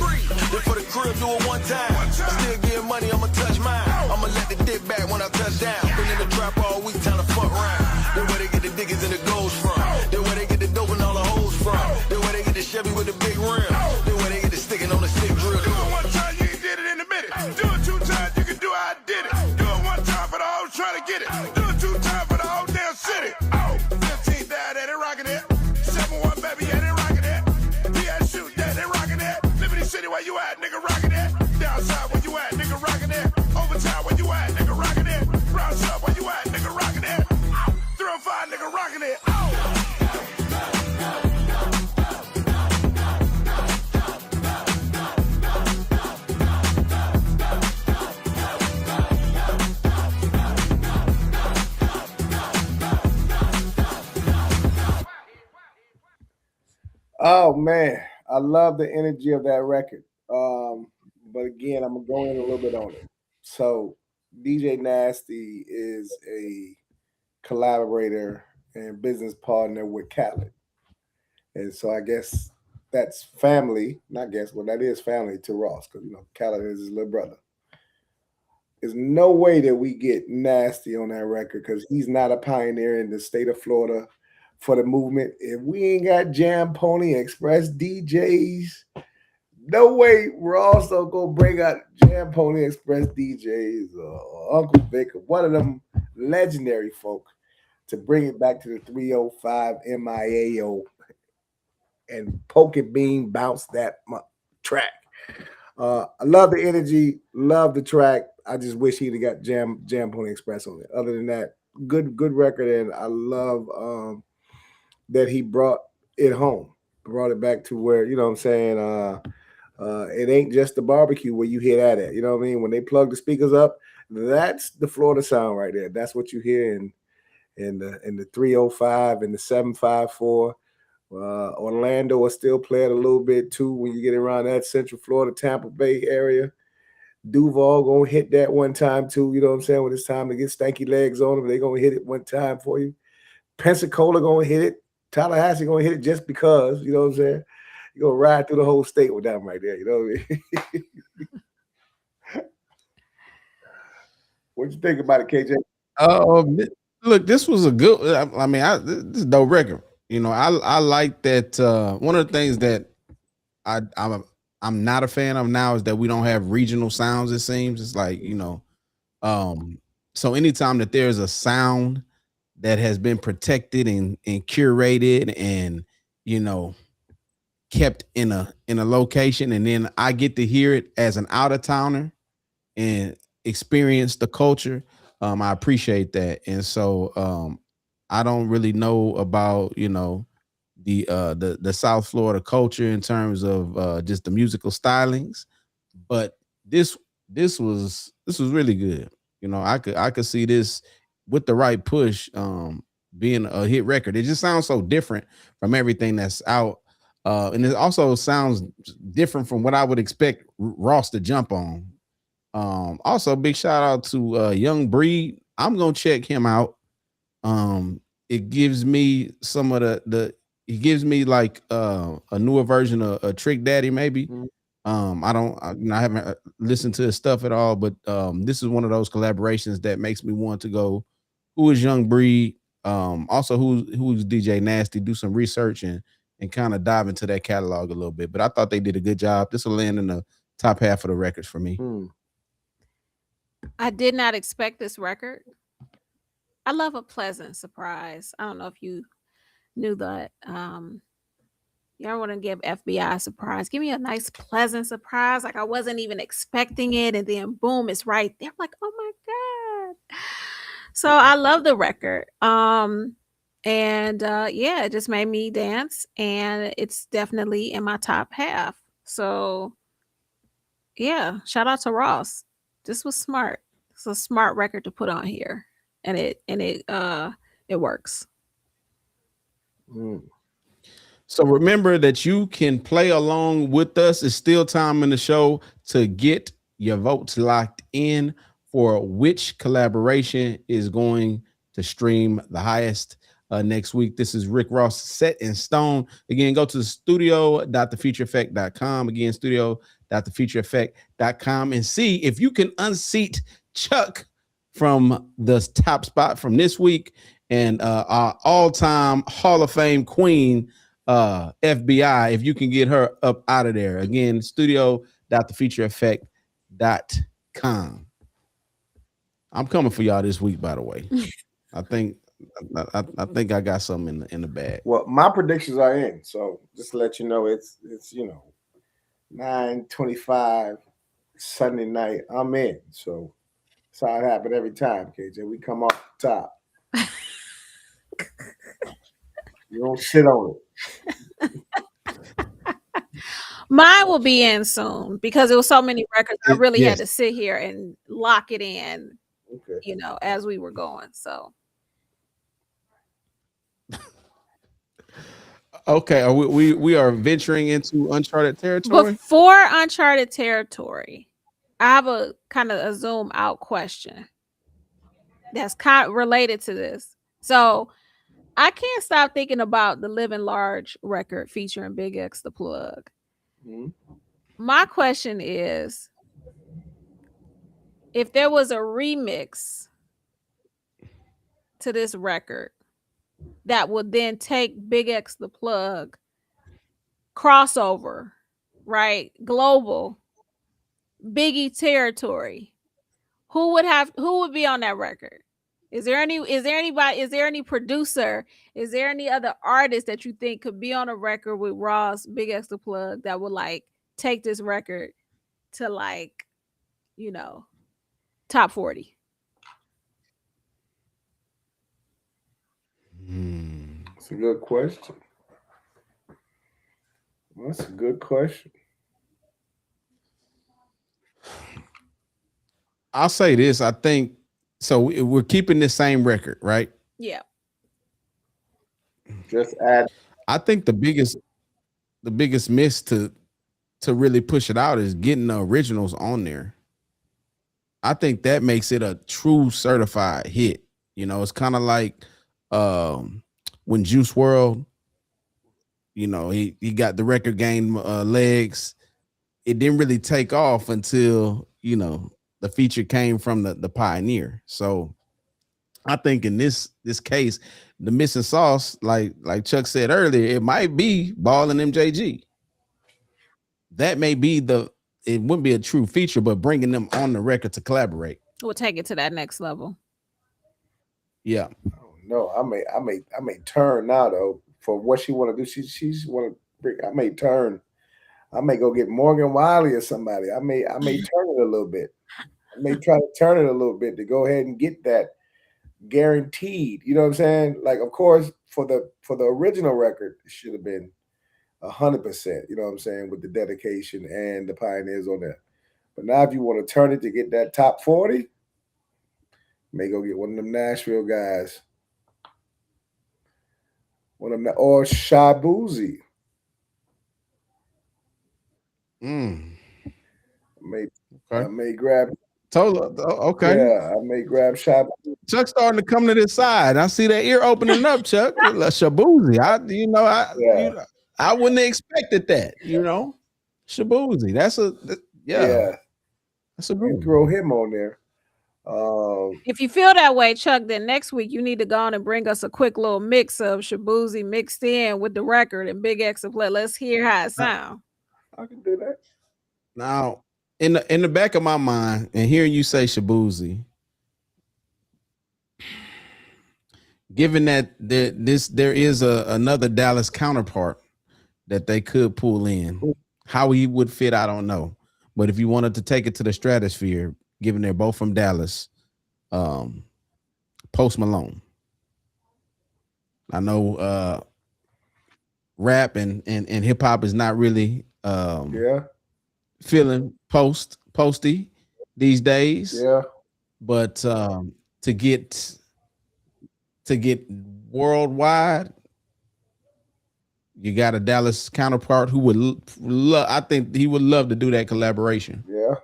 Then for the crib, do it one time. Still getting money, I'ma touch mine. I'ma let the dick back when I touch down. Been in the trap all week, time to fuck round. Then where they get the diggers and the goals from. Then where they get the dope and all the hoes from. Then where they get the Chevy with the big rim. Then where they get the sticking on the stick drill. Do it one time, you did it in a minute. Do it 2 times, you can do how I did it. Do it one time for the hoes trying to get it. Do it 2 times for the whole damn city. Oh, 15 died, they rocking it. 7-1 baby, yeah, they rocking it. PI shoot, yeah, they rocking it. Liberty City, where you at, nigga, rocking it. Downside, where you at, nigga, rocking it. Overtime, where you at, nigga, rocking it. Round up, where you at, nigga, rocking it. 305, nigga, rocking it. Oh man, I love the energy of that record. But again, I'm gonna go in a little bit on it. So DJ Nasty is a collaborator and business partner with Khaled. And so I guess that's family, not guess, well, that is family to Ross, because Khaled is his little brother. There's no way that we get Nasty on that record because he's not a pioneer in the state of Florida for the movement. If we ain't got Jam Pony Express DJs, no way we're also gonna bring out Jam Pony Express DJs or Uncle Vic or one of them legendary folk to bring it back to the 305 MIAO and Poke and Bean bounce that track. I love the energy, love the track. I just wish he'd have got Jam Pony Express on it. Other than that, good record, and I love that he brought it home, brought it back to where, you know what I'm saying, it ain't just the barbecue where you hear that at, you know what I mean? When they plug the speakers up, that's the Florida sound right there. That's what you hear in the 305 and the 754. Orlando will still play it a little bit too when you get around that Central Florida, Tampa Bay area. Duval gonna hit that one time too, you know what I'm saying? When it's time to get stanky legs on them, they gonna hit it one time for you. Pensacola gonna hit it. Tallahassee gonna hit it just because, you know what I'm saying? You're gonna ride through the whole state with them right there, you know what I mean? What you think about it, KJ? Look, this was a good. This is a dope record. I like that. One of the things that I'm not a fan of now is that we don't have regional sounds. It seems it's like so anytime that there's a sound that has been protected and curated and kept in a location, and then I get to hear it as an out of towner and experience the culture. I appreciate that, and so I don't really know about the South Florida culture in terms of just the musical stylings, but this was really good. I could see this with the right push being a hit record. It just sounds so different from everything that's out. And it also sounds different from what I would expect Ross to jump on. Also, big shout out to Young Breed. I'm gonna check him out. It gives me some of it gives me like a newer version of a Trick Daddy, maybe. I haven't listened to his stuff at all, but this is one of those collaborations that makes me want to go, who is Young Breed? Also who's DJ Nasty, do some research and kind of dive into that catalog a little bit. But I thought they did a good job. This will land in the top half of the records for me. I did not expect this record. I love a pleasant surprise. I don't know if you knew that. You ever want to give FBI a surprise? Give me a nice, pleasant surprise. Like I wasn't even expecting it. And then boom, it's right there. I'm like, oh my God. So I love the record. And yeah, it just made me dance, and it's definitely in my top half. So yeah, shout out to Ross. This was smart. It's a smart record to put on here, and it works. So remember that you can play along with us. It's still time in the show to get your votes locked in for which collaboration is going to stream the highest next week. This is Rick Ross set in stone. Again, go to studio.thefeatureeffect.com. Again, studio.thefeatureeffect.com and see if you can unseat Chuck from the top spot from this week and our all-time Hall of Fame queen, FBI, if you can get her up out of there. Again, studio.thefeatureeffect.com. I'm coming for y'all this week, by the way. I think I got something in the bag. Well, my predictions are in, so just to let you know, it's 9:25 Sunday night. I'm in, so that's how it happened every time, KJ. We come off the top. You don't sit on it. Mine will be in soon because it was so many records. I really had Yes. to sit here and lock it in, Okay. as we were going. So Okay, we are venturing into uncharted territory. before Uncharted Territory, I have a kind of a zoom out question that's kind of related to this. So I can't stop thinking about the Living Large record featuring Big X the Plug. Mhm. My question is, if there was a remix to this record that would then take Big X the Plug crossover, right? Global, Biggie territory. Who would be on that record? Is there any producer? Is there any other artist that you think could be on a record with Ross, Big X the Plug that would like take this record to like, top 40? That's a good question. That's a good question. I'll say this. I think so. We're keeping the same record, right? Yeah. Just add. I think the biggest miss to really push it out is getting the originals on there. I think that makes it a true certified hit. It's kind of like when Juice WRLD, he got the record game legs. It didn't really take off until the feature came from the pioneer. So I think in this case, the missing sauce, like Chuck said earlier, it might be Ball and MJG. That may be it wouldn't be a true feature, but bringing them on the record to collaborate. We'll take it to that next level. Yeah. No, I may turn now though for what she want to do. She's want to bring. I may turn. I may go get Morgan Wiley or somebody. I may turn it a little bit. I may try to turn it a little bit to go ahead and get that guaranteed. You know what I'm saying? Like, of course, for the original record, it should have been 100%. You know what I'm saying, with the dedication and the pioneers on there. But now, if you want to turn it to get that top 40, you may go get one of them Nashville guys, one of them, or Shy Boozy. I may grab. Okay. Yeah, I may grab Shy. Chuck's starting to come to this side. I see that ear opening up, Chuck. Shabuzi. I wouldn't have expected that. Shabuzi. That's a That's a good one. Throw him on there. If you feel that way, Chuck, then next week you need to go on and bring us a quick little mix of Shabuzi mixed in with the record and Big X and play. Let's hear how it sounds. I can do that. Now, in the back of my mind, and hearing you say Shabuzi, given that there is another Dallas counterpart that they could pull in, how he would fit, I don't know. But if you wanted to take it to the stratosphere, given they're both from Dallas, Post Malone. I know rap and hip hop is not really feeling posty these days. Yeah. But to get worldwide, you got a Dallas counterpart who would I think he would love to do that collaboration. Yeah.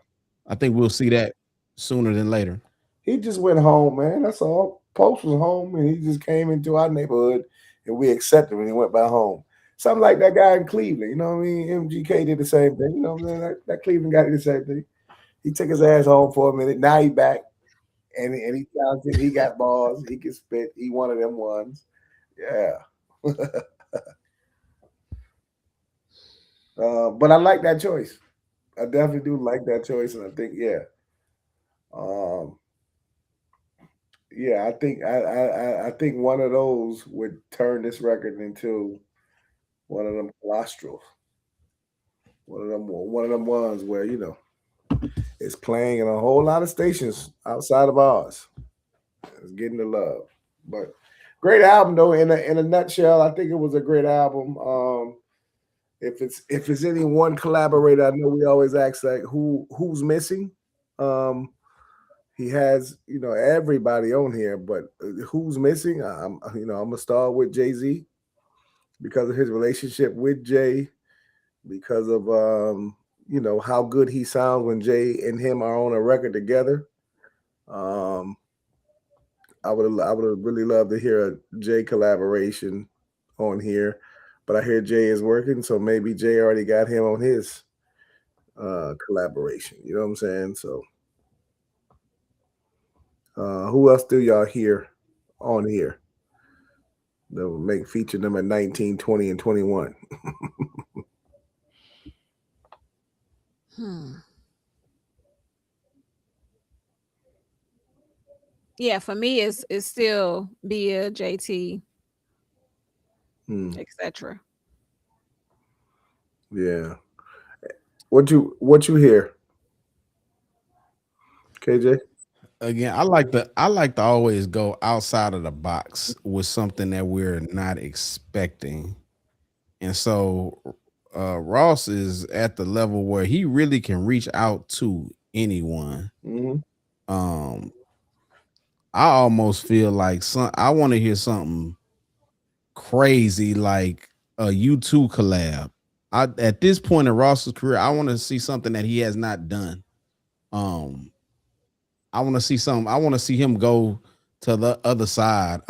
I think we'll see that sooner than later. He just went home, man. That's all. Post was home, and he just came into our neighborhood, and we accepted him, and he went back home. Something like that guy in Cleveland. You know what I mean? MGK did the same thing. You know what I'm saying? That Cleveland guy did the same thing. He took his ass home for a minute. Now he back, and he talented. He got balls. He can spit. He one of them ones. Yeah. But I like that choice. I definitely do like that choice, and I think, I think one of those would turn this record into one of them colostrals. One of them ones where, you know, it's playing in a whole lot of stations outside of ours. It's getting the love. But great album though. In a nutshell, I think it was a great album. If it's any one collaborator, I know we always ask like who's missing. He has, you know, everybody on here, but who's missing? I'm gonna start with Jay-Z because of his relationship with Jay, because of you know, how good he sounds when Jay and him are on a record together. I would have really loved to hear a Jay collaboration on here, but I hear Jay is working, so maybe Jay already got him on his collaboration. You know what I'm saying? So. Who else do y'all hear on here that will make feature number 19, 20, and 21? Yeah, for me, it's still Bia, JT, etc. Yeah. What you hear, KJ? Again, I like to always go outside of the box with something that we're not expecting. And so Ross is at the level where he really can reach out to anyone. Mm-hmm. I almost feel like I want to hear something crazy like a U2 collab. At this point in Ross's career, I want to see something that he has not done. I want to see something. I want to see him go to the other side.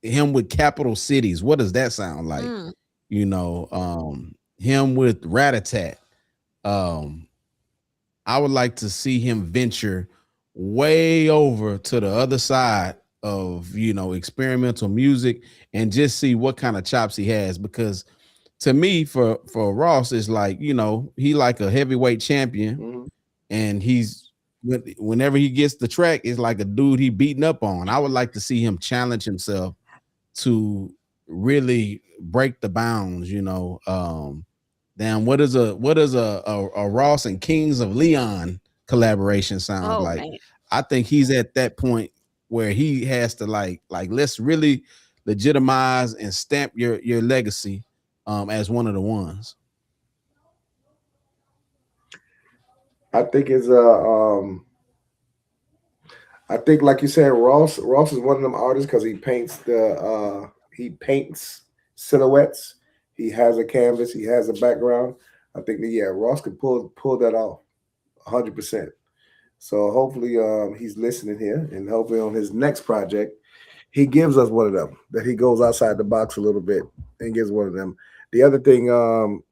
Him with Capital Cities. What does that sound like? You know, him with Rat-a-tat. I would like to see him venture way over to the other side of, you know, experimental music and just see what kind of chops he has. Because to me, for Ross, it's like, you know, he like a heavyweight champion, and whenever he gets the track, it's like a dude he beating up on. I would like to see him challenge himself to really break the bounds, you know. Damn, what does a Ross and Kings of Leon collaboration sound like? Man. I think he's at that point where he has to like let's really legitimize and stamp your legacy as one of the ones. I think it's I think, like you said, Ross is one of them artists because he paints silhouettes. He has a canvas. He has a background. I think that Ross could pull that off 100%. So hopefully he's listening here, and hopefully on his next project he gives us one of them, that he goes outside the box a little bit and gives one of them. The other thing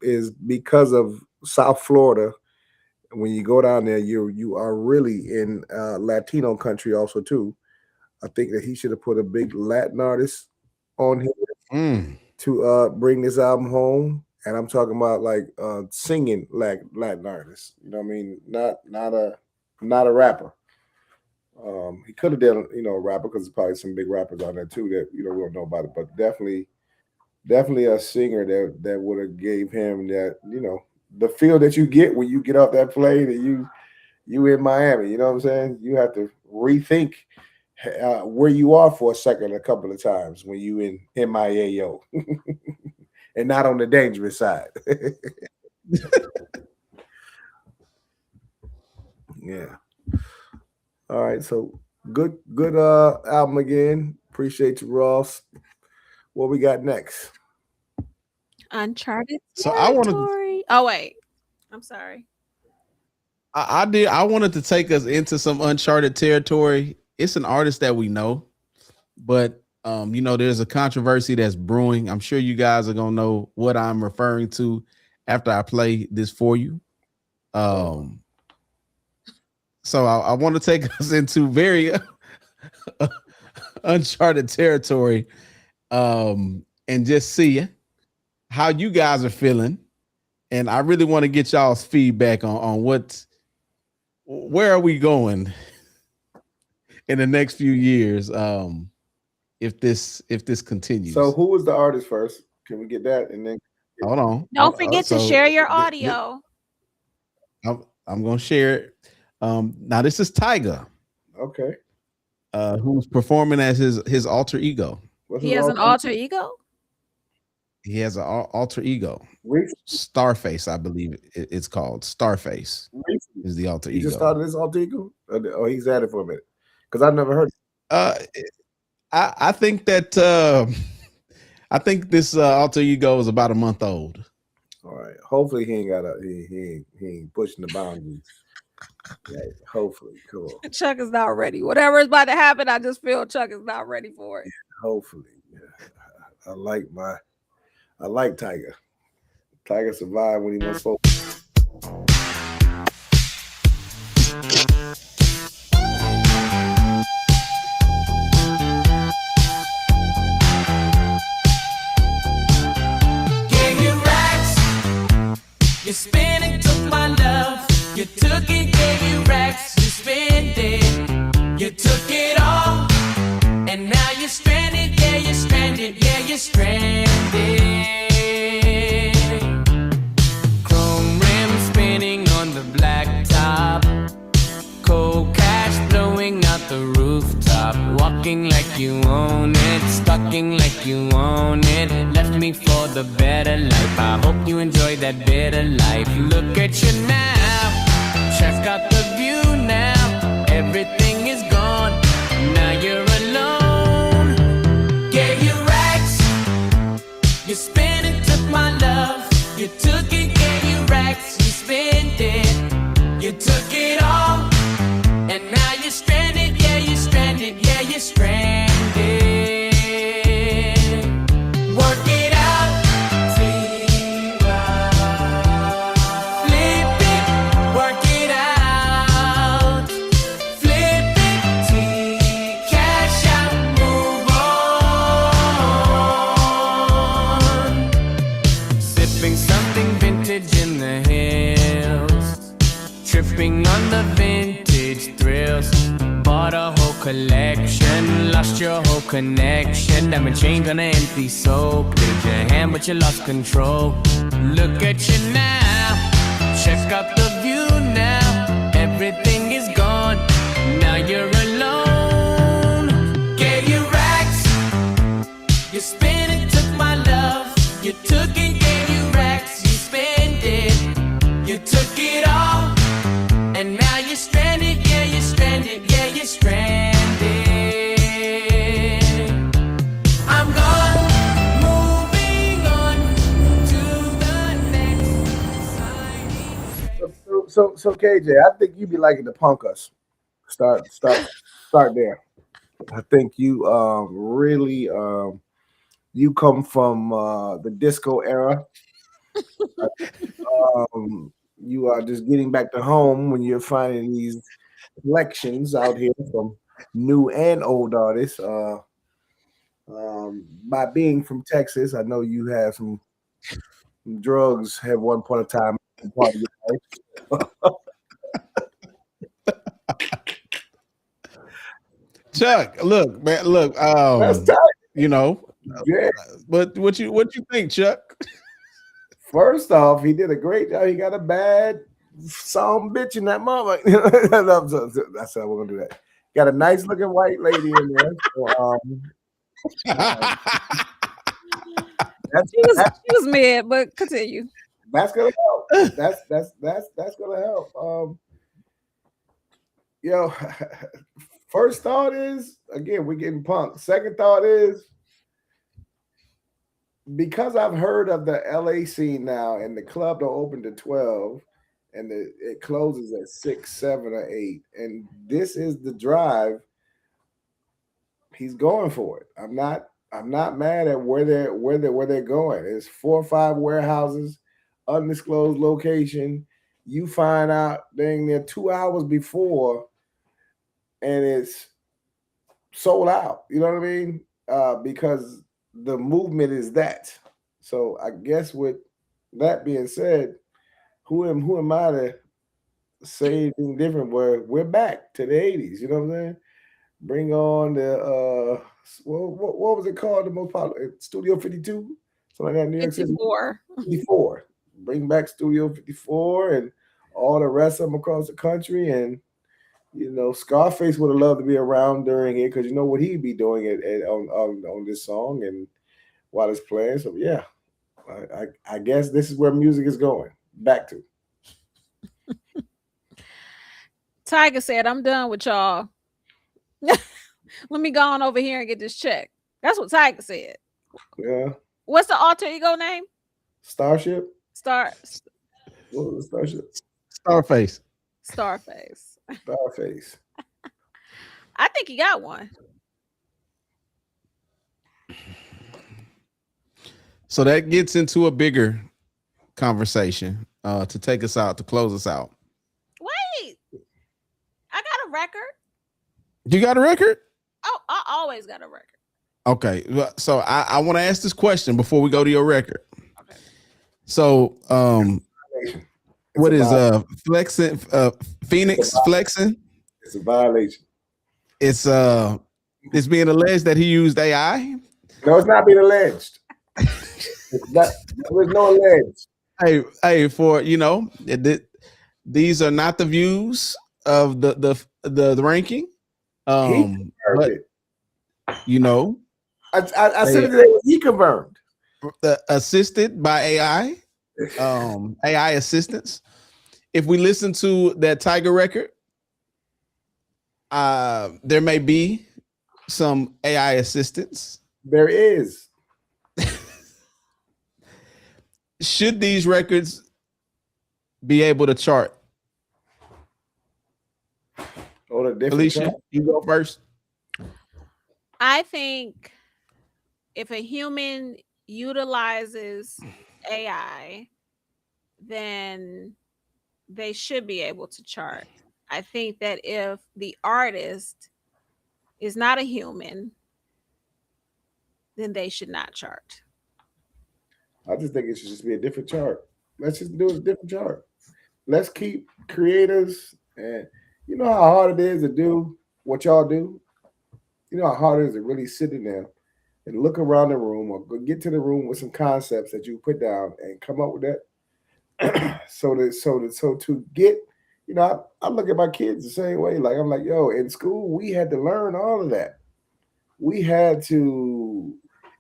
is because of South Florida. When you go down there, you are really in Latino country also too. I think that he should have put a big Latin artist on here to bring this album home. And I'm talking about like singing Latin artists. You know what I mean? Not a rapper. He could have done, you know, a rapper because there's probably some big rappers on there too that, you know, we don't know about it. But definitely a singer that would have gave him that, you know, the feel that you get when you get off that plane and you in Miami. You know what I'm saying? You have to rethink where you are for a second a couple of times when you in MIAO and not on the dangerous side. Yeah. All right. So good album again. Appreciate you, Ross. What we got next? Uncharted So I wanted territory. Oh wait, I'm sorry. I wanted to take us into some uncharted territory. It's an artist that we know, but there's a controversy that's brewing. I'm sure you guys are gonna know what I'm referring to after I play this for you. So I want to take us into very uncharted territory, and just see how you guys are feeling. And I really want to get y'all's feedback on where are we going in the next few years, if this continues. So who was the artist first? Can we get that? And then hold on. Don't forget to share your audio. I'm gonna share it. Now this is Tyga. Okay. Who's performing as his alter ego. He has an alter ego? He has an alter ego. Starface, I believe it's called. Starface is the alter He ego. just started his alter ego? Oh, he's at it for a minute. Because I've never heard it. I think that I think this alter ego is about a month old. All right. Hopefully he ain't pushing the boundaries. Yeah, hopefully. Cool. Chuck is not ready. Whatever is about to happen, I just feel Chuck is not ready for it. Hopefully. Yeah. I like Tyga. Tyga survived when he was so. Gave you racks, you spent it, took my love. You took it, gave you racks, you spent it. You took it all, and now you're stranded. Yeah, you're stranded. Yeah, you're stranded. Chrome rims spinning on the blacktop. Cold cash blowing out the rooftop. Walking like you own it, stalking like you own it. Left me for the better life. I hope you enjoy that better life. Look at you now. Check out the view now. Everything is gone. Now you're alone. Gave you racks. You spent it, took my love. You took it, gave you racks. You spent it. You took it all. And now you're stranded. Yeah, you're stranded. Yeah, you're stranded. Work it out. Flip it. Work it out. Flip it. Cash out. Move on. Sipping something vintage in the hills. Tripping on the vintage thrills. Bought a whole collection, lost your whole connection. Diamond chains on an empty soul. Played your hand but you lost control. Look at you now. Check out the view now. Everything is gone. Now you're alone. Gave you racks. You spent it, took my love. You took it, gave you racks. You spent it. You took it all. And now you're stranded. Yeah, you're stranded. Yeah, you're stranded. I'm gone. Moving on to the next. So KJ, I think you be liking to punk us. Start there. I think you really you come from the disco era. You are just getting back to home when you're finding these collections out here from new and old artists. By being from Texas, I know you have some drugs at one point of time. Part of your life. Chuck, look, man, look. That's tight. Yeah. But what you think, Chuck? First off, he did a great job. He got a bad song bitch in that moment. I said we're gonna do that. Got a nice looking white lady in there. So, She was mad, but continue. That's gonna help. That's gonna help. First thought is, again, we're getting punked. Second thought is, because I've heard of the LA scene now, and the club don't open to 12, and it closes at 6, 7, or 8, and this is the drive. He's going for it. I'm not mad at where they're going. It's 4 or 5 warehouses, undisclosed location. You find out dang near 2 hours before, and it's sold out. You know what I mean? Because the movement is that. So I guess with that being said, who am I to say anything different? We're back to the 80s. You know what I'm saying? Bring on the what was it called? The most popular Studio 52, something like that. New York City. 54. Bring back Studio 54 and all the rest of them across the country. And Scarface would have loved to be around during it, because you know what he'd be doing on this song and while it's playing. So yeah, I guess this is where music is going back to. Tiger said, "I'm done with y'all. Let me go on over here and get this check." That's what Tiger said. Yeah. What's the alter ego name? Starship. Starface. I think he got one. So that gets into a bigger conversation to take us out, to close us out. Wait, I got a record. You got a record? Oh, I always got a record. Okay, so I want to ask this question before we go to your record. Okay. So, what is flexing? Phoenix flexing? It's a violation. It's being alleged that he used AI. No, it's not being alleged. There's no alleged. Hey, for these are not the views of the ranking. But I said it today. He confirmed. Assisted by AI, AI assistance. If we listen to that Tiger record, there may be some AI assistance. There is. Should these records be able to chart? Alicia, you go first. I think if a human utilizes AI, then they should be able to chart. I think that if the artist is not a human, then they should not chart. I just think it should just be a different chart. Let's just do a different chart. Let's keep creators, and you know how hard it is to do what y'all do. You know how hard it is to really sit in there and look around the room, or go get to the room with some concepts that you put down and come up with that. So to get, I look at my kids the same way. Like I'm like, yo, in school we had to learn all of that. We had to,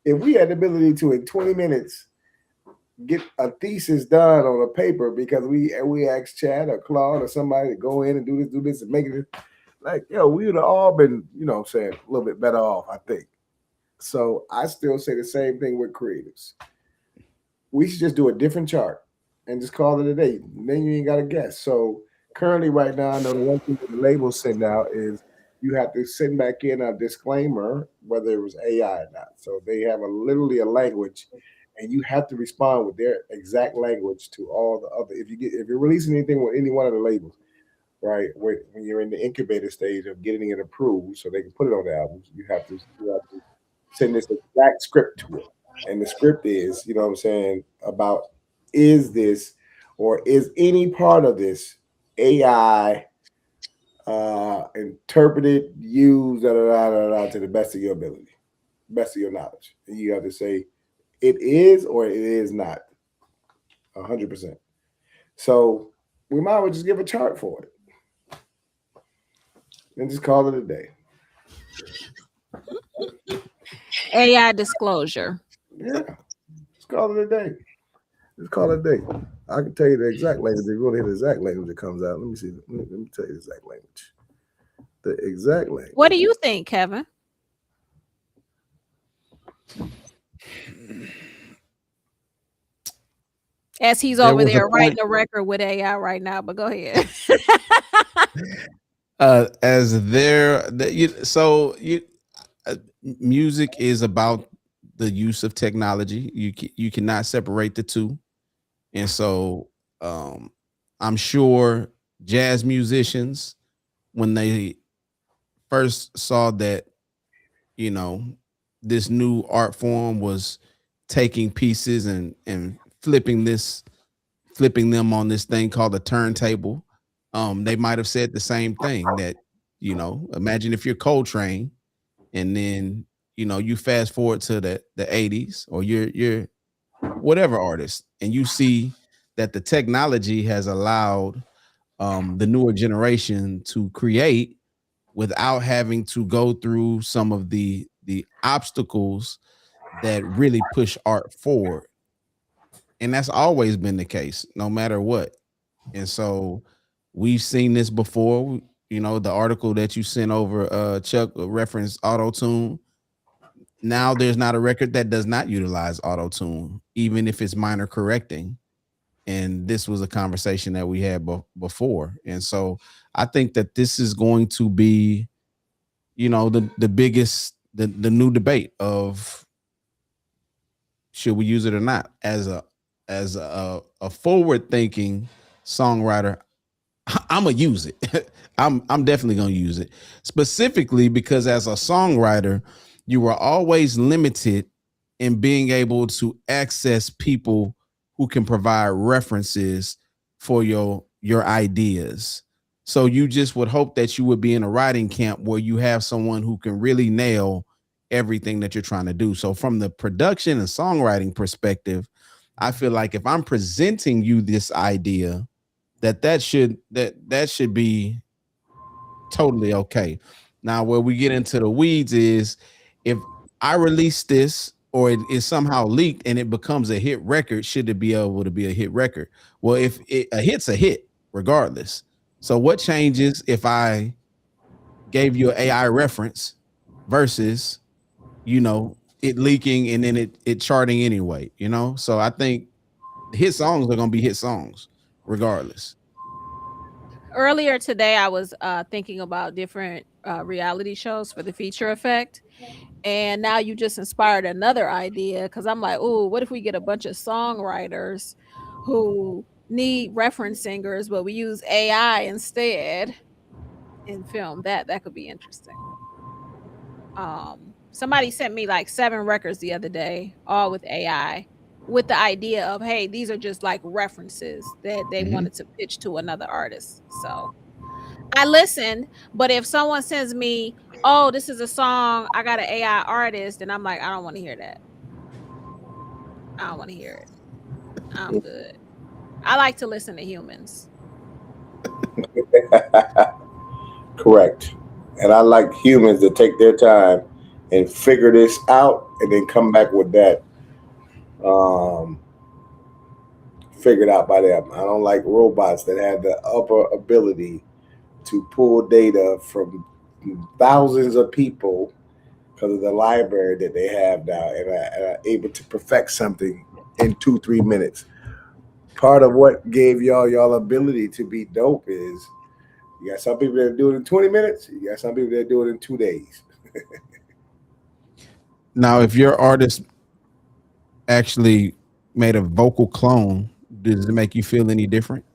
if we had the ability to in 20 minutes get a thesis done on a paper because we asked Chad or Claude or somebody to go in and do this and make it, like, yo, we would have all been, a little bit better off, I think. So I still say the same thing with creatives. We should just do a different chart and just call it a day. Then you ain't got to guess. So currently right now, I know the one thing that the labels send out is you have to send back in a disclaimer whether it was AI or not. So they have literally a language, and you have to respond with their exact language to all the other. If you're releasing anything with any one of the labels, right, when you're in the incubator stage of getting it approved so they can put it on the albums, you have to send this exact script to it. And the script is, about is this or is any part of this AI interpreted, used, to the best of your ability, best of your knowledge. And you have to say it is or it is not 100%. So we might as well just give a chart for it. and just call it a day. AI disclosure. Yeah, just call it a day. Just call it a day. I can tell you the exact language. If you want to hear the exact language that comes out, let me see. Let me tell you the exact language. The exact language. What do you think, Kevin? As he's There over was a there writing point- a record with AI right now, but go ahead. As there that you music is about the use of technology. You cannot separate the two, and so I'm sure jazz musicians, when they first saw that, this new art form was taking pieces and flipping them on this thing called a turntable, they might have said the same thing, that, imagine if you're Coltrane and then, you fast forward to the 80s, or you're whatever artist, and you see that the technology has allowed the newer generation to create without having to go through some of the obstacles that really push art forward. And that's always been the case, no matter what. And so we've seen this before. The article that you sent over, Chuck, referenced auto-tune. Now there's not a record that does not utilize auto-tune, even if it's minor correcting. And this was a conversation that we had before. And so I think that this is going to be, the biggest, the new debate of, should we use it or not? As a forward thinking songwriter, I'm gonna use it. I'm definitely gonna use it, specifically because as a songwriter, you were always limited in being able to access people who can provide references for your ideas. So you just would hope that you would be in a writing camp where you have someone who can really nail everything that you're trying to do. So from the production and songwriting perspective, I feel like if I'm presenting you this idea, that should be totally okay. Now, where we get into the weeds is, if I release this or it is somehow leaked and it becomes a hit record, should it be able to be a hit record? Well, if a hit's a hit regardless. So what changes if I gave you an AI reference versus, it leaking and then it charting anyway, So I think hit songs are going to be hit songs regardless. Earlier today, I was thinking about different reality shows for the feature effect. And now you just inspired another idea, because I'm like, oh, what if we get a bunch of songwriters who need reference singers, but we use AI instead in film? That could be interesting. Somebody sent me like 7 records the other day, all with AI, with the idea of, hey, these are just like references that they wanted to pitch to another artist. So I listened, but if someone sends me, oh, this is a song, I got an AI artist, and I'm like, I don't want to hear that. I don't want to hear it. I'm good. I like to listen to humans. Correct. And I like humans to take their time and figure this out and then come back with that figured out by them. I don't like robots that have the upper ability to pull data from thousands of people because of the library that they have now, and are able to perfect something in 2-3 minutes. Part of what gave y'all ability to be dope is you got some people that do it in 20 minutes. You got some people that do it in 2 days. Now, if your artist actually made a vocal clone, does it make you feel any different?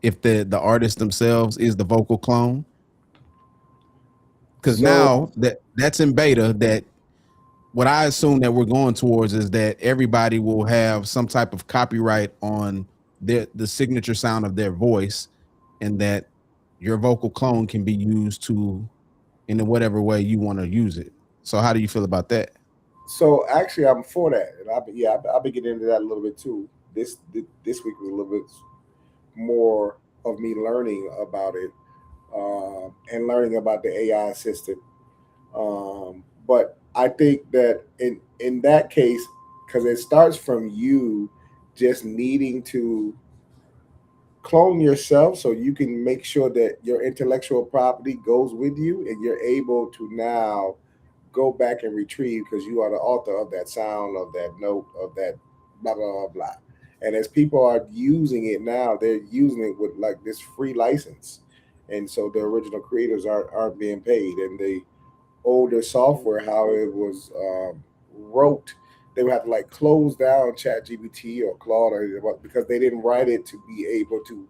If the artist themselves is the vocal clone? Because now that's in beta, that what I assume that we're going towards is that everybody will have some type of copyright on the signature sound of their voice, and that your vocal clone can be used in whatever way you want to use it. So how do you feel about that? So actually, I'm for that, and I'll be getting into that a little bit too. This week was a little bit more of me learning about it. and learning about the AI assistant. But I think that in that case, because it starts from you just needing to clone yourself so you can make sure that your intellectual property goes with you and you're able to now go back and retrieve because you are the author of that sound, of that note, of that blah, blah, blah, blah. And as people are using it now, they're using it with like this free license. And so the original creators aren't being paid. And the older software, how it was wrote, they would have to like close down ChatGPT or Claude because they didn't write it to be able to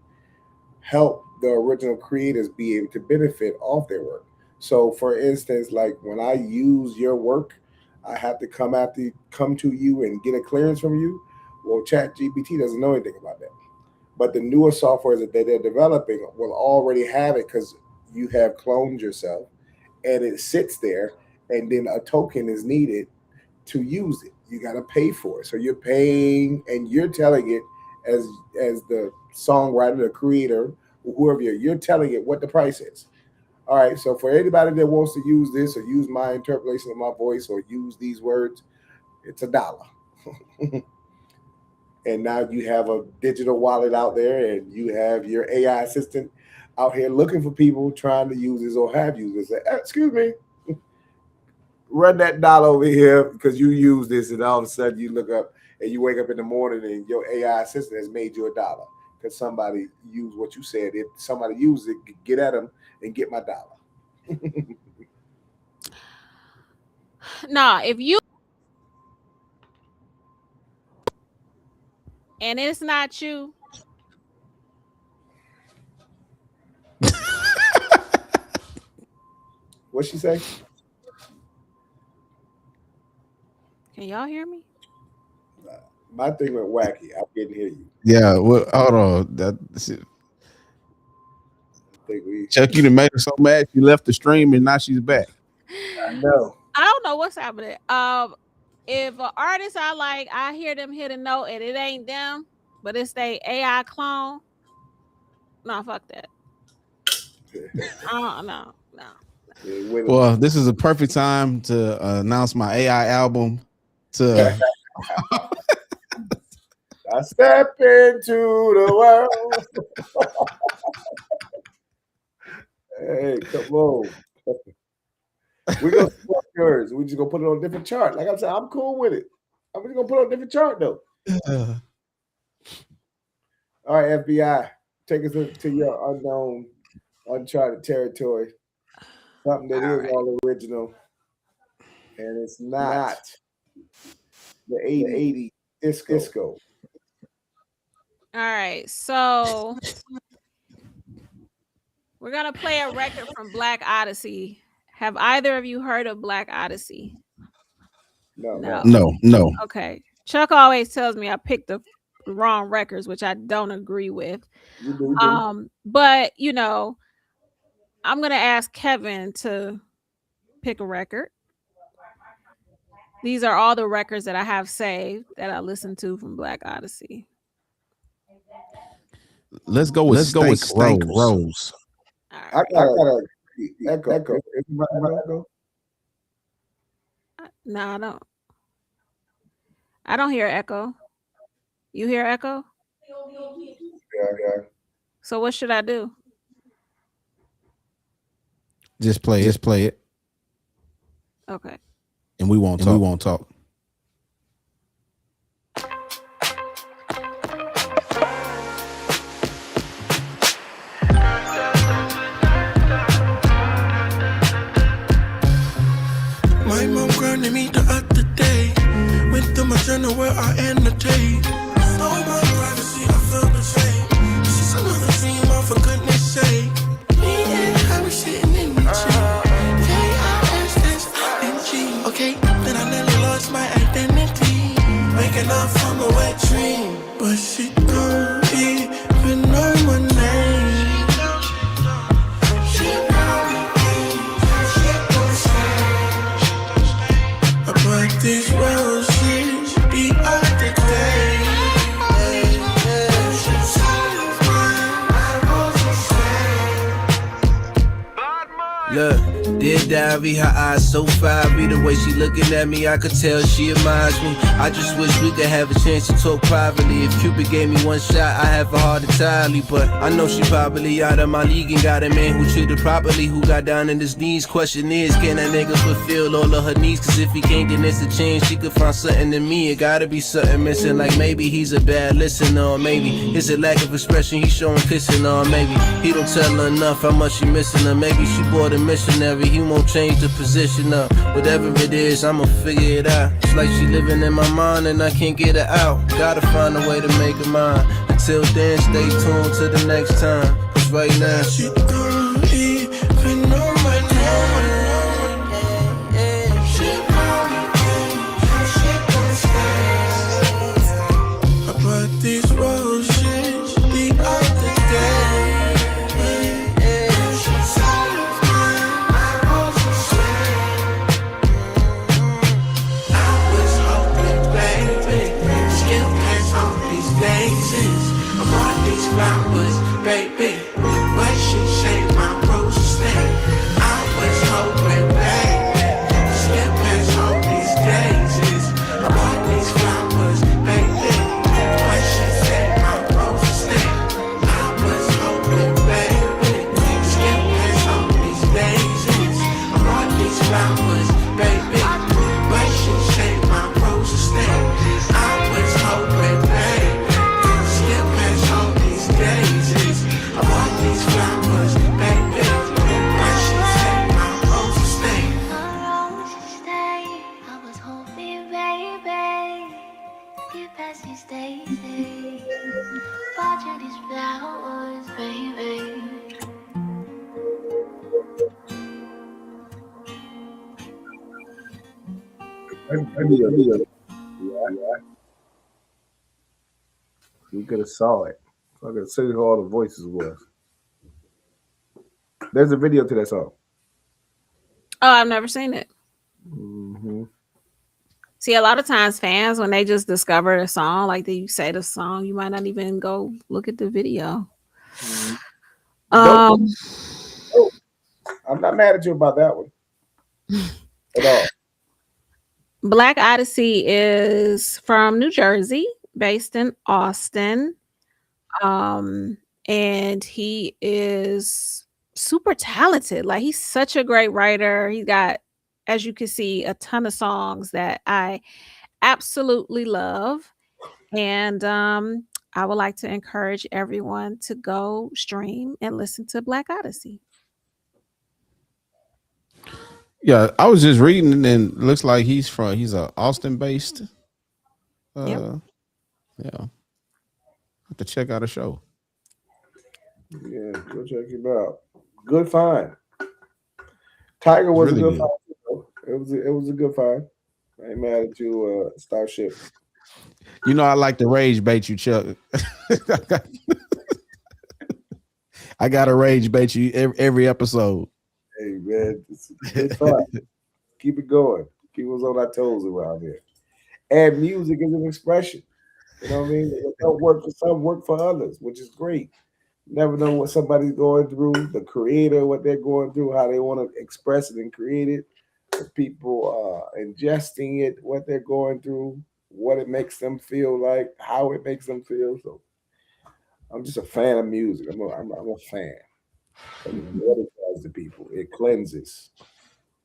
help the original creators be able to benefit off their work. So for instance, like when I use your work, I have to come to you and get a clearance from you. Well, ChatGPT doesn't know anything about that. But the newer software that they're developing will already have it because you have cloned yourself and it sits there, and then a token is needed to use it. You got to pay for it. So you're paying and you're telling it as the songwriter, the creator, whoever you're telling it what the price is. All right. So for anybody that wants to use this or use my interpolation of my voice or use these words, it's $1. And now you have a digital wallet out there and you have your AI assistant out here looking for people trying to use this or have used this. Say, excuse me, run that $1 over here because you use this, and all of a sudden you look up and you wake up in the morning and your AI assistant has made you $1 because somebody used what you said. If somebody used it, get at them and get my $1. Nah, if you and it's not you. What'd she say? Can y'all hear me? My thing went wacky. I didn't hear you. Yeah, well, hold on. Chuck, you done made her so mad she left the stream and now she's back. I know. I don't know what's happening. If an artist I like, I hear them hit a note and it ain't them, but it's they AI clone. No, fuck that. No. Well, this is a perfect time to announce my AI album. I step into the world. Hey, come on. We're gonna support yours. We're just gonna put it on a different chart. Like I'm saying, I'm cool with it. I'm just gonna put it on a different chart though. All right, FBI, take us to your unknown, uncharted territory. Something that is all original, and it's not the 80 disco. All right, so we're gonna play a record from Black Odyssey. Have either of you heard of Black Odyssey? No. Okay. Chuck always tells me I picked the wrong records, which I don't agree with. But you know, I'm gonna ask Kevin to pick a record. These are all the records that I have saved that I listened to from Black Odyssey. Let's go with Stank Rose. I got echo. Echo. No, I don't hear echo. You hear echo? Yeah. So what should I do? Just play it. Okay. And we won't talk. My mom grounded me the other day. Went through my journal where I annotate. No more privacy, I feel betrayed. This is another dream, oh, for goodness sake. Me and Harry sitting in the chair. K-I-S-S-I-N-G. Okay, then I nearly lost my Look, dear diary, her eyes so fiery. The way she looking at me, I could tell she admires me. I just wish we could have a chance to talk privately. If Cupid gave me one shot, I have a heart entirely. But I know she probably out of my league and got a man who treated properly, who got down on his knees. Question is, can that nigga fulfill all of her needs? Cause if he can't, then it's a change. She could find something in me. It gotta be something missing. Like maybe he's a bad listener, or maybe it's a lack of expression he's showing kissing her. Or maybe he don't tell her enough how much she missing her. Maybe she bought a missionary, he won't change the position up. Whatever it is, I'ma figure it out. It's like she living in my mind and I can't get her out. Gotta find a way to make her mine. Until then, stay tuned to the next time. Cause right now, she don't even know my name. I brought these roses the other day. Flowers, baby, but she shaped my rose stay. I was hoping, baby, skip past all these daisies. I bought these flowers, baby, but she shaped my rose stay. I was hoping, baby, skip past all these daisies. I bought these flowers, baby, but she shaped my rose stay. I was hoping, baby, skip past all these daisies. I bought these flowers, baby. Why she say my roses stay? My roses stay. I was hoping, baby, get past these daisies. Bought you these flowers, baby. You could have saw it. I could see who all the voices was. There's a video to that song. Oh, I've never seen it. Mm-hmm. See, a lot of times fans, when they just discover a song, like you say the song, you might not even go look at the video. I'm not mad at you about that one at all. Black Odyssey is from New Jersey, based in Austin. And he is super talented. Like, he's such a great writer. He's got, as you can see, a ton of songs that I absolutely love. And I would like to encourage everyone to go stream and listen to Black Odyssey. Yeah, I was just reading and it looks like he's a Austin based. Yep. Yeah. Have to check out a show. Yeah, go check him out. Good find. Tiger was Really a good good. find. It was a good find. I ain't mad at you, Starship. You know, I like to rage bait you, Chuck. I gotta rage bait you every episode. Hey man, it's fun. Keep it going. Keep us on our toes around here. And music is an expression. You know what I mean? It don't work for some, work for others, which is great. Never know what somebody's going through, the creator, what they're going through, how they want to express it and create it. The people ingesting it, what they're going through, what it makes them feel like, how it makes them feel. So I'm just a fan of music. I'm a fan. What it does to people, it cleanses,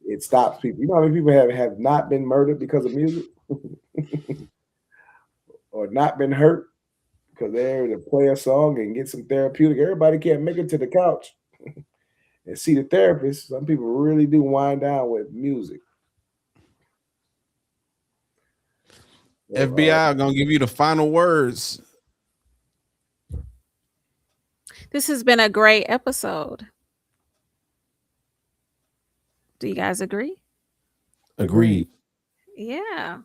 it stops people. You know how many people have not been murdered because of music, or not been hurt because they're to play a song and get some therapeutic. Everybody can't make it to the couch and see the therapist. Some people really do wind down with music. So, FBI gonna give you the final words. This has been a great episode. Do you guys agree? Agreed. Yeah.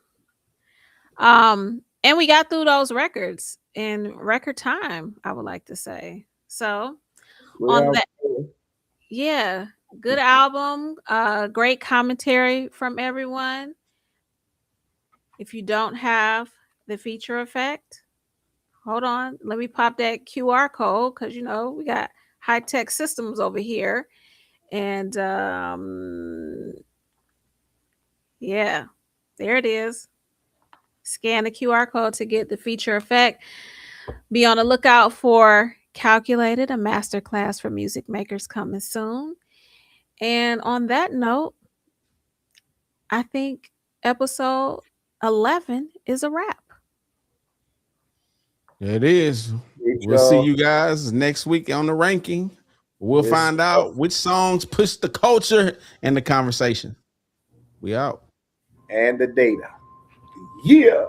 And we got through those records in record time, I would like to say. So on that, yeah, good album, great commentary from everyone. If you don't have the feature effect, hold on, let me pop that QR code, because you know we got high-tech systems over here. And yeah, there it is. Scan the QR code to get the feature effect. Be on the lookout for Calculated, a masterclass for music makers coming soon. And on that note, I think episode 11 is a wrap. It is. We'll see you guys next week on the ranking. We'll find out which songs push the culture and the conversation. We out. And the data. Yeah.